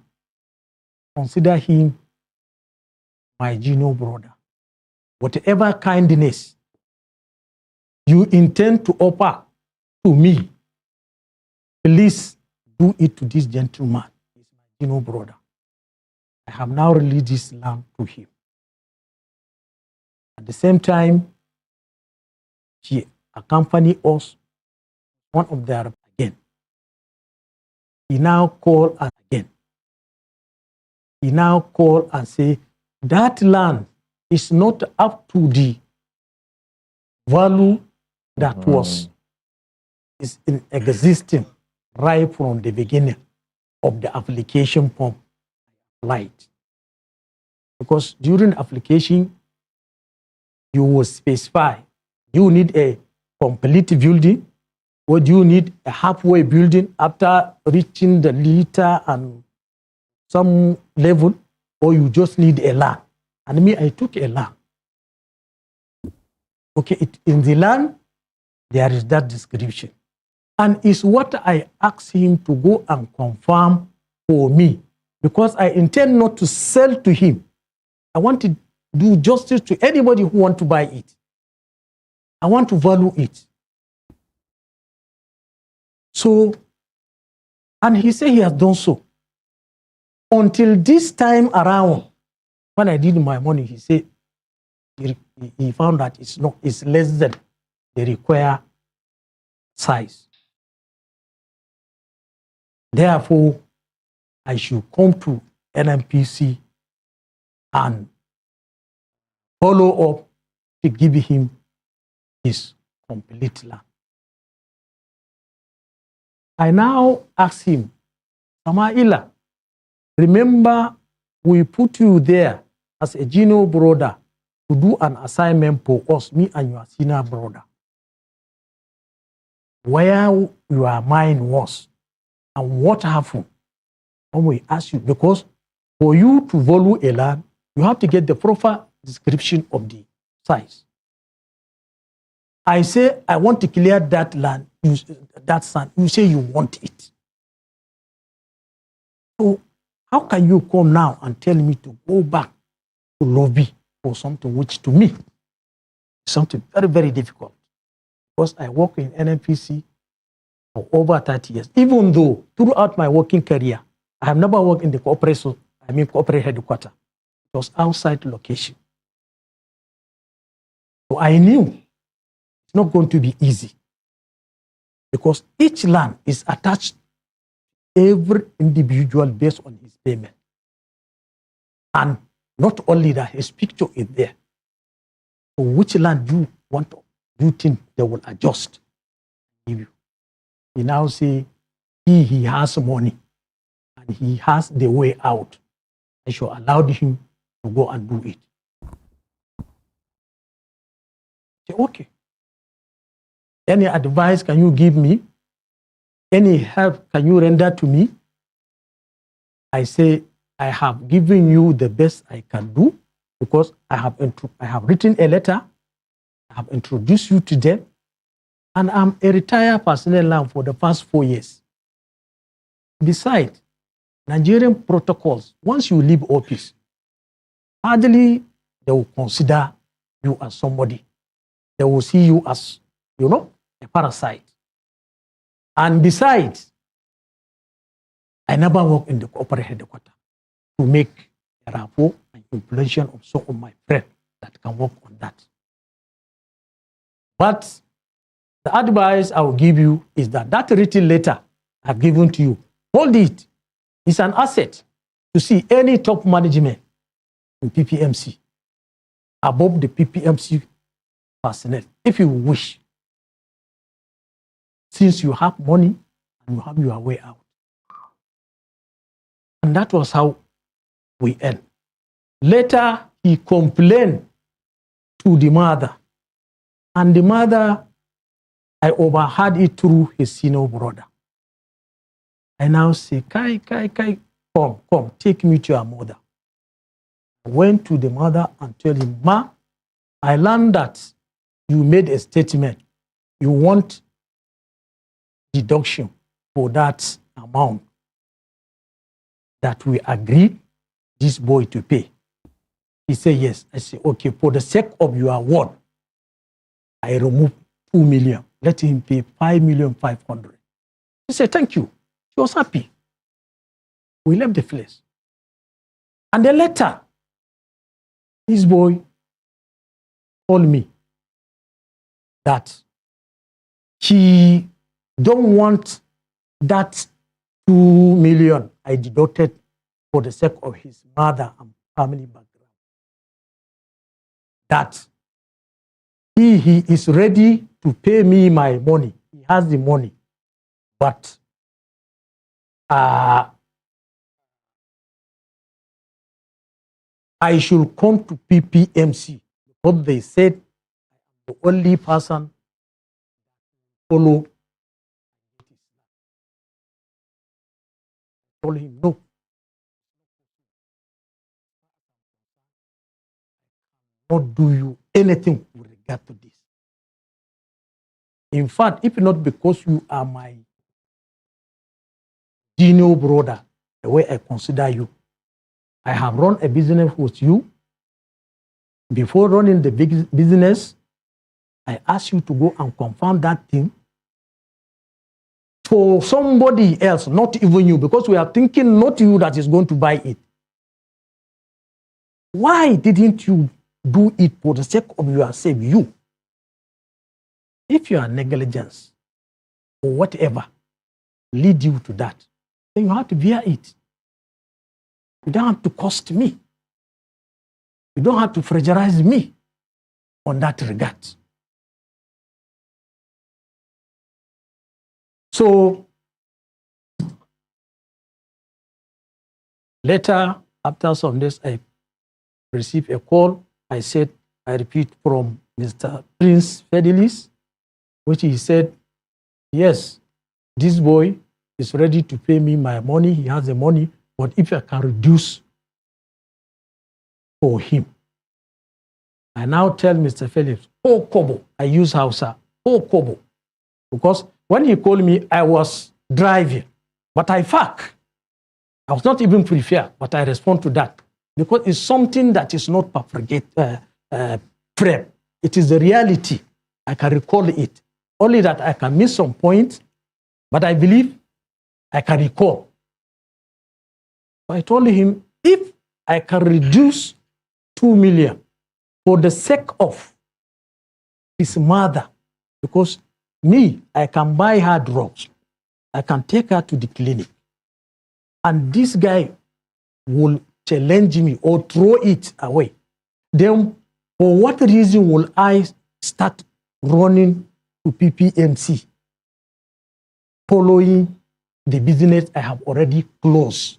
R: consider him my junior brother. Whatever kindness you intend to offer to me, please do it to this gentleman. He's my brother. I have now released this land to him. At the same time, she accompanied us, one of their again. He now called us again. He now called and say, that land is not up to the value that was is in existing right from the beginning of the application form applied. Because during application, you will specify, do you need a complete building or do you need a halfway building after reaching the liter and some level, or you just need a land? And me, I took a land. Okay, in the land, there is that description. And it's what I asked him to go and confirm for me, because I intend not to sell to him. I want to do justice to anybody who wants to buy it. I want to value it. So, and he said he has done so. Until this time around, when I did my money, he said he found that it's less than the required size. Therefore, I should come to NMPC and follow up to give him his complete land. I now ask him, Samaila, remember we put you there as a Gino brother to do an assignment for us, me and your senior brother. Where your mind was and what happened when we ask you, because for you to value a land, you have to get the proper description of the size. I say, I want to clear that land, that sand. You say you want it. So how can you come now and tell me to go back to lobby for something which to me is something very, very difficult? Because I work in NNPC for over 30 years. Even though throughout my working career, I have never worked in the corporate headquarters. It was outside location. So I knew it's not going to be easy, because each land is attached to every individual based on his payment. And not only that, his picture is there. So which land you want, do you think they will adjust? Give you. He now say he has money and he has the way out. I should allow him to go and do it. I say, okay. Any advice can you give me? Any help can you render to me? I say, I have given you the best I can do, because I have written a letter, I have introduced you to them, and I'm a retired personnel now for the past 4 years. Besides, Nigerian protocols, once you leave office, hardly they will consider you as somebody. They will see you as, a parasite. And besides, I never work in the corporate headquarters to make a rapport and influence of some of my friends that can work on that. But the advice I will give you is that written letter I've given to you, hold it. It's an asset to see any top management in PPMC above the PPMC personnel, if you wish, since you have money and you have your way out. And that was how we end. Later, he complained to the mother. And the mother, I overheard it through his senior brother. I now say, Kai, come, take me to your mother. I went to the mother and tell him, Ma, I learned that you made a statement. You want deduction for that amount that we agreed this boy to pay. He said, yes. I said, okay, for the sake of your word, I remove 2 million. Let him pay 5,500,000. He said, thank you. He was happy. We left the place. And then later, this boy told me that he don't want that 2 million I deducted for the sake of his mother and family background. That he is ready to pay me my money. He has the money. But I should come to PPMC because they said the only person follow. I told him, no. Not do you anything with regard to this. In fact, if not because you are my junior brother, the way I consider you, I have run a business with you. Before running the big business, I asked you to go and confirm that thing for somebody else, not even you, because we are thinking not you that is going to buy it. Why didn't you do it for the sake of yourself, you? If your negligence or whatever lead you to that, then you have to bear it. You don't have to cost me. You don't have to fragilize me on that regard. So later, after some days, I received a call. I said, I repeat, from Mr. Prince Fidelis, which he said, yes, this boy is ready to pay me my money. He has the money, but if I can reduce for him. I now tell Mr. Phillips, oh, Kobo, I use Hausa, oh, Kobo. Because when he called me, I was driving, but I fuck. I was not even prepared, but I respond to that. Because it's something that is not frame. It is the reality. I can recall it. Only that I can miss some points, but I believe I can recall. So I told him, if I can reduce 2 million for the sake of his mother, because me, I can buy her drugs. I can take her to the clinic. And this guy will challenge me or throw it away. Then for what reason will I start running to PPMC following the business I have already closed?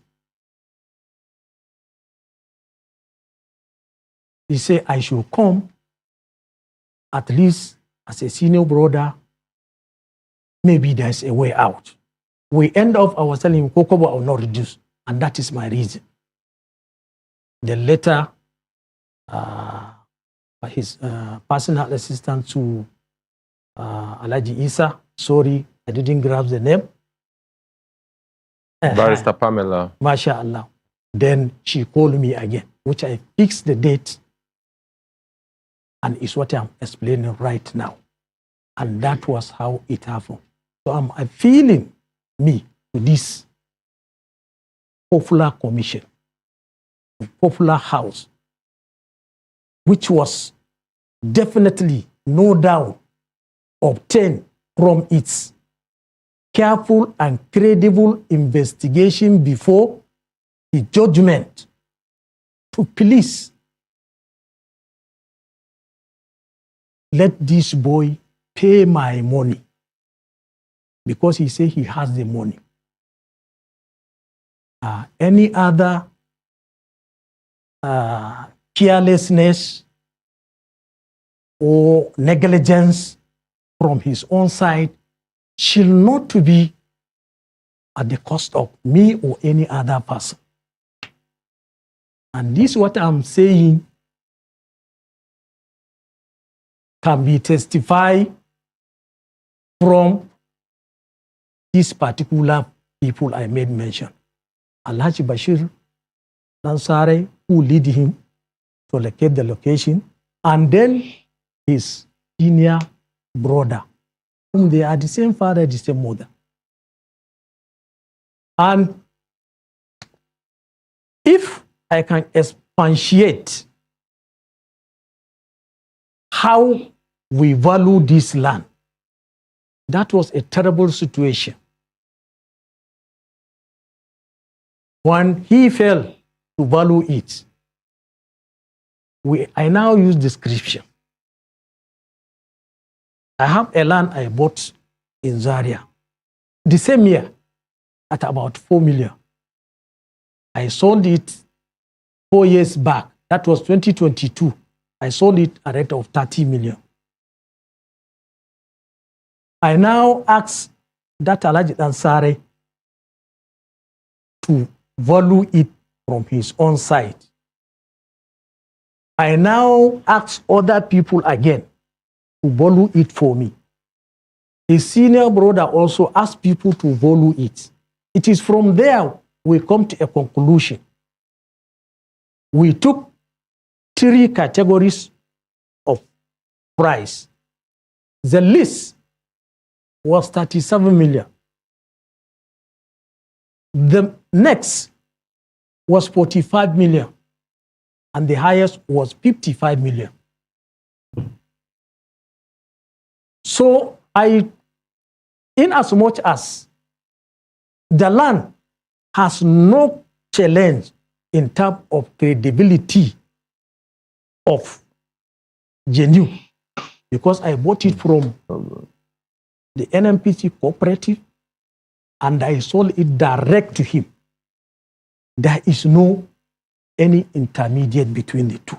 R: He said I should come at least as a senior brother. Maybe there's a way out. We end up, I was telling him, Kokobo, I will not reduce. And that is my reason. Then later, his personal assistant to Alaji Isa, sorry, I didn't grab the name.
A: Barrister Pamela.
R: MashaAllah. Then she called me again, which I fixed the date. And it's what I'm explaining right now. And that was how it happened. So I'm appealing me to this popular commission, popular house, which was definitely, no doubt, obtained from its careful and credible investigation before the judgment, to please let this boy pay my money, because he said he has the money. Any other carelessness or negligence from his own side shall not to be at the cost of me or any other person. And this, what I'm saying, can be testified from this particular people I made mention. Alhaji Bashir Lansare, who lead him to locate the location, and then his senior brother, whom they are the same father, the same mother. And if I can expatiate how we value this land, that was a terrible situation. When he failed to value it, I now use description. I have a land I bought in Zaria the same year at about 4 million. I sold it 4 years back. That was 2022. I sold it at a rate of 30 million. I now ask that Alhaji Ansari to value it from his own side. I now ask other people again to value it for me. A senior brother also asked people to value it. It is from there we come to a conclusion. We took 3 categories of price. The least was 37 million. The next was 45 million. And the highest was 55 million. So in as much as the land has no challenge in terms of credibility of genuine, because I bought it from the NMPC cooperative and I sold it direct to him. There is no any intermediate between the two.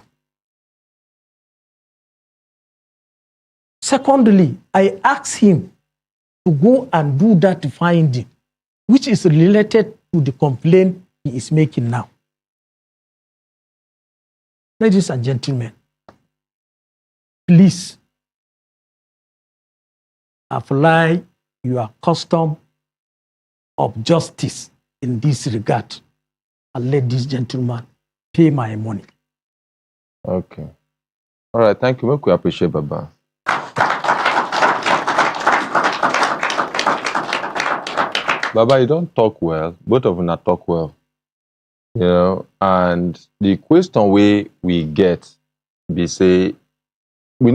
R: Secondly, I asked him to go and do that finding, which is related to the complaint he is making now. Ladies and gentlemen, please apply your custom of justice in this regard and let this gentleman pay my money.
A: Okay. All right, thank you. We appreciate Baba. Baba, you don't talk well. Both of them not talk well. You know, and the question we get, we say, we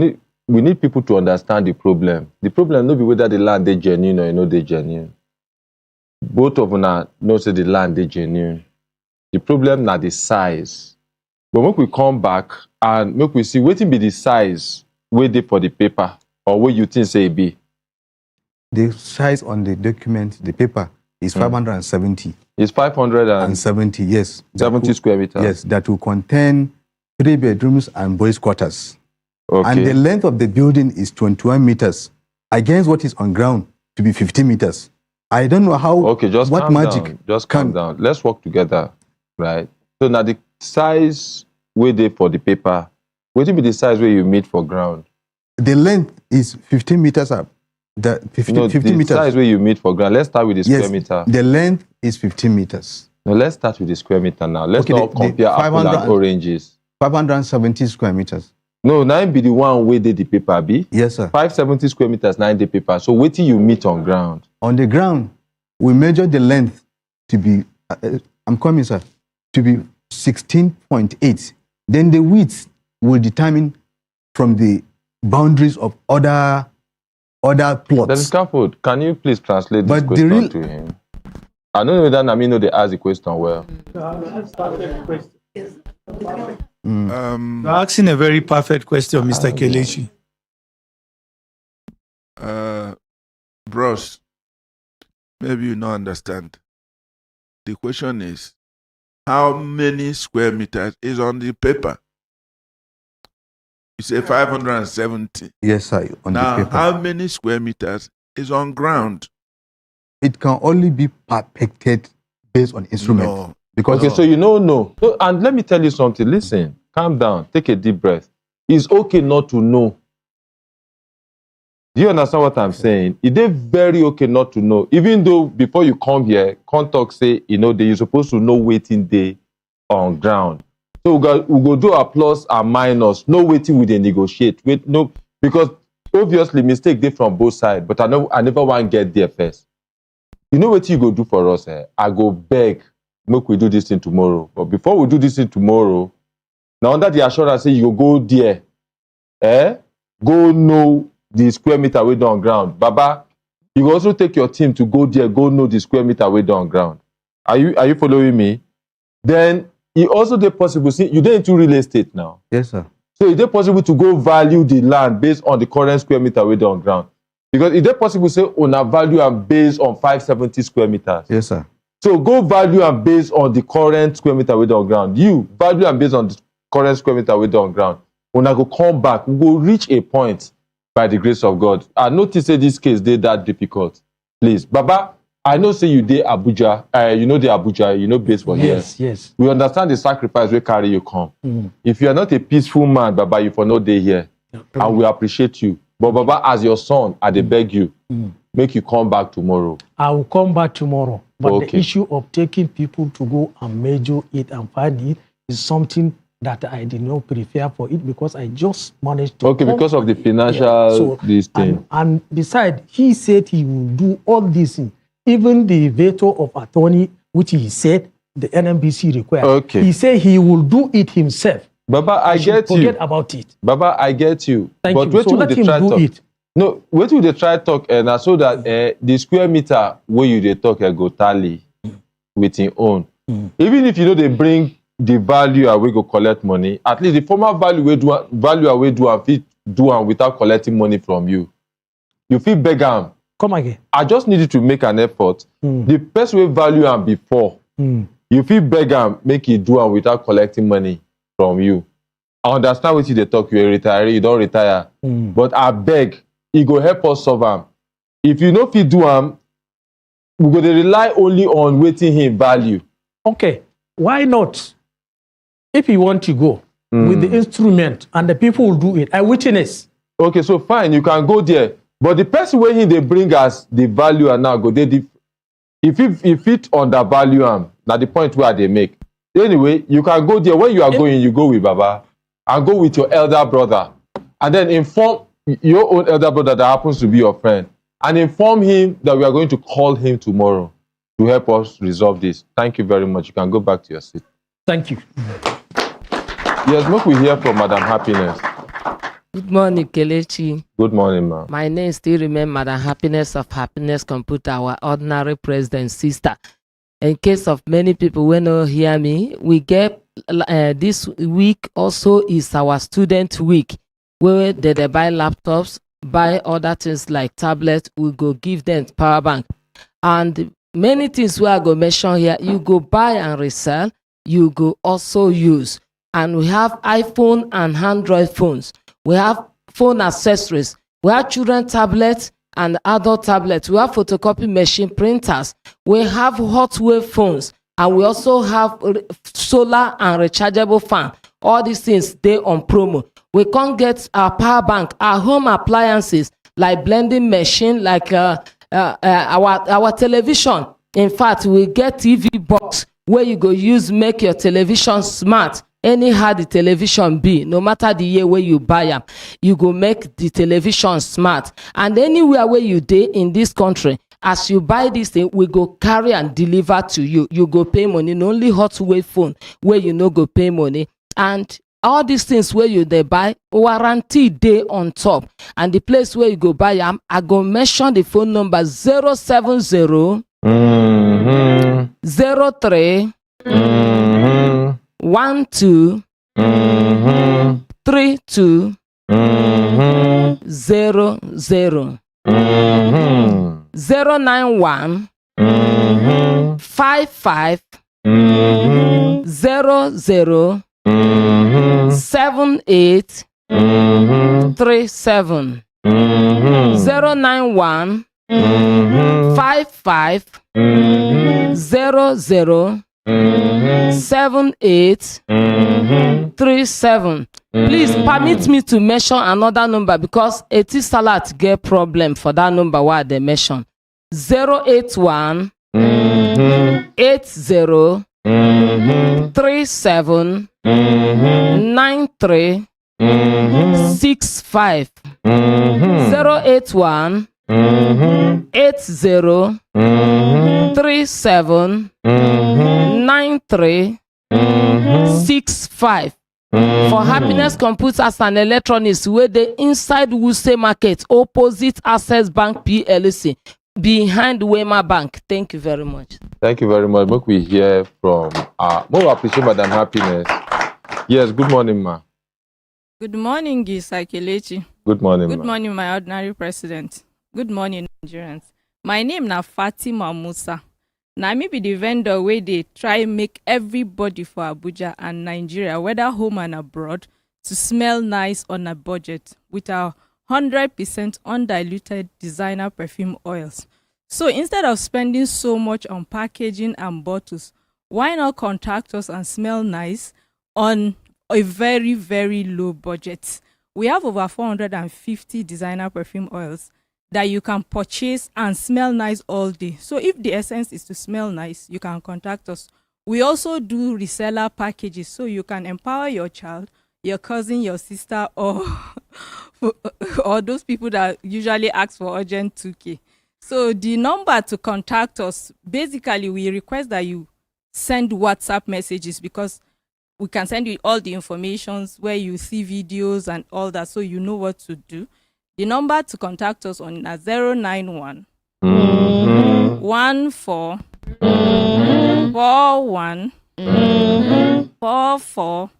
A: need people to understand the problem. The problem not be whether the land is genuine or you know they genuine. Both of them know say the land is genuine. The problem not the size. But when we come back and make we see what be the size where they for the paper or what you think say it be.
Q: The size on the document, the paper, is 570.
A: It's 570,
Q: yes.
A: 70 square meters.
Q: Yes, that will contain 3 bedrooms and boys' quarters.
A: Okay.
Q: And the length of the building is 21 meters against what is on ground to be 15 meters. I don't know how.
A: Okay, just
Q: what
A: calm
Q: magic
A: down. Just calm down. Let's work together, right? So now the size where they for the paper, what will be the size where you meet for ground?
Q: The length is 15 meters up. The 15
A: the
Q: meters.
A: Size where you meet for ground. Let's start with the square meter.
Q: The length is 15 meters.
A: No, let's start with the square meter now. Let's not compare apples and oranges.
Q: 570 square meters.
A: No, now be the one where they the paper be.
Q: Yes, sir.
A: 570 square meters, 9 the paper. So wait till you meet on ground.
Q: On the ground, we measure the length to be, I'm coming, sir, to be 16.8. Then the width will determine from the boundaries of other plots.
A: Then scaffold, can you please translate this question to him? I don't know whether Namino they ask the question well.
H: You're asking a very perfect question, Mr. Kelechi.
C: Bros, maybe you don't understand. The question is, how many square meters is on the paper? You say 570.
Q: Yes, sir, on the paper.
C: How many square meters is on ground?
Q: It can only be perfected based on instrument.
C: No.
Q: Because
A: okay, so you know. So, and let me tell you something. Listen, calm down, take a deep breath. It's okay not to know. Do you understand what I'm saying? It is very okay not to know. Even though before you come here, contact say, that you're supposed to know waiting day on ground. So we go do a plus and minus. No waiting with they negotiate. Wait, no, because obviously mistake dey from both sides, but I never want get there first. You know what you go do for us? I go beg, make we do this thing tomorrow. But before we do this thing tomorrow, now under the assurance say you go there, go know the square meter way down ground. Baba, you go also take your team to go there, go know the square meter way down ground. Are you following me? Then it also dey possible. See, you dey into real estate now.
Q: Yes, sir.
A: So is it possible to go value the land based on the current square meter way down ground? Because is it possible to say on a value and based on 570 square meters?
Q: Yes, sir.
A: So go value and based on the current square meter way down ground. You value and based on the current square meter way down ground. When I go come back, we go reach a point by the grace of God. I notice that this case they that difficult. Please, Baba, I know say you dey Abuja. You know the Abuja. You know based for here.
R: Yes, yes.
A: We understand the sacrifice we carry you come. If you are not a peaceful man, Baba, you for no day here, and we appreciate you. But Baba, as your son, I dey beg you, make you come back tomorrow.
R: I will come back tomorrow. But
A: Okay.
R: the issue of taking people to go and measure it and find it is something that I did not prepare for it because I just managed to.
A: Okay, because of the financial this thing.
R: And besides, he said he will do all these things. Even the veto of attorney, which he said the NMBC required.
A: Okay.
R: He said he will do it himself.
A: Baba, I get you.
R: Forget about it.
A: Baba, I get you.
R: Thank
A: but
R: you. So let him do it.
A: No, wait till they try talk, and so that the square meter where you they talk go tally with his own. Even if you know they bring the value away go collect money, at least the former value we do and fit do and without collecting money from you. You feel beg am.
R: Come again.
A: I just need you to make an effort. The best way value am before. You feel beg am make you do and without collecting money from you. I understand what they talk. You a retiree, you don't retire. But I beg, it go help us solve am. If you know fit do am, we go dey rely only on waiting him value.
R: Okay, why not? If you want to go with the instrument and the people will do it, I witness.
A: Okay, so fine, you can go there. But the person where they bring us the value and now go they if it undervalue am, na the point where they make. Anyway, you can go there. When you are going, you go with Baba and go with your elder brother, and then inform your own elder brother that happens to be your friend, and inform him that we are going to call him tomorrow to help us resolve this. Thank you very much. You can go back to your seat.
R: Thank you.
A: Yes, look, we hear from Madam Happiness.
S: Good morning, Kelechi.
A: Good morning, ma'am.
S: My name still remains Madam Happiness of Happiness Computer, our ordinary president sister. In case of many people who don't hear me, we get this week also is our student week, where they buy laptops, buy other things like tablets, we go give them power bank. And many things we are going to mention here, you go buy and resell, you go also use. And we have iPhone and Android phones. We have phone accessories. We have children tablets and adult tablets. We have photocopy machine printers. We have hot wave phones. And we also have solar and rechargeable fan. All these things, they on promo. We can't get our power bank, our home appliances, like blending machine, like our television. In fact, we get TV box where you go use make your television smart. Anyhow the television be, no matter the year where you buy them, you go make the television smart. And anywhere where you dey in this country, as you buy this thing, we go carry and deliver to you. You go pay money, not only hot wave phone where you no go pay money. And all these things where you they buy, warranty day on top. And the place where you go buy them, I go mention the phone number 070 03 12 32 00 091 55 00 78 37 091 55 00 7837. Please permit me to mention another number because Etisalat get problem for that number what they mention. 081 80 37 93 65. 081 80 37 93 65. For Happiness Computers and Electronics, where the inside Wuse Market, opposite Access Bank PLC, behind Wema Bank. Thank you very much.
A: Thank you very much. Make we hear from more appreciate Madam Happiness. Yes, good morning, ma.
T: Good morning, Gisa Kelechi.
A: Good morning,
T: Good
A: ma.
T: morning, my ordinary president. Good morning, Nigerians. My name na Fatima Musa. Na me be the vendor where they try make everybody for Abuja and Nigeria, whether home and abroad, to smell nice on a budget with our 100% undiluted designer perfume oils. So instead of spending so much on packaging and bottles, why not contact us and smell nice on a very, very low budget? We have over 450 designer perfume oils that you can purchase and smell nice all day. So if the essence is to smell nice, you can contact us. We also do reseller packages, so you can empower your child, your cousin, your sister, or those people that usually ask for urgent 2K. So the number to contact us, basically we request that you send WhatsApp messages, because we can send you all the informations where you see videos and all that, so you know what to do. The number to contact us on is 091 14 41 44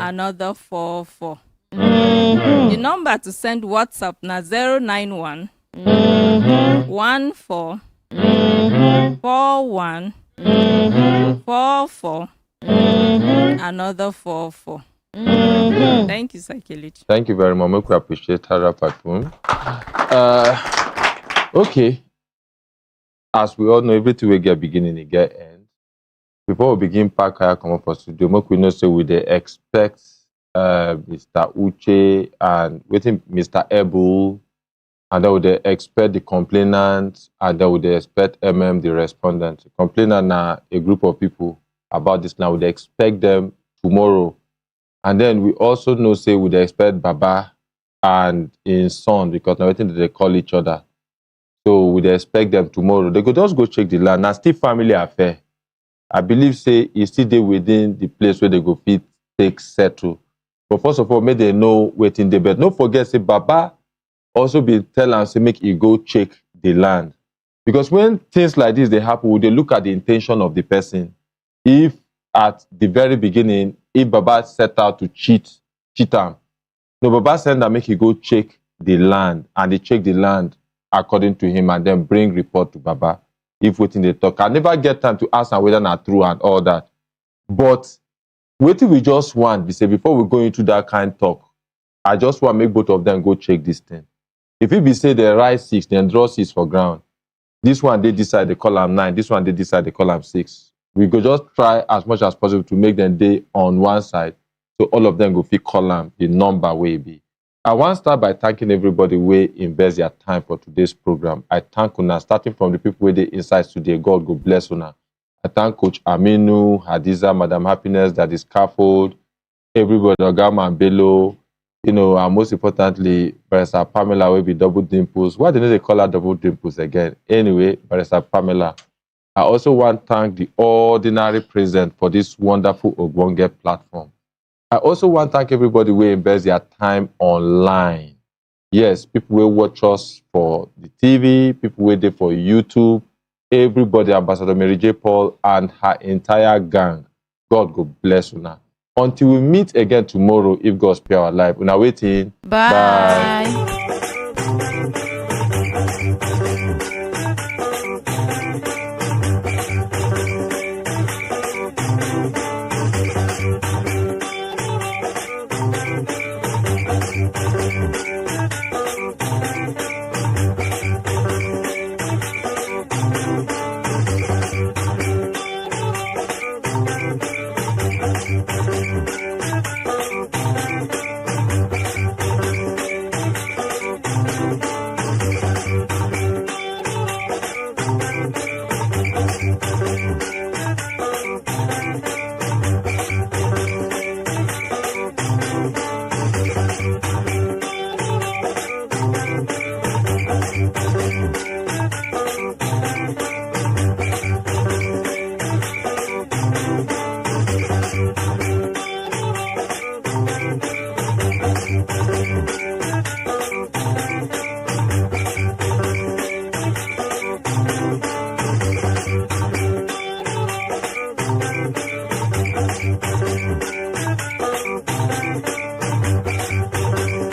T: another 44. The number to send WhatsApp na 091 14 41 44 another 44. Thank you, Sakilich.
A: Thank you very much. Make we appreciate her Perfume. Okay. As we all know, everything will get beginning, it get end. Before we begin pack hire come up for studio, make we know say we dey expect Mr. Uche and waiting Mr. Ebul, and then we dey expect the complainant, and then we dey expect the respondent. The complainant na a group of people about this now. We dey expect them tomorrow. And then we also know say we dey expect Baba and his son, because now waiting they call each other. So we dey expect them tomorrow. They could just go check the land. Now still family affair. I believe say it's still there within the place where they go fit take settle. But first of all, make they know waiting the bed. Don't forget, say Baba also be tell and say make you go check the land. Because when things like this they happen, we dey look at the intention of the person. If at the very beginning, if Baba set out to cheat him, no, Baba send that make you go check the land, and they check the land according to him, and then bring report to Baba. If waiting they talk, I never get time to ask them whether not true and all that. But waiting we just want, we say before we go into that kind of talk, I just want to make both of them go check this thing. If it be say they write 6, then draw 6 for ground. This one they decide they call them 9. This one they decide they call them 6. We go just try as much as possible to make them day on one side, so all of them go fit column the number way be. I want to start by thanking everybody who invest their time for today's program. I thank Una, starting from the people where they inside today. God go bless Una. I thank Coach Aminu, Hadiza, Madam Happiness, that is Scaffold, everybody, Ogama and Bello, you know, and most importantly, Barrister Pamela will be Double Dimples. Why didn't they call her Double Dimples again? Anyway, Barrister Pamela. I also want to thank the ordinary president for this wonderful Ogbonge platform. I also want to thank everybody who invest their time online. Yes, people will watch us for the TV, people wait there for YouTube, everybody, Ambassador Mary J. Paul and her entire gang. God go bless Una. Until we meet again tomorrow, if God spare our life. Una waiting.
O: Bye.
A: Bye.
B: Thank you.